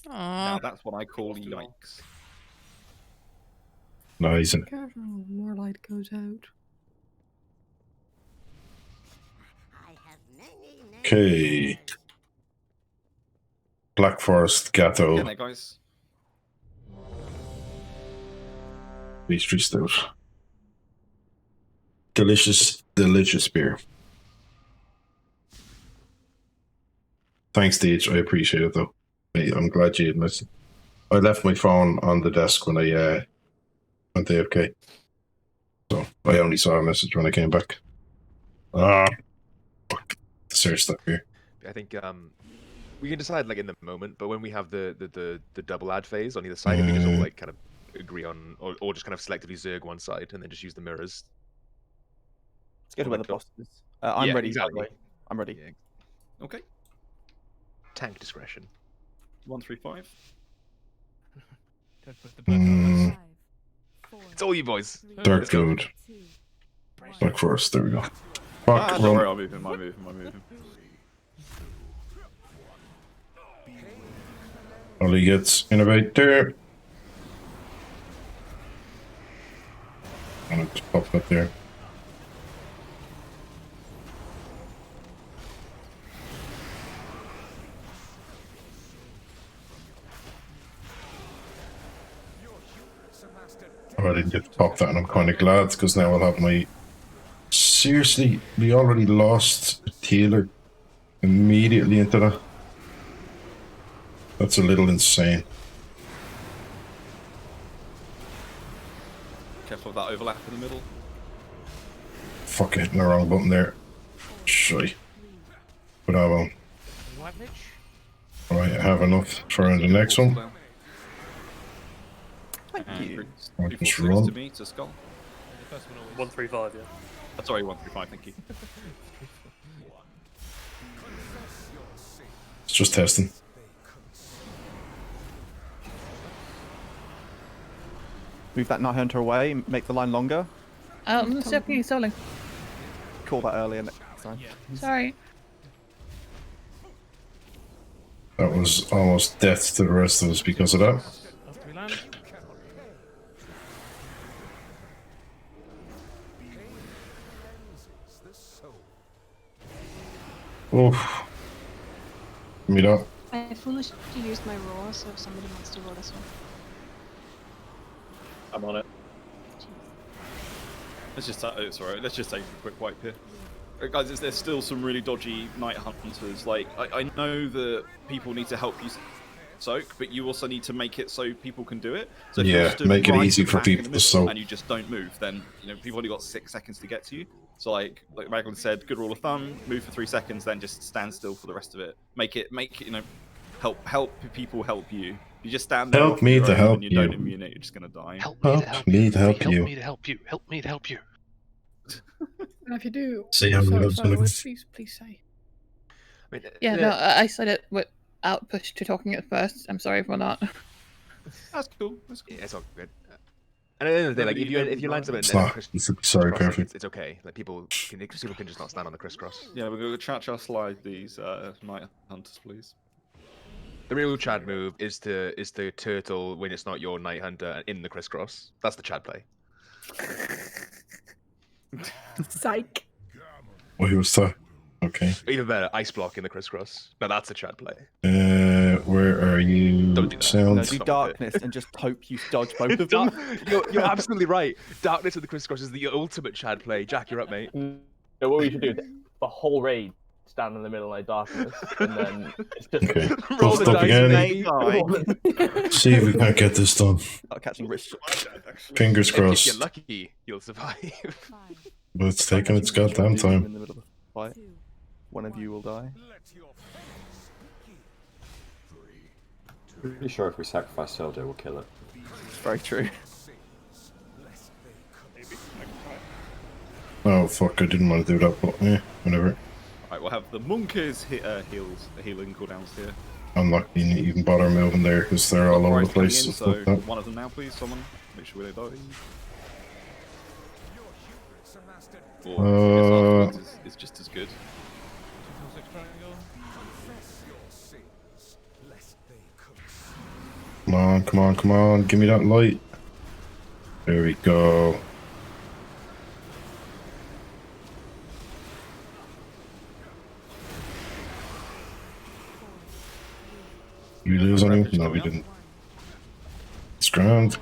Now that's what I call yikes. Nice. Careful, more light goes out. Okay. Black Forest Gatto. Get there, guys. Pastry stout. Delicious, delicious beer. Thanks, Deej. I appreciate it, though. I'm glad you admit it. I left my phone on the desk when I went AFK. So I only saw a message when I came back. Fuck. Search that beer. I think we can decide like in the moment, but when we have the double ad phase on either side, if we just all like kind of agree on, or just kind of selectively zerg one side and then just use the mirrors. Let's go to where the boss is. I'm Yeah, ready. exactly. By the way. I'm ready. Yeah. Okay. Tank discretion. 135. Don't put the burden on us. It's all you boys. Dark Gold. Black Forest. There we go. Fuck, Don't worry, I'm moving. I'm moving. Ollie gets in about there. And it popped up there. Oh, I didn't get to pop that, and I'm kind of glad because now I'll have my. Seriously, we already lost a Taylor immediately into that. That's a little insane. Careful of that overlap in the middle. Fuck, hitting the wrong button there. Shy. But I won't. Alright, I have enough for the next one. Thank you. I'll Two just full run. to me to skull. 135, yeah. Sorry, 135. Thank you. It's just testing. Move that Night Hunter away, make the line longer. I'm stepping soloing. Call that earlier next time. Sorry. That was almost death to the rest of us because of that. After we land. Oof. Give me that. I foolishly used my roll, so if somebody wants to roll this one. I'm on it. Let's just it's alright. Let's just take a quick wipe here. Guys, there's still some really dodgy night hunters. Like I know that people need to help you soak, but you also need to make it so people can do it. So if Yeah, you're stood make it right easy for back in the people to middle soak. and you just don't move, then people only got 6 seconds to get to you. So like Raglan said, good rule of thumb: move for 3 seconds, then just stand still for the rest of it. Make it help people help you. You just stand there. Help me to help and you. Don't you. immune it, you're just gonna die. Help me to help you. Help me to help you. Help me to help you. And if you do, See how so it looks far away, when please say. Yeah, no, I said it without push to talking at first. I'm sorry for that. That's cool. That's cool. Yeah, it's all good. And at the end of the day, like if you line something, It's not. Sorry, perfect. It's okay. Like people can just not stand on the crisscross. Yeah, we're gonna cha-cha slide these night hunters, please. The real Chad move is to turtle when it's not your night hunter in the crisscross. That's the Chad play. Psych. What he was that? Okay. Even better, ice block in the crisscross. Now that's a Chad play. where are you? Don't do that. Sound. No, do darkness and just hope you dodge both of them. You're absolutely right. Darkness of the Crisscross is the ultimate Chad play. Jack, you're up, mate. So what we should do is the whole raid stand in the middle like darkness, and then it's just Okay. Roll the Stop dice, again. baby. See if we can't get this done. Catching wrist. Fingers If you're crossed. lucky, you'll survive. But it's taking its goddamn In time. the middle of the fight. One of you will die. Pretty sure if we sacrifice Sildo, we'll kill it. It's very true. Oh fuck! I didn't want to do that, but yeah, whatever. Right, we'll have the monkeys healing cooldowns here. I'm not going to even bother moving there because they're all over the place. In, So so fuck that. one of them now, please. Someone, make sure they die. Or is just as good. Come on, come on, come on! Give me that light. There we go. You lose on him? No, we didn't. It's grand.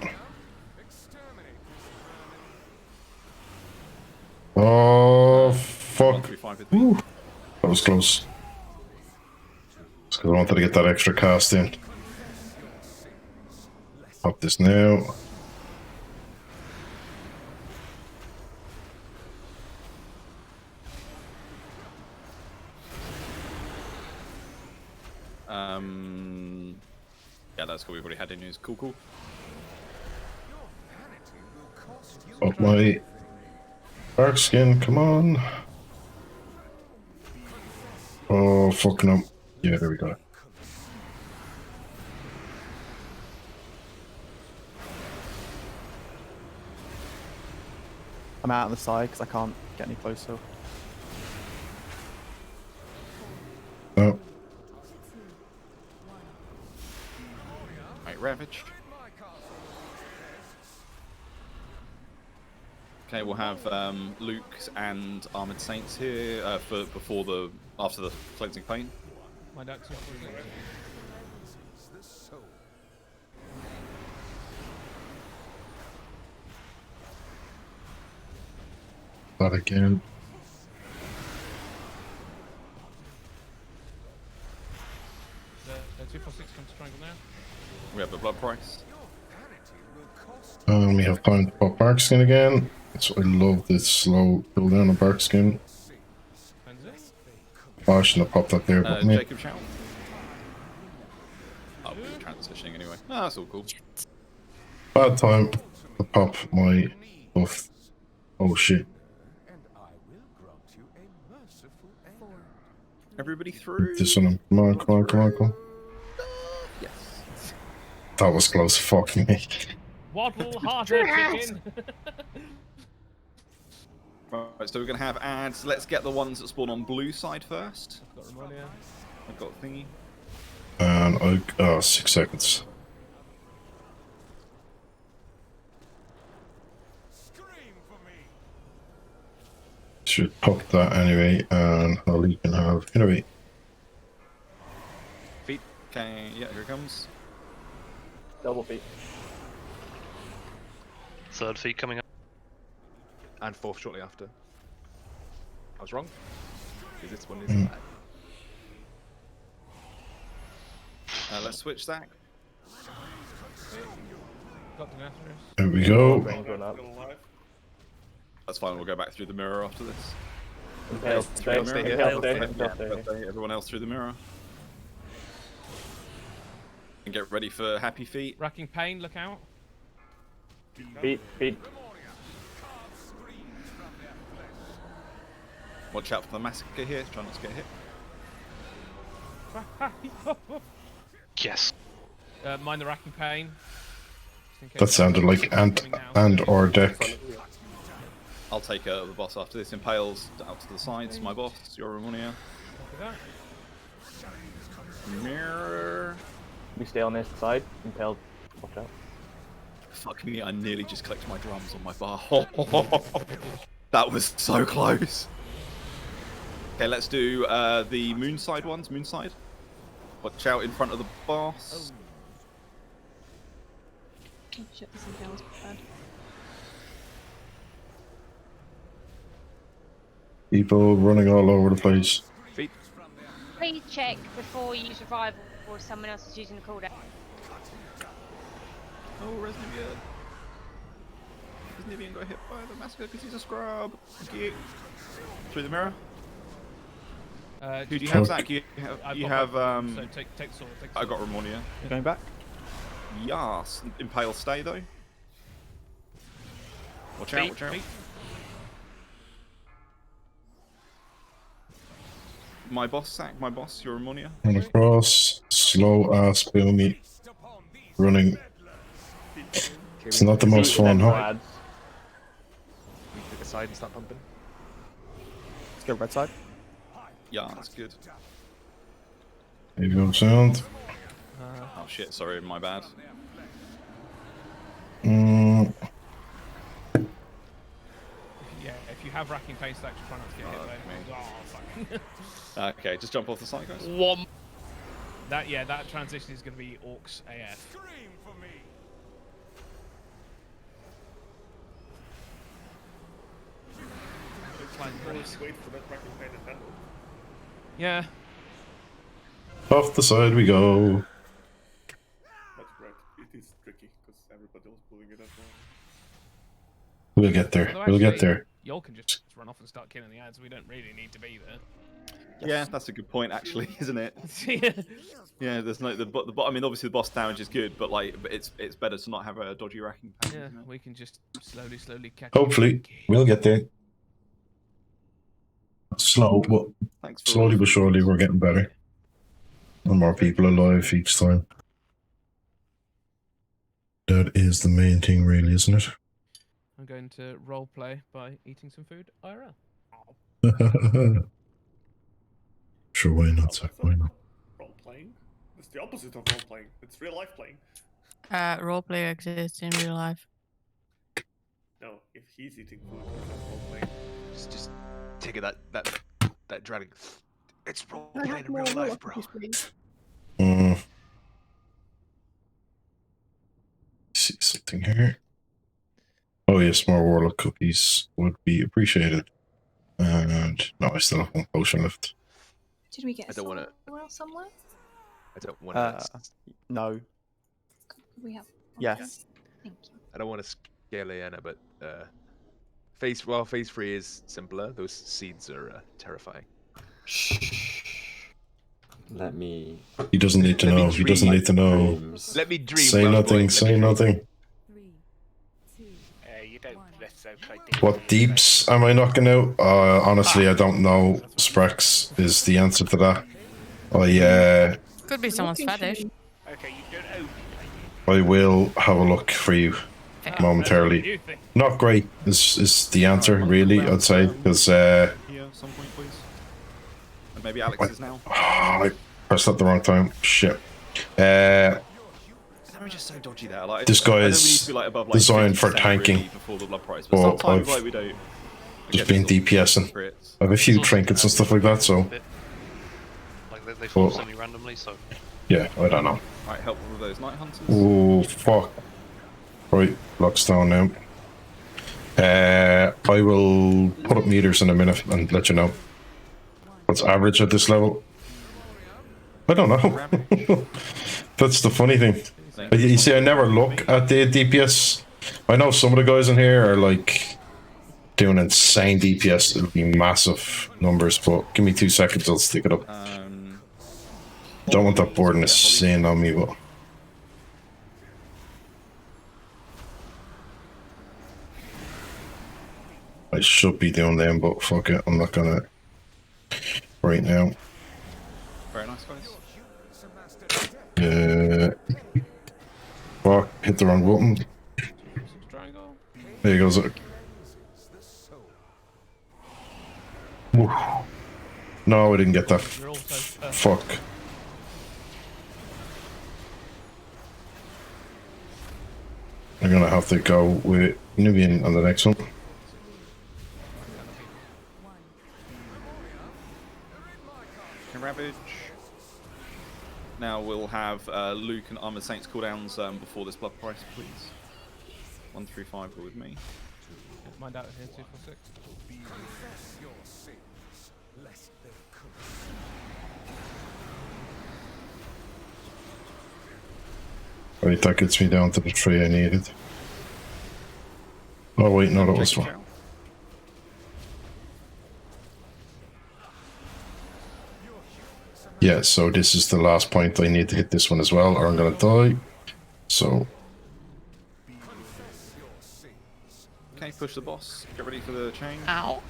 Oh, fuck. Ooh, that was close. Just because I wanted to get that extra cast in. Pop this now. Yeah, that's cool. We've already had in news. Cool, cool. Pop my dark skin, come on. Oh, fucking up. Yeah, there we go. I'm out on the side because I can't get any closer. Oh. Right, Ravage. Okay, we'll have Luke and Armored Saints here after the cleansing pain. My ducks are free. That again. The 246 comes to triangle now. We have the blood price. We have time to pop bark skin again. So I love this slow cooldown of bark skin. Oh, I shouldn't have popped that there, but me. Jacob Chow. Oh, we were transitioning anyway. Oh, that's all cool. Bad time to pop my buff. Oh shit. Everybody through. This one. Come on, come on, come on, come on. Yes. That was close. Fuck me. Waddle harder, chicken. Right, so we're gonna have ads. Let's get the ones that spawn on blue side first. I've got Ramonia. I've got thingy. And 6 seconds. Should pop that anyway, and Holly can have innovate. Feet. Okay, yeah, here it comes. Double feet. Third feet coming up. And fourth shortly after. I was wrong. Because this one is bad. Let's switch Zach. Got the Nathras. There we go. That's fine, we'll go back through the mirror after this. Impale, stay, impale, stay, impale, stay. Everyone else through the mirror. And get ready for happy feet. Racking pain, look out. Feet, feet. Watch out for the massacre here, try not to get hit. Yes. Mind the racking pain. That sounded like and or deck. I'll take the boss after this. Impales out to the sides, my boss, your Ramonia. Mirror. We stay on this side. Impale, watch out. Fuck me, I nearly just clicked my drums on my bar. That was so close. Okay, let's do the moon side ones. Moon side. Watch out in front of the boss. Oh shit, this is girls bad. People running all over the place. Feet. Please check before you use revival or someone else is using the cooldown. Oh, Resnivian. Resnivian got hit by the massacre because he's a scrub. Thank you. Through the mirror. Who do you have, Zach? You have So take the sword. I got Ramonia. You're going back? Yes. Impale stay though. Watch out, watch out. My boss, Zach, my boss, your Ramonia. Run across. Slow ass boomy. Running. It's not the most fun, huh? Pick a side and start pumping. Let's go red side. Yeah, that's good. There you go, sound. Oh shit, sorry, my bad. Yeah, if you have racking pain stacks, try not to get hit by it. Oh, fuck. Okay, just jump off the side, guys. One. That transition is going to be Orcs AF. Wait for that racking pain and handle. Yeah. Off the side we go. That's great. It is tricky because everybody else pulling it as well. We'll get there. Although We'll get actually, there. Y'all can just run off and start killing the ads. We don't really need to be there. Yeah, that's a good point, actually, isn't it? Yeah, there's no I mean, obviously the boss damage is good, but like, it's better to not have a dodgy racking pain. Yeah, we can just slowly catch. Hopefully, we'll get there. Slow, but slowly but surely we're getting better. And more people alive each time. That is the main thing, really, isn't it? I'm going to role play by eating some food IRL. Sure, why not, sir? Why not? Role playing? It's the opposite of role playing. It's real life playing. Roleplay exists in real life. No, if he's eating food, that's role playing. Just take it that dragon. It's role playing in real life, bro. See something here. Oh yes, more warlock cookies would be appreciated. And no, I still have one potion left. Did we get I don't want well somewhere? I don't want to. No. We have. Yes. Thank you. I don't want to scare Leanna, but phase 3 is simpler. Those seeds are terrifying. Let me. He doesn't need to know. He doesn't need to know. Let me dream. Say nothing. Say nothing. You don't. That's okay. What deeps am I knocking out? Honestly, I don't know. Sprex is the answer to that. Could be someone's fetish. Okay, you don't own. I will have a look for you momentarily. Not great is the answer, really, I'd say, because Here, some point, please. And maybe Alex is now. I pressed that the wrong time. Shit. I'm just so dodgy there. Like, This guy I know we is need to be, like, above, like, designed for 50% tanking. really before the blood price, But but sometimes I've like we don't. just been DPSing. I have a few trinkets and stuff like that, so Like they fall semi-randomly, so. yeah, I don't know. Right, help with those night hunters. Oh fuck! Right, lock's down now. I will put up meters in a minute and let you know. What's average at this level? I don't know. That's the funny thing. You see, I never look at the DPS. I know some of the guys in here are like doing insane DPS. It'll be massive numbers, but give me 2 seconds, I'll stick it up. Don't want that boarding insane on me, but I should be doing them, but fuck it, I'm not gonna right now. Very nice, guys. Fuck, hit the wrong button. There goes. No, I didn't get that. Fuck. I'm gonna have to go with Nubian on the next one. Can Ravage. Now we'll have Luke and Armored Saints cooldowns before this blood price, please. 1 through 5 go with me. Mind out here, 2 for 6. Right, that gets me down to the tree I needed. Oh wait, no, that was one. Yeah, so this is the last point. I need to hit this one as well, or I'm gonna die. So. Okay, push the boss. Get ready for the chain. Ow.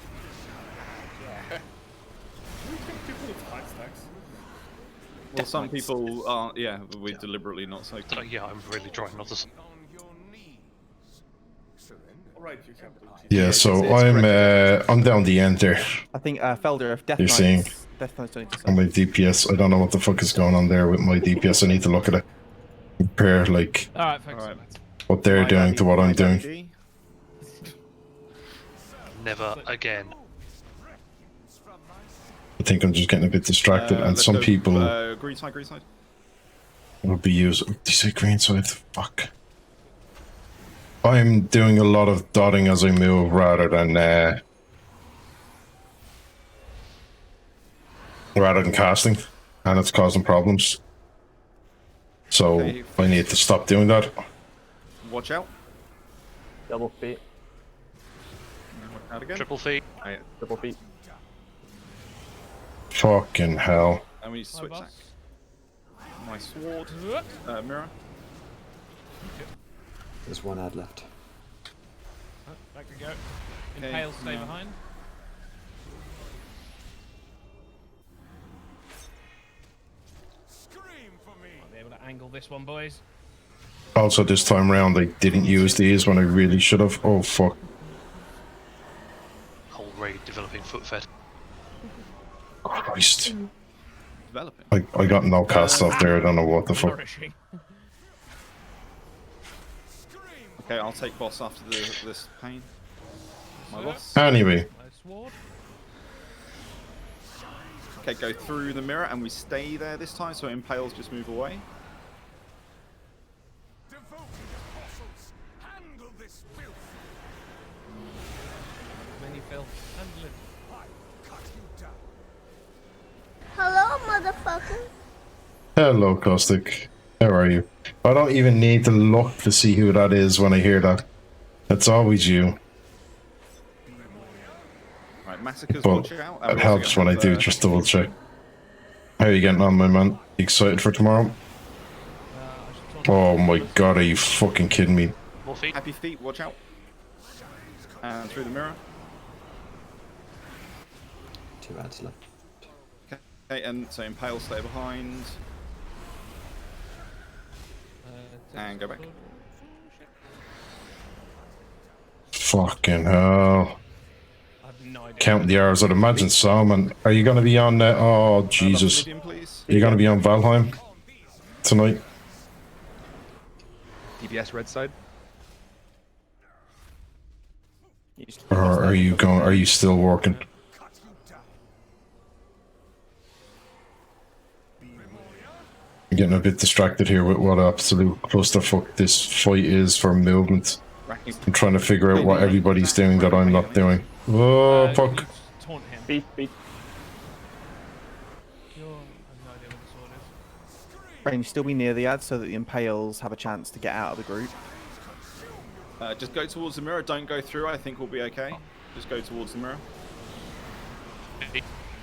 Well, some people are, yeah, we're deliberately not so. Yeah, I'm really trying not to. Alright, you can do it. Yeah, so I'm down the end there. I think Felder, if Death You're seeing Knight's doing to on my DPS. I don't know what the fuck is going on there with my DPS. I need to look at it. Compare like what they're doing to what I'm doing. Never again. I think I'm just getting a bit distracted, and some people green side, green side. will be using. Did you say green side? Fuck. I'm doing a lot of dotting as I move rather than casting, and it's causing problems. So I need to stop doing that. Watch out. Double feet. Out again. Triple feet. Triple feet. Fucking hell. And we switch back. My sword. Mirror. There's one ad left. Oh, back we go. Impale, stay behind. I'll be able to angle this one, boys. Also, this time round, I didn't use these when I really should have. Oh, fuck. Whole raid developing foot fed. Christ. Developing. I got no cast off there. I don't know what the fuck. Okay, I'll take boss after this pain. My boss. Anyway. Okay, go through the mirror and we stay there this time, so impales just move away. Many Phil. Handle it. Hello, motherfucker. Hello, Caustic. How are you? I don't even need to look to see who that is when I hear that. That's always you. Right, massacres. But Watch out. it helps when I do just double check. How are you getting on, my man? Excited for tomorrow? Oh my god, are you fucking kidding me? More feet. Happy feet. Watch out. And through the mirror. 2 ads left. Okay, and so impale, stay behind. And go back. Fucking hell. Count the hours. I'd imagine so, man. Are you going to be on oh, Jesus. Medium, Are you going to be on Valheim tonight? DPS red side. Or are you going? Are you still working? I'm getting a bit distracted here with what absolute clusterfuck this fight is for movement. I'm trying to figure out what everybody's doing that I'm not doing. Oh, fuck. Beat, beat. Rain, still be near the ad so that the impales have a chance to get out of the group. Just go towards the mirror. Don't go through. I think we'll be okay. Just go towards the mirror.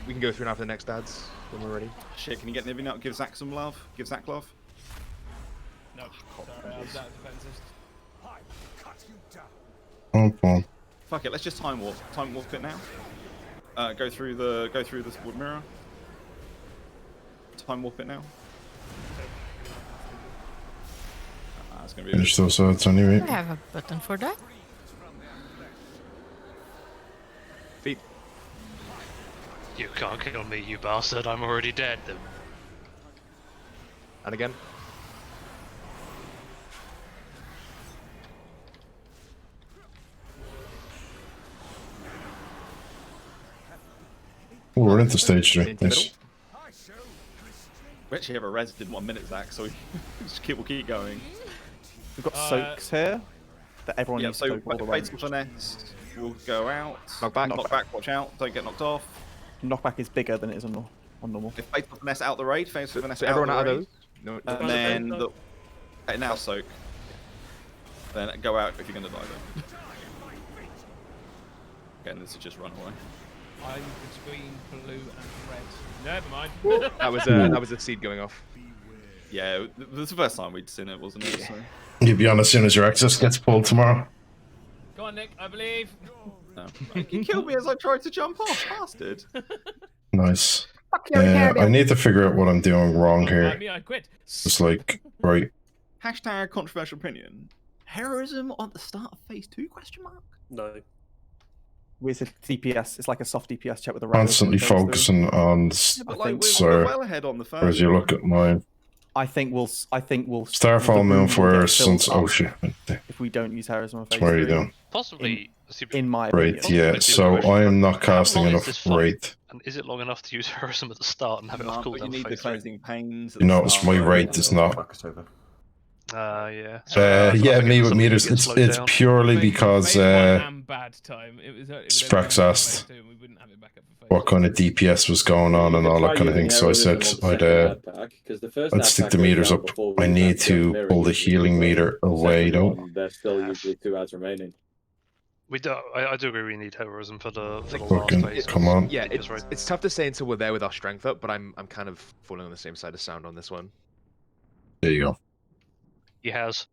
We can go through and after the next ads when we're ready. Shit, can you get Nibby now? Give Zach some love. Give Zach love. No, sorry, I was out of defenses. Oh. Fuck it. Let's just time warp. Time warp it now. Go through the wood mirror. Time warp it now. It's gonna be Finish those ads anyway. I have a button for that. Feet. You can't kill me, you bastard. I'm already dead. And again. Oh, we're into stage 3. Nice. actually have a res in 1 minute, Zach, so we'll keep going. We've got soaks here that everyone needs to so soak all the way. Fatal Finesse will go out. Knock back. Knock back, watch out, don't get knocked off. Knockback is bigger than it is on normal. If Fatal Finesse out the raid, Fatal Finesse out everyone the out raid. of those? No, And then now soak. Then go out if you're going to die then. Again, this is just run away. I'm between blue and red. Never mind. That was a seed going off. Yeah, it was the first time we'd seen it, wasn't it? So. You'll be on as soon as your access gets pulled tomorrow. Go on, Nick. I believe. No. He killed me as I tried to jump off, bastard. Nice. I need to figure out what I'm doing wrong here. I quit. It's like, right. Hashtag controversial opinion. Heroism at the start of phase 2? Question mark. No. It's a DPS. It's like a soft DPS check with a Constantly focusing on we're well ahead on the first. Whereas you look at mine. I think we'll Starfall Moonfire since shit. If we don't use heroism on phase What are you 3. doing? Possibly. In my Right, opinion. yeah. So I am not casting How long is enough this fight? rate. And is it long enough to use heroism at the start and have it off But you cooldown need for the phase 3? cleansing pains. You notice my rate is not. Yeah. Yeah, me with meters. It's purely because Bad time. It was Sprax asked what kind of DPS was going on and all that kind of thing. So I said I'd stick the meters up. I need to pull the healing meter away though. There's still usually 2 ads remaining. We do. I do agree. We need heroism for the Fucking last phase. come on. Yeah, it's tough to say until we're there with our strength up, but I'm kind of falling on the same side of Sound on this one. There you go. He has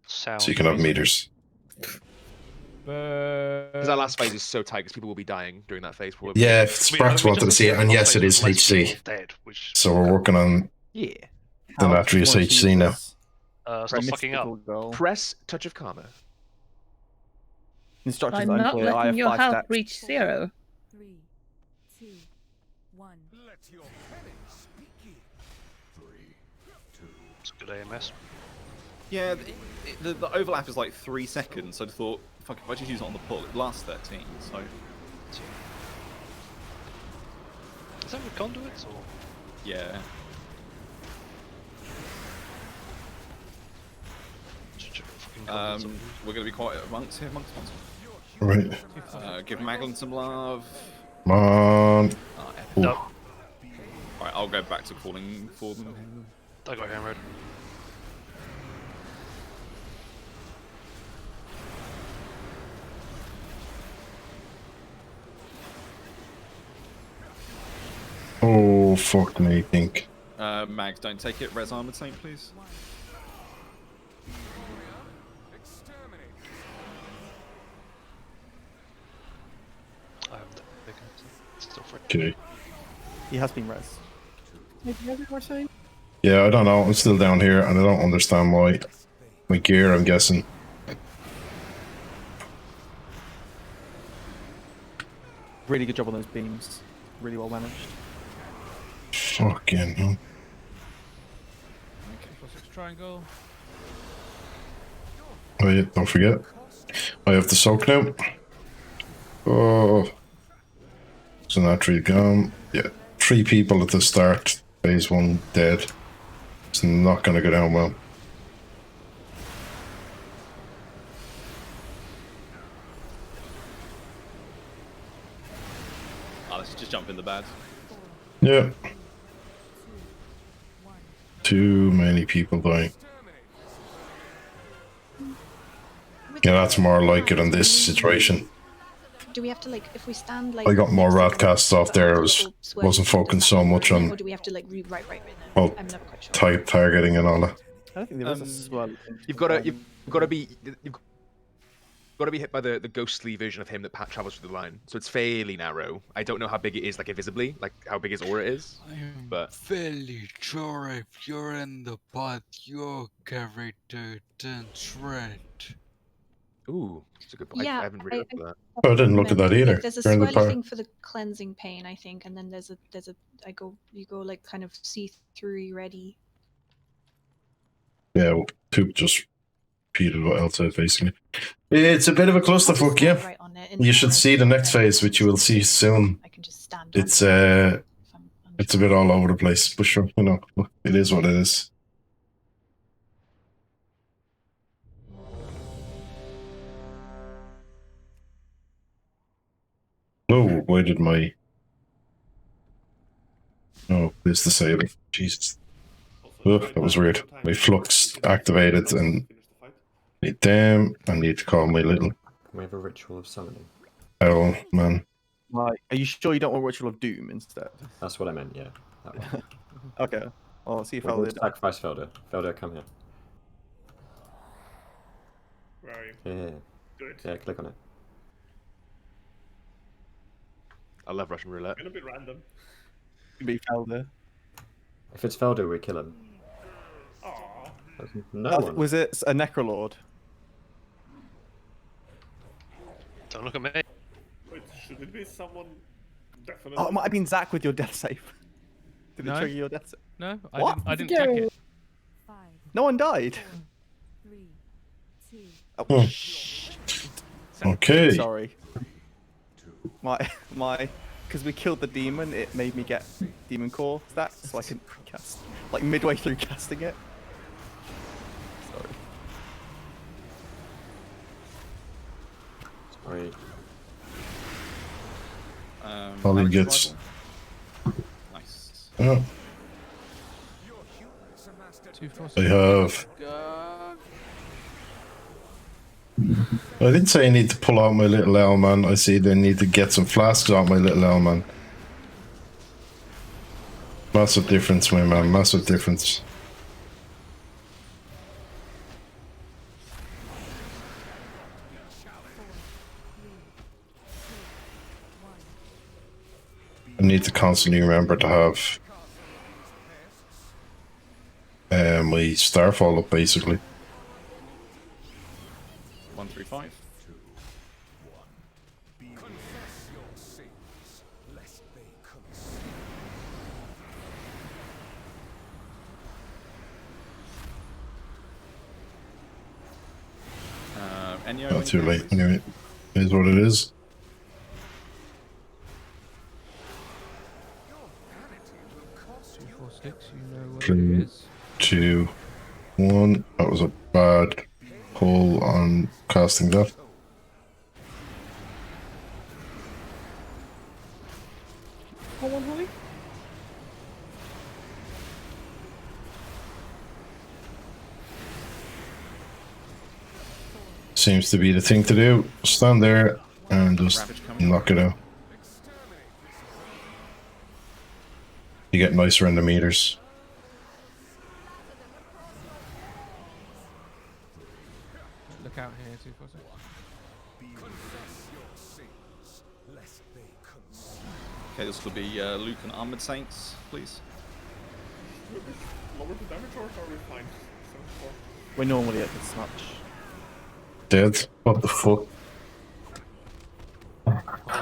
sound. So you can have meters. Because that last phase is so tight, because people will be dying during that phase. Probably. Yeah, if Sprax wanted to see it, and yes, it is HC. So we're working on the Natrius HC now. Stop fucking up. Press Touch of Karma. Instructions I'm not unclear. I letting have your 5 health stacks. reach 0. 3, 2, 1. It's a good AMS. Yeah, the overlap is like 3 seconds, so I thought, fuck, if I just use it on the pull, it lasts 13, so... Is that with conduits, or...? Yeah. We're going to be quiet monks here, monks. Right. Give Maglin some love. Come on. No. Alright, I'll go back to calling for them. I got hammered. Oh, fuck me, think. Mags, don't take it. Res Armored Saint, please. Okay. He has been res. Yeah, I don't know. I'm still down here, and I don't understand why. My gear, I'm guessing. Really good job on those beams. Really well managed. Fucking hell. Triangle. Oh yeah, don't forget. I have the soak now. Oh. So naturally gone. Yeah. 3 people at the start. Phase 1 dead. It's not going to go down well. Let's just jump in the bad. Yeah. Too many people dying. Yeah, that's more like it in this situation. Do we have to, like, if we stand, like... I got more radcasts off there. I wasn't focusing so much on Or do we have to, like, right now? I'm never quite sure. type targeting and all that. I don't think there is a swell. You've got to be hit by the ghostly version of him that travels through the line. So it's fairly narrow. I don't know how big it is, like invisibly, like how big his aura is. But fairly sure if you're in the path, your character turns red. Ooh, that's a good point. Yeah, I haven't really looked at that. Oh, I didn't look at that either. There's a During the swirly part. thing for the cleansing pain, I think, and then there's a you go like kind of see-through ready. Yeah, well, Toop just repeated what else said, basically. It's a bit of a clusterfuck, yeah. Right on it, You should see the next phase, which you will see soon. I can just stand. It's a It's a bit all over the place, but sure, you know, it is what it is. Oh, why did my... Oh, there's the sailor. Jesus. Ugh, that was weird. My flux activated and... Damn, I need to call my little... Can we have a ritual of summoning? Oh, man. Right. Are you sure you don't want Ritual of Doom instead? That's what I meant, yeah. That one. Okay. I'll see if We'll Felder... sacrifice Felder. Felder, come here. Where are you? Yeah. Good. Yeah, click on it. I love Russian roulette. It's gonna be random. Be Felder. If it's Felder, we kill him. Aww. No one. Was it a Necrolord? Don't look at me. Wait, should it be someone definitely? Oh, it might have been Zach with your death save. Did No. it trigger your death save? No, What? I didn't check it. No one died. 3, 2. Oh, Okay. Sorry. My, because we killed the demon, it made me get demon core stats, so I couldn't cast. Like midway through casting it. Sorry. Sorry. All he damage gets. survival. Nice. Oh, 2, 4, I have... I didn't say I need to pull out my little L man. I said I need to get some flasks out my little L man. Massive difference, my man. Massive difference. I need to constantly remember to have my starfall up, basically. 135. Not too late. Anyway, it is what it is. Three, 2, 1. That was a bad pull on casting that. Hold on, Holly. Seems to be the thing to do. Stand there and just knock it out. You get nicer in the meters. Look out here, 2, 4, 6. Okay, this will be Luke and Armored Saints, please. Lower the damage or are we fine? 74. We're normally at this much. Dead. What the fuck?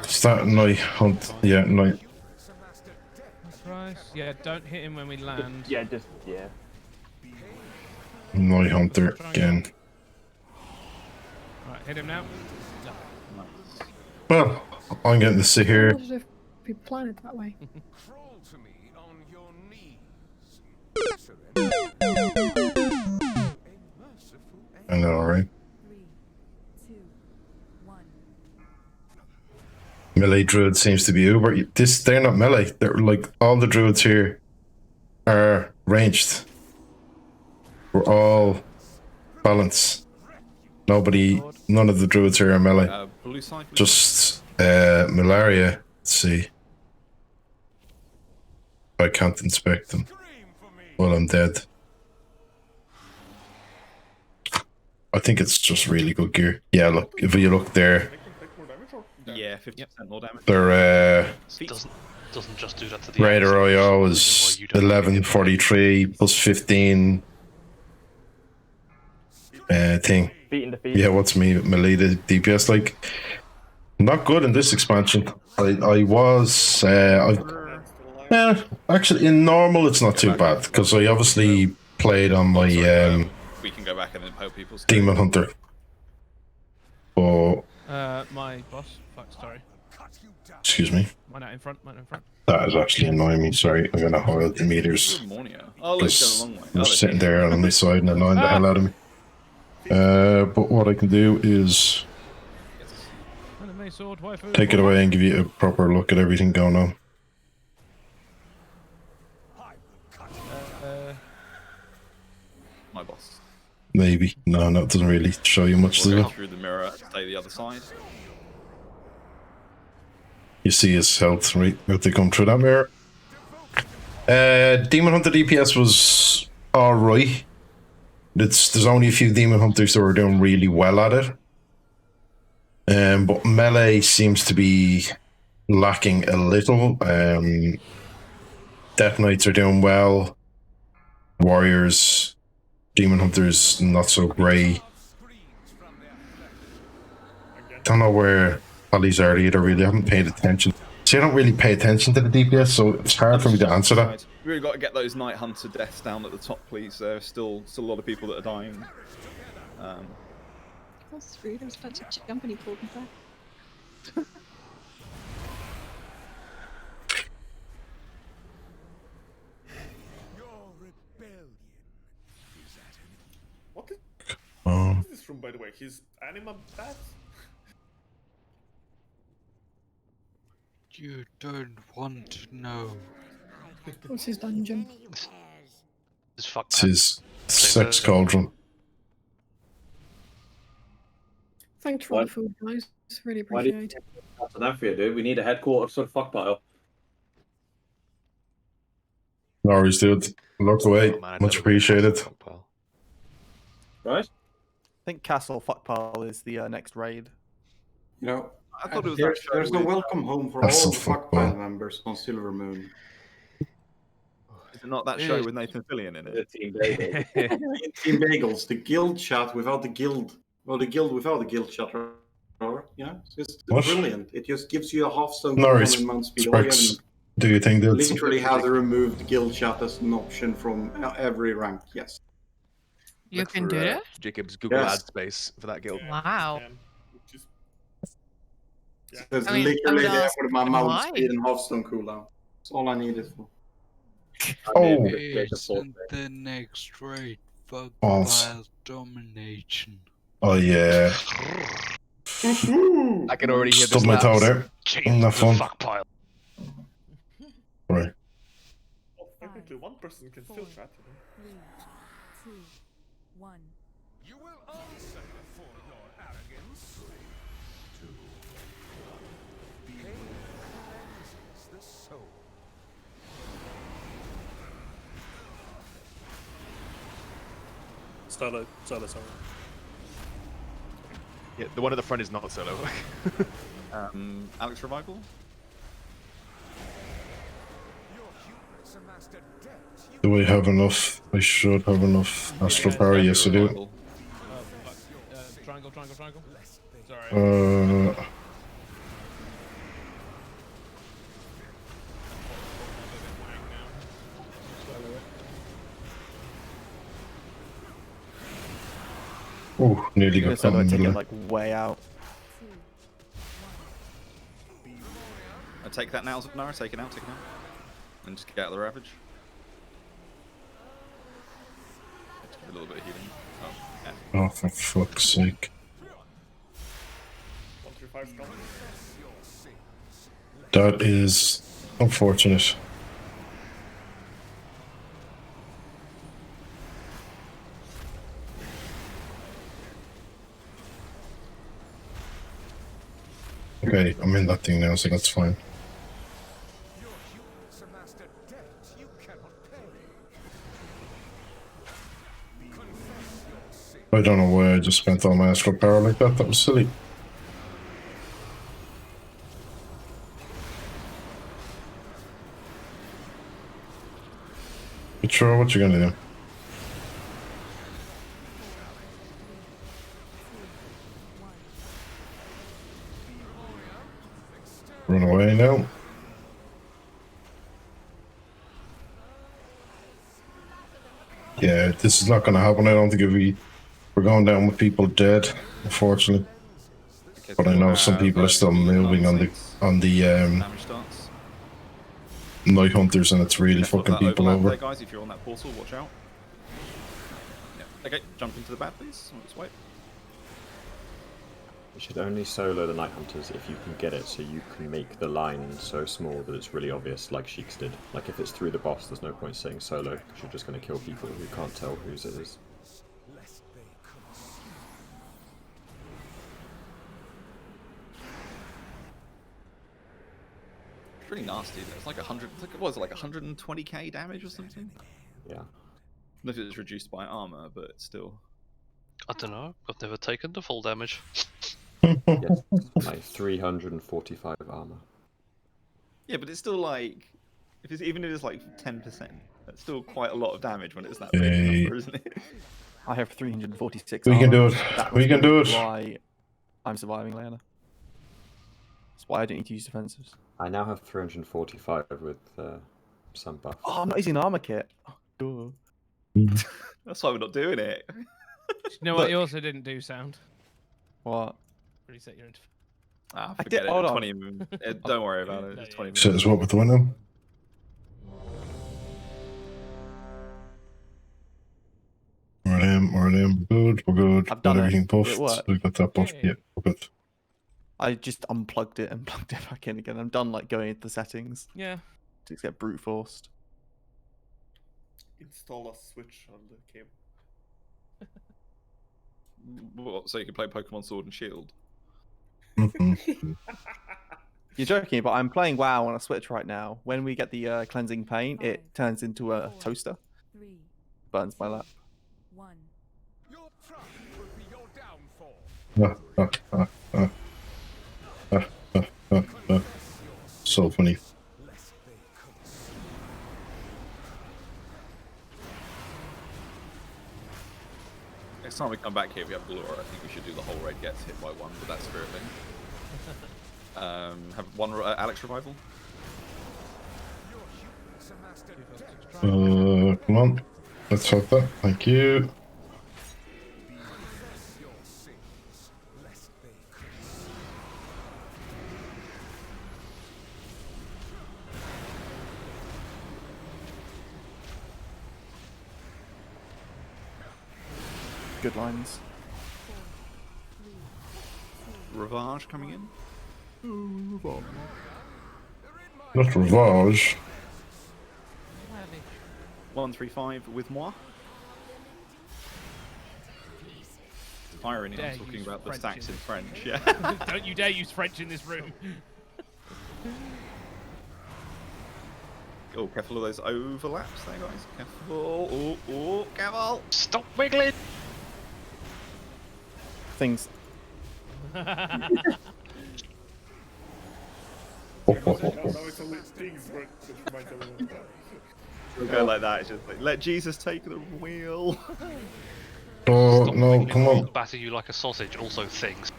Starting night hunt. Yeah, night. Price. Yeah, don't hit him when we land. Yeah, just yeah. Night hunter again. Right, hit him now. No. Well, I'm getting to sit here. What if we plan it that way? I know, right? 3, 2, 1. Melee druid seems to be uber. They're not melee. They're like all the druids here are ranged. We're all balanced. None of the druids here are melee. Blue side, Just malaria. Let's see. I can't inspect them while I'm dead. I think it's just really good gear. Yeah, look, if you look there, yeah, 50% more damage. their Doesn't just do that to the Raider Royale is 1143 plus 15 thing. Yeah, what's melee DPS like? Not good in this expansion. I was actually in normal it's not too bad because I obviously played on my We can go back and then hope people. Demon Hunter. But My boss. Fuck, sorry. Excuse me. Mine out in front. Mine out in front. That is actually annoying me. Sorry, I'm gonna hold the meters. Oh, look, it's going a long way. They're Oh, sitting there on this side and annoying the hell out of me. But what I can do is Anime sword, waifu. take it away and give you a proper look at everything going on. My boss. Maybe. No, it doesn't really show you much, does We'll go it? through the mirror, stay the other side. You see his health, right? If they come through that mirror. Demon Hunter DPS was alright. There's only a few Demon Hunters that are doing really well at it. But melee seems to be lacking a little. Death Knights are doing well. Warriors, Demon Hunters, not so great. Don't know where Polly's are either, really. I haven't paid attention. See, I don't really pay attention to the DPS, so it's hard for me to answer that. We really got to get those Night Hunter deaths down at the top, please. There's still a lot of people that are dying. That's rude. I was about to jump and he pulled me back. What is this room, by the way? His anima bats? You don't want to know. What's his dungeon? It's his sex cauldron. Thanks for all the food, guys. Really appreciate it. That's enough for you, dude. We need a headquarters for the fuck pile. No worries, dude. Look away. Much appreciated. Right? I think Castle Fuckpile is the next raid. You know, I thought it was there's a welcome home for That's all so the fucked fuckpile up. members on Silver Moon. Is it not that show with Nathan Fillion in it? Team Bagels. Team Bagels, the guild chat without the guild. Well, the guild without the guild chat. Yeah, it's just What? brilliant. It just gives you a half stone No worries. in mount speed. All you have Sparks, to do you think do- that's... literally has removed guild chat as an option from every rank. Yes. You Look can for, do that? Jacob's Google Yes. ad space for that guild. Wow. Because I mean, I literally would there ask with my mount why. speed and half stone cooldown. That's all I needed for. Oh. Isn't the next raid False. fuckpile domination? Oh, yeah. I can already hear the Stub my toe slaps. there. Isn't that fun? Right. Well, technically, one person can still chat. 3, 2, 1. You will answer for your arrogance. Pain cleanses the soul. Solo, sorry. Yeah, the one at the front is not solo. Alex Revival? Do I have enough? I should have enough astral power. Yes, I do. Triangle. Sorry. Oh, nearly got Just had to caught take in it the like way out. I take that now, Nara. Take it out. And just get out of the ravage. A little bit of healing. Oh, yeah. Oh, for fuck's sake. 135 strong. That is unfortunate. Okay, I'm in that thing now, so that's fine. I don't know why I just spent all my astral power like that. That was silly. But sure, what you gonna do? Run away now. Yeah, this is not gonna happen. I don't think we're going down with people dead, unfortunately. Okay, But so I know we'll some have, people are still moving on the damage starts. Night Hunters, and it's really Careful of fucking that people overlap over. there, guys. If you're on that portal, watch out. Yeah. Okay, jump into the bat, please. Let's wait. You should only solo the Night Hunters if you can get it, so you can make the line so small that it's really obvious, like Sheik's did. Like if it's through the boss, there's no point saying solo, because you're just going to kill people who can't tell whose it is. It's really nasty. It's like 100. What was it, like 120k damage or something? Yeah. Not if it's reduced by armor, but still. I don't know. I've never taken the full damage. Yes, like 345 armor. Yeah, but it's still like, even if it's like 10%, that's still quite a lot of damage when it's that big number, isn't it? I have 346. We can do armor. it. That We must can be do it. Why I'm surviving, Leanna. That's why I don't need to use defensives. I now have 345 with some buff. Oh, I'm not using an armor kit. Oh, That's why we're not doing it. You know what? You also didn't do sound. What? Reset your interface. Ah, I forget did- it. hold on. 20 minutes. Don't worry about it. It's 20 minutes. So is what we're doing now. We're in. We're good. I've Got done it. everything buffed. It worked. We got that buffed. Yeah, we're good. I just unplugged it and plugged it back in again. I'm done like going into the settings. Yeah. To get brute forced. Install a switch on the cable. What, so you can play Pokemon Sword and Shield? You're joking, but I'm playing WoW on a Switch right now. When we get the cleansing paint, it turns into a toaster. Burns my lap. Your pride will be your downfall. So funny. Next time we come back here, we have Galore. I think we should do the whole raid gets hit by one with that spirit thing. Have one Alex revival. Come on. Let's have that. Thank you. Good lines. Ravage coming in. Not Ravage. 135 with moi. Irony, Dare I'm talking use about the French stacks in French, yeah. Don't you dare use French in this room. Oh, careful of those overlaps there, guys. Careful. Oh, careful. Stop wiggling. Things. We'll go like that. It's just like, let Jesus take the wheel. Oh, Stop no, wiggling come or on. I'll batter you like a sausage. Also things.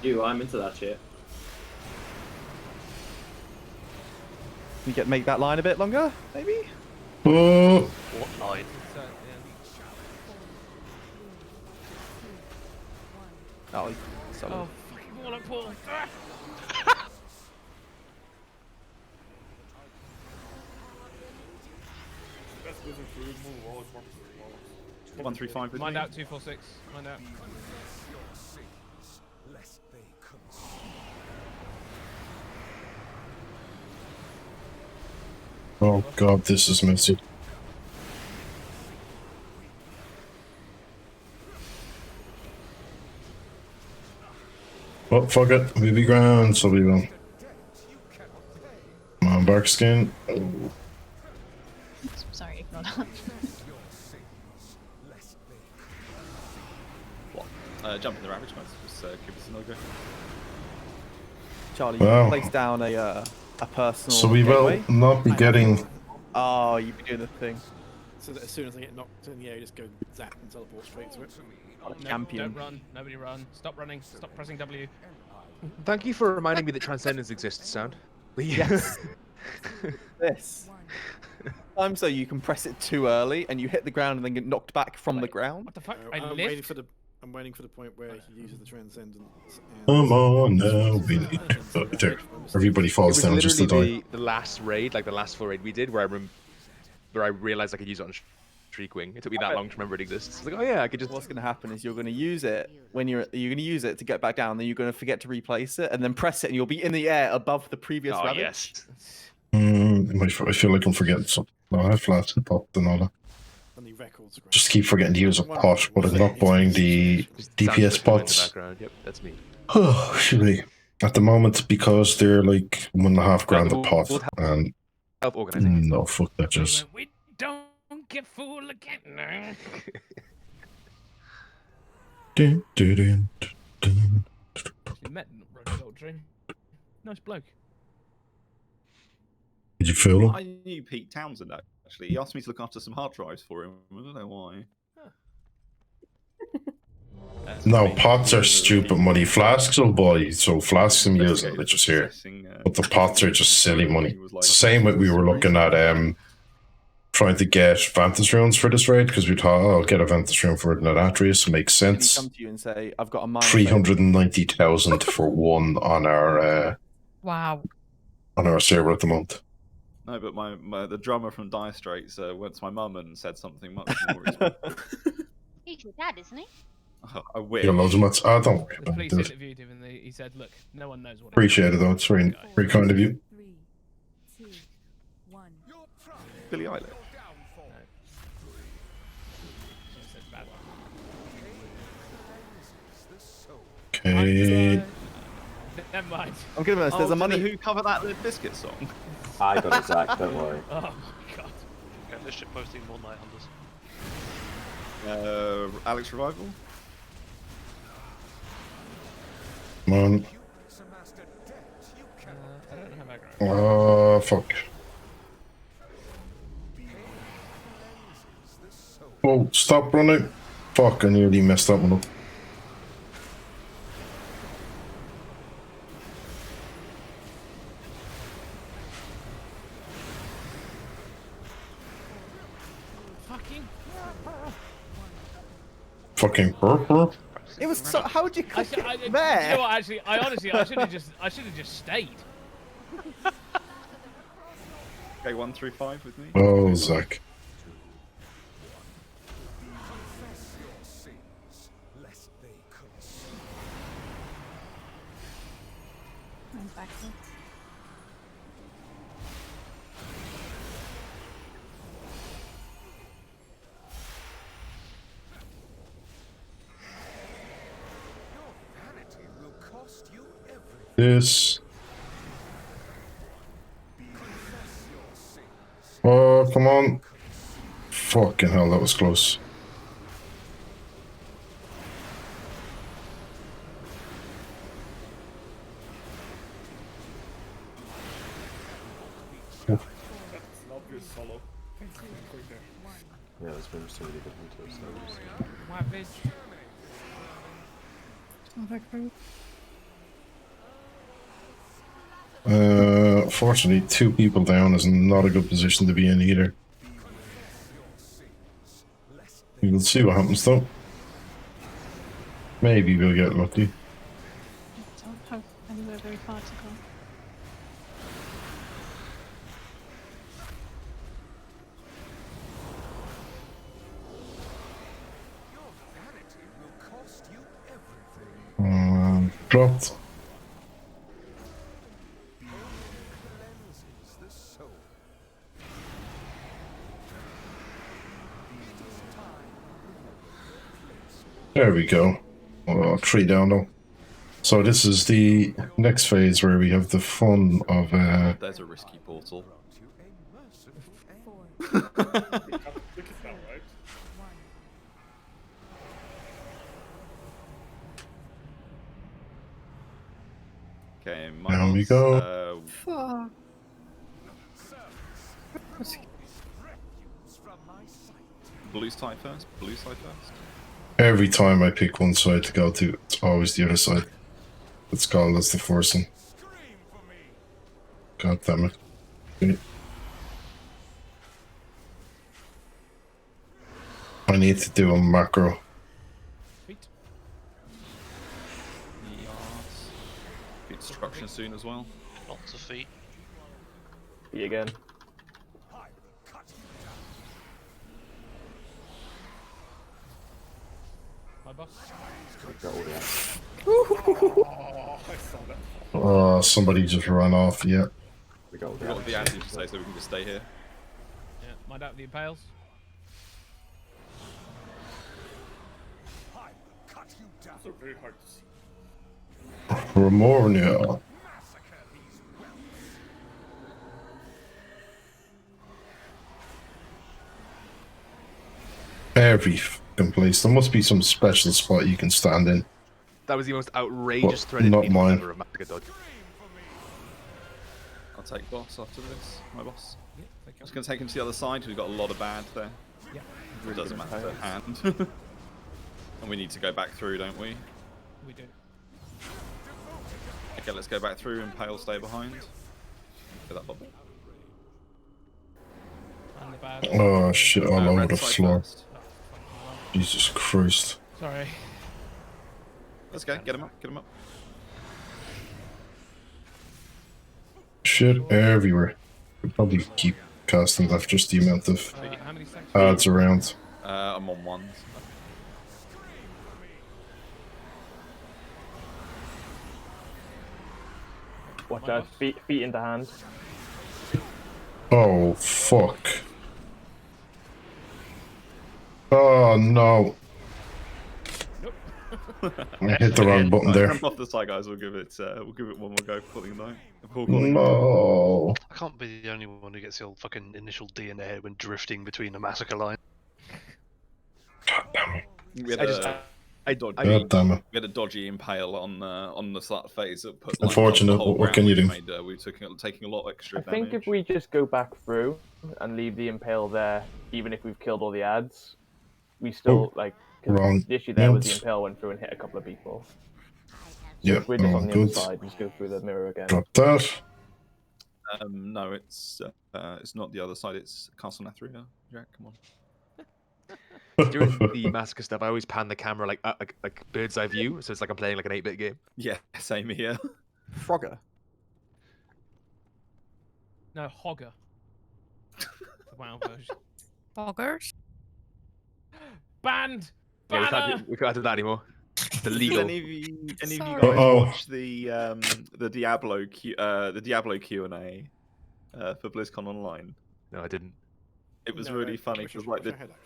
I'm into that shit. Can you make that line a bit longer, maybe? Oh. What line? Oh, sorry. Oh, fucking wall up, Paul. Best wizard to remove all his monsters. 135 with Mind me. out 246. Mind out. Oh god, this is messy. Oh, fuck it. We be ground, so we will. Come on, bark skin. Oh. Sorry, ignore that. What? Jump in the ravage, guys. Just give us another go. Charlie, Wow. you place down a personal. So we will gateway. not be getting. Oh, you be doing the thing. So that as soon as I get knocked in the air, just go zap and teleport straight to it. No, Champion. don't run. Nobody run. Stop running. Stop pressing W. Thank you for reminding me that Transcendence exists, Sound. Yes. this. So you can press it too early and you hit the ground and then get knocked back from the ground. What the fuck? I'm waiting for the I'm waiting for the point where he uses the transcendence. And Come on now, we need there. Everybody It falls was down just to literally die. the last raid, like the last full raid we did, where I realized I could use it on Shriek Wing. It took me that long to remember it exists. It's like, oh yeah, I could just. What's going to happen is you're going to use it when you're going to use it to get back down, then you're going to forget to replace it, and then press it, and you'll be in the air above the previous Oh ravage. yes. I feel like I'm forgetting something. No, I have flat pot and all that. Just keep forgetting to use a pot, but I'm not buying the DPS pots. Yep, that's me. Oh, should we? At the moment, because they're like $1.5 a pot, and no, fuck that, just. We don't get fooled again. Dun, dun, dun, dun. Actually met Rodri. Nice bloke. Did you feel him? I knew Pete Townsend actually. He asked me to look after some hard drives for him. I don't know why. No, pots are stupid money. Flasks will buy, so flasks I'm using, which is here. But the pots are just silly money. It's the same way we were looking at trying to get Vantage runes for this raid, because we thought, oh, I'll get a Vantage rune for Natratreus. Makes sense. Come to you and say, I've got a mind. 390,000 for one on our wow. On our server at the moment. No, but the drummer from Dire Straits went to my mum and said something much more expensive. He's your dad, isn't he? I wish. You got loads of mats. Ah, don't worry The about police it. interviewed him and he said, look, no one knows what Appreciate it though. It's very, very kind of you. 3, 2, 1. Billie Eilish. Okay. Never mind. I'm gonna be honest, there's a money. Who covered that Limp Bizkit song? I got it, Zach. Don't worry. Oh my god. Okay, this ship posting more Night Hunters. Alex Revival. Come on. I don't have aggro. Oh, fuck. Oh, stop running. Fuck, I nearly messed that one up. Fucking purple. It was so. How would you click it You there? know what, actually, I should have just stayed. Okay, 1 through 5 with me. Oh, Zach. I'm backwards. This. Oh, come on. Fucking hell, that was close. That's an obvious solo. Yeah, there's been so many good hunters. Fortunately, 2 people down is not a good position to be in either. We'll see what happens though. Maybe we'll get lucky. Don't have anywhere very far to go. Dropped. There we go. Oh, 3 down though. So this is the next phase where we have the fun of There's a risky portal. Okay, Down we go. Fuck. Blue side first. Blue side first. Every time I pick one side to go to, it's always the other side. It's called as the forcing. God damn it. Okay. I need to do a macro. Destruction soon as well. Lots of feet. Feet again. My boss. Oh, I saw that. Somebody just ran off. Yeah. We got the ads, you should say, so we can just stay here. Yeah, mind out the impales. Those are very hard to see. Remornia. Every fucking place. There must be some special spot you can stand in. That was the most outrageous But threaded not needle mine. ever of Massacre Dodge. I'll take boss after this, my boss. Yeah, thank you. I'm just going to take him to the other side, we've got a lot of bad there. Yeah. It really doesn't matter to hand. And we need to go back through, don't we? We do. Okay, let's go back through and Pale stay behind. Get that bubble. And the bad. Oh shit, all over red the side floor. first. Jesus Christ. Sorry. Let's go, get him up, get him up. Shit everywhere. Could probably keep casting that, just the amount of How many stacks? ads around. I'm on one. Watch out, feet into hand. Oh fuck. Oh no. I hit the wrong button there. Jump off the side, guys. We'll give it one more go before calling it night. No. I can't be the only one who gets the old fucking initial D in their head when drifting between the massacre line. We had God damn it. we had a dodgy impale on the start phase that put. Unfortunate, the whole what can you ground, do? which we were taking a lot extra I damage. think if we just go back through and leave the impale there, even if we've killed all the ads, we still like. 'Cause wrong. the issue there was the Yes. impale went through and hit a couple of people. So Yeah, if we're just on the good. other side, just go through the mirror again. Drop that. No, it's not the other side. It's Castle Nathria. Jack, come on. During the massacre stuff, I always pan the camera like bird's eye view, so it's like I'm playing like an 8-bit game. Yeah, same here. Frogger. No, Hogger. The WoW version. Poggers? Banned! Yeah, we can't do that anymore. The legal. Did any of you guys Uh-oh. watch the Diablo Q&A for BlizzCon Online? No, I didn't. It was No, really I funny wish I- because like wish I had, actually.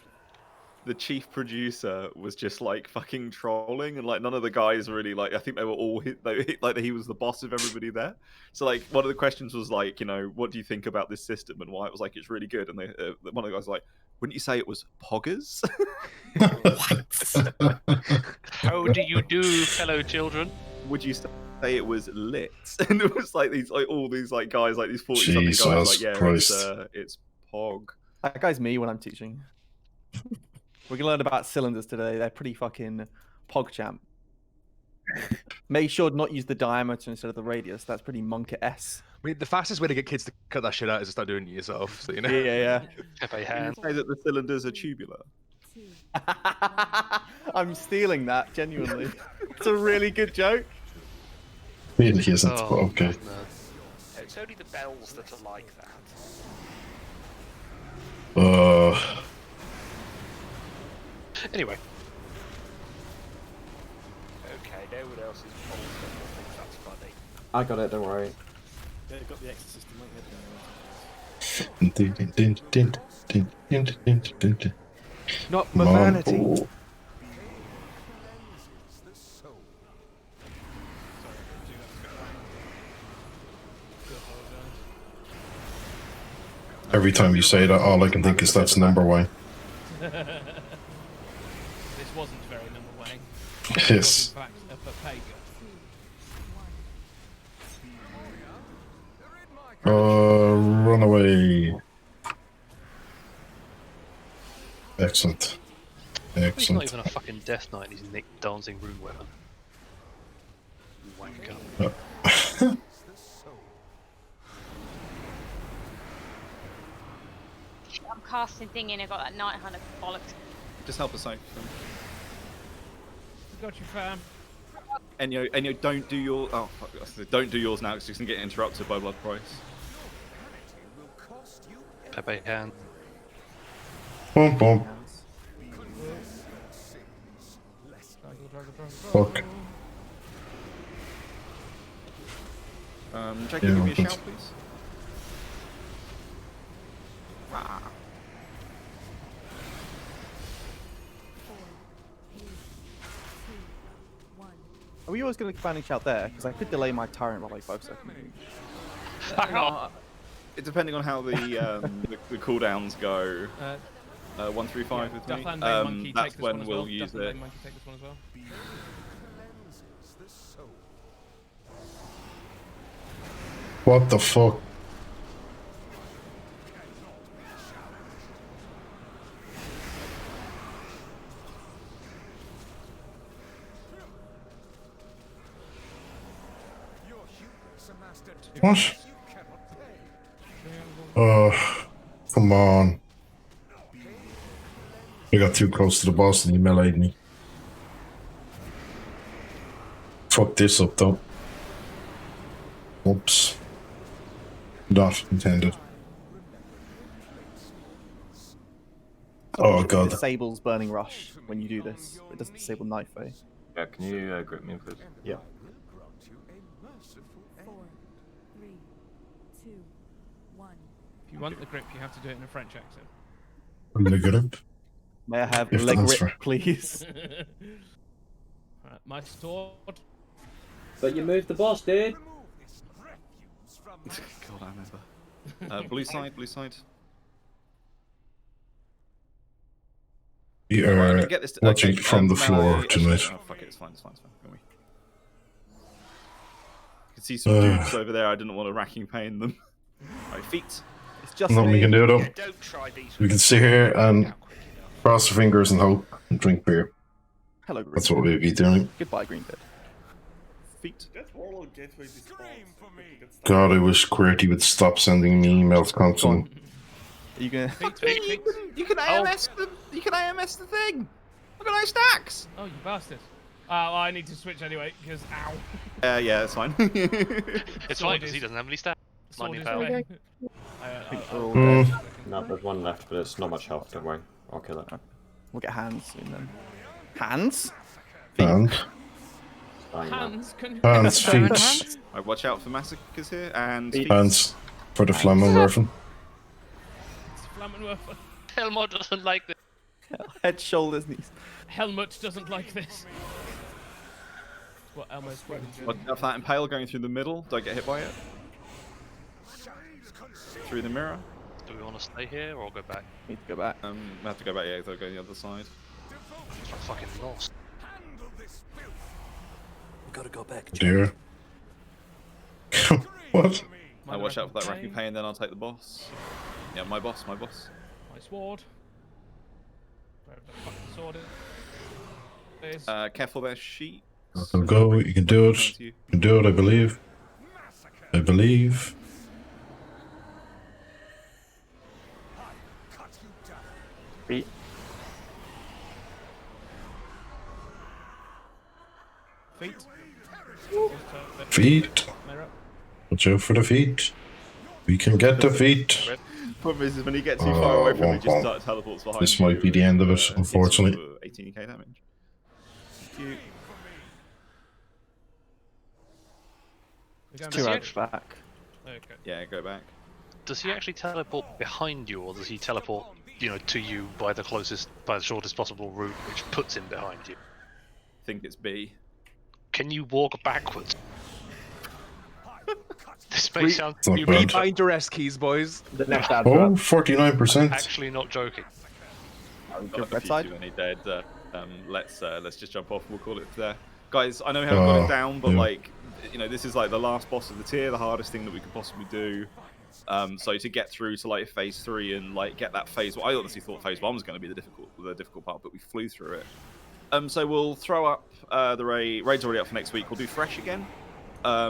the chief producer was just like fucking trolling, and like none of the guys really like. I think they were all like he was the boss of everybody there. So like one of the questions was like, you know, what do you think about this system and why it was like it's really good? And one of the guys was like, wouldn't you say it was poggers? How do you do, fellow children? Would you say it was lit? And it was like these all these like guys, like these 40-something guys, Jesus like yeah, Christ. it's pog. That guy's me when I'm teaching. We're gonna learn about cylinders today. They're pretty fucking pogchamp. Make sure to not use the diameter instead of the radius. That's pretty monk-s. I mean, the fastest way to get kids to cut that shit out is to start doing it yourself. So you know. Yeah. If I Can had. you say that the cylinders are tubular? I'm stealing that genuinely. It's a really good joke. Really isn't, but okay. It's only the bells that are like that. Anyway. Okay, no one else is bold enough thinks that's funny. I got it, don't worry. Yeah, got the exorcist in my head now. Not my vanity. Mambo. Every time you say that, all I can think is that's number one. This wasn't very number one. Yes. It was, in fact, a Papega. Run away. Excellent. He's not Excellent. even a fucking Death Knight, he's Nick Dancing Rune Weapon. Wanker. I'm casting thing in, I got that Night Hunter bollocks. Just help us out. Got you, fam. Enyo, don't do your. Oh, fuck, don't do yours now because you're gonna get interrupted by Blood Price. Pepe hand. Boom, boom. Fuck. Jacob, Yeah, give me a but- shout, please. Ah. Are we always going to banish out there? Because I could delay my tyrant by like 5 seconds. Hang on. It depending on how the the cooldowns go. 135 with Duff me. and Lame Monkey take That's this when one as we'll well. use Duff and it. Lame Monkey take this one as well. What the fuck? What? Come on. You got too close to the boss and you melee'd me. Fuck this up though. Oops. Not intended. Oh god. It disables Burning Rush when you do this. It doesn't disable Knife, eh? Yeah, can you grip me, please? Yeah. 4, 3, 2, 1. If you want the grip, you have to do it in a French accent. Le grip. May I have If leg that's grip, right. please? Alright, my sword. But you moved the boss, dude. God, I remember. Blue side, blue side. We Right, I'm are gonna get this watching from the floor melee- tonight. Oh, fuck it, it's fine, it's fine, it's fine. Go me. You can see some dudes over there. I didn't want a racking pain them. Right, feet. It's just Nothing we can do though. We can sit here and cross our fingers and hope and drink beer. Hello, Green. That's what we'll be doing. Goodbye, Green Bed. Feet. That Warlord Gateway despawned. God, I wish QWERTY would stop sending me emails constantly. Are you gonna? You can AMS the the thing. I've got no stacks. Oh, you bastard. Well, I need to switch anyway, because ow. Yeah, it's fine. It's fine because he doesn't have any stats. Sword Lightning is power. red. No, there's one left, but it's not much health, don't worry. I'll kill it. We'll get hands soon then. Hands? And Hands, can you... hands, feet, Right, watch out for massacres here and feet. hands for the Flammenwerfen. It's Flammenwerfer. Helmut doesn't like this. Head, shoulders, knees. Helmut doesn't like this. What Elmo's doing. Watch out for that impale going through the middle. Don't get hit by it. Through the mirror. Do we want to stay here or go back? Need to go back. We have to go back. Yeah, they'll go the other side. I'm fucking lost. We gotta go back. Dear. What? I watch out for that racking pain, then I'll take the boss. Yeah, my boss, my boss. My sword. Wherever the fuck the sword is. Careful there, sheet. I'll go. You can do it. You can do it. I believe. I believe. Feet. Feet. Feet. Watch out for the feet. We can get the feet. Problem is when you get too far away from it, it just start teleports behind This you. might be the end of it, unfortunately. 18k damage. Thank you. We're going Two back. hours back. Okay. Yeah, go back. Does he actually teleport behind you, or does he teleport, to you by the shortest possible route, which puts him behind you? I think it's B. Can you walk backwards? This may Not sound bad. stupid. Rebind your S keys, boys. The next ad. Oh, 49%. Actually, not joking. I've got a few too many dead. Let's just jump off. We'll call it there, guys. I know we haven't got it down, but yeah. this is like the last boss of the tier, the hardest thing that we could possibly do. So to get through to like phase 3 and like get that phase, I honestly thought phase 1 was going to be the difficult part, but we flew through it. So we'll throw up the raid's already up for next week. We'll do fresh again.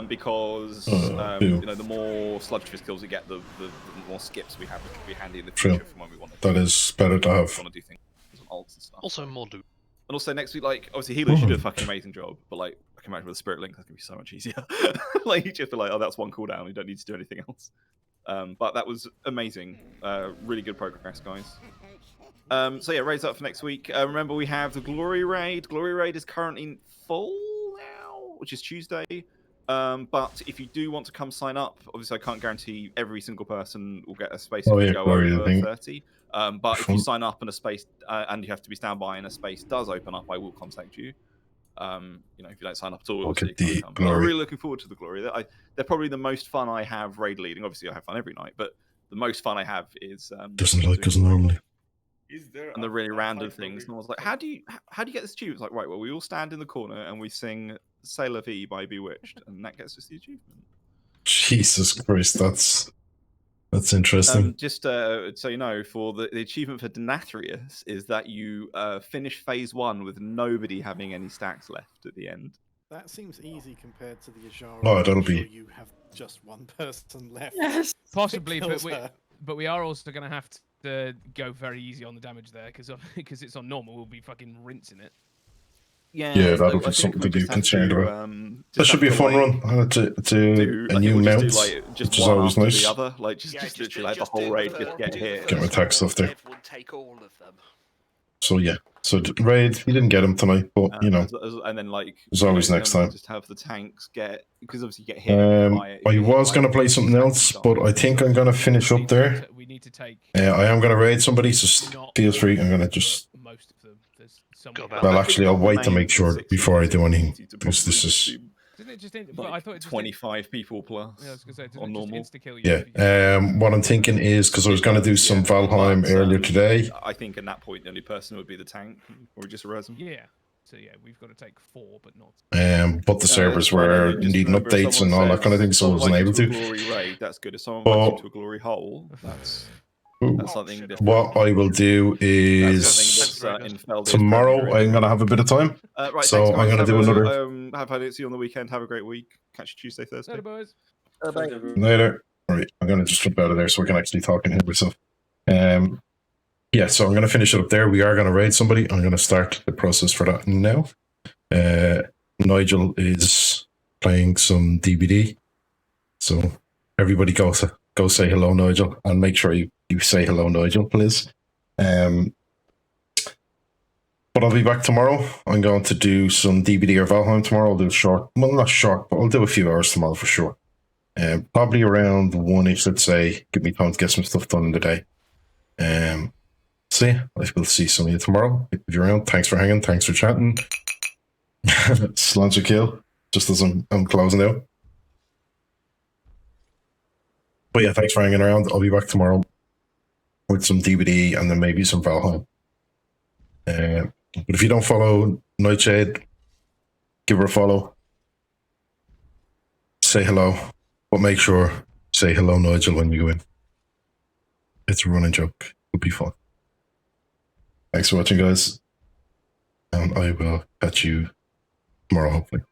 Because the more sludge kills we get, the more skips we have, which will be handy in the future from when we want to. That is better to have. Want to do things, ults and stuff. Also more loot. And also next week, like obviously healers should do a fucking amazing job, but like I can imagine with a Spirit Link, that's going to be so much easier. Like, you just be like, oh, that's one cooldown. You don't need to do anything else. But that was amazing. Really good progress, guys. So yeah, raids up for next week. Remember, we have the Glory Raid. Glory Raid is currently full now, which is Tuesday. But if you do want to come sign up, obviously I can't guarantee every single person will get a space if you go over 30. But if you sign up and a space, and you have to be standby and a space does open up, I will contact you. You know, if you don't sign up at all, obviously you can't come. But I'm really looking forward to the Glory. They're probably the most fun I have raid leading. Obviously, I have fun every night, but the most fun I have is doesn't like us normally. And the really random things. And I was like, how do you get this achievement? It's like, right, well, we all stand in the corner and we sing "C'est la vie" by Bewitched, and that gets us the achievement. Jesus Christ, that's interesting. Just so you know, for the achievement for Denathrius is that you finish phase 1 with nobody having any stacks left at the end. That seems easy compared to the Ajara. Oh, that'll sure be. You have just one person left. Yes. Possibly, but we are also going to have to go very easy on the damage there because it's on normal. We'll be fucking rinsing it. Yeah, that'll be something to be concerned about. That should be a fun run to a new mount, which is always nice. The other, like just literally like the whole raid, just get hit. Get my attack stuff there. Take all of them. So yeah, so raid, you didn't get him tonight, but you know, and then like there's always next time. Just have the tanks get, because obviously you get hit. I was gonna play something else, but I think I'm gonna finish up there. We need to take. I am gonna raid somebody, so feel free. I'm gonna just. Most of them. Well, actually, I'll wait to make sure before I do anything, because this is. Didn't it just but I thought it just 25 people plus. Yeah, I was gonna say, on normal. Yeah. What I'm thinking is, because I was going to do some Valheim earlier today. I think at that point the only person would be the tank, or just res them. Yeah. So yeah, we've got to take 4, but not. But the servers were needing updates and all that kind of thing, so I wasn't able to. Glory raid, that's good. If someone went into a glory hole, that's something different. What I will do is tomorrow I'm going to have a bit of time, right, so thanks, I'm going to do another. Have I see you on the weekend. Have a great week. Catch you Tuesday, Thursday. Later, boys. Later. All right, I'm going to just jump out of there so we can actually talk and hear myself. Yeah, so I'm going to finish it up there. We are going to raid somebody. I'm going to start the process for that now. Nigel is playing some DBD, so everybody go say hello, Nigel, and make sure you say hello, Nigel, please. But I'll be back tomorrow. I'm going to do some DBD or Valheim tomorrow. I'll do a short, well, not short, but I'll do a few hours tomorrow for sure. Probably around 1-ish, let's say. Give me time to get some stuff done in the day. So yeah, I will see some of you tomorrow. If you're around, thanks for hanging, thanks for chatting. Slancher kill, just as I'm closing out. But yeah, thanks for hanging around. I'll be back tomorrow with some DBD and then maybe some Valheim. But if you don't follow Nightshade, give her a follow. Say hello, but make sure say hello, Nigel, when you go in. It's a running joke. It'll be fun. Thanks for watching, guys. And I will catch you tomorrow, hopefully.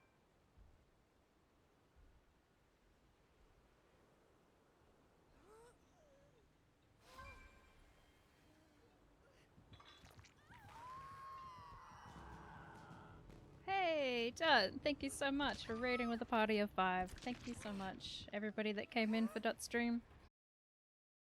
Hey, Dot, thank you so much for raiding with a party of 5. Thank you so much, everybody that came in for Dot's stream.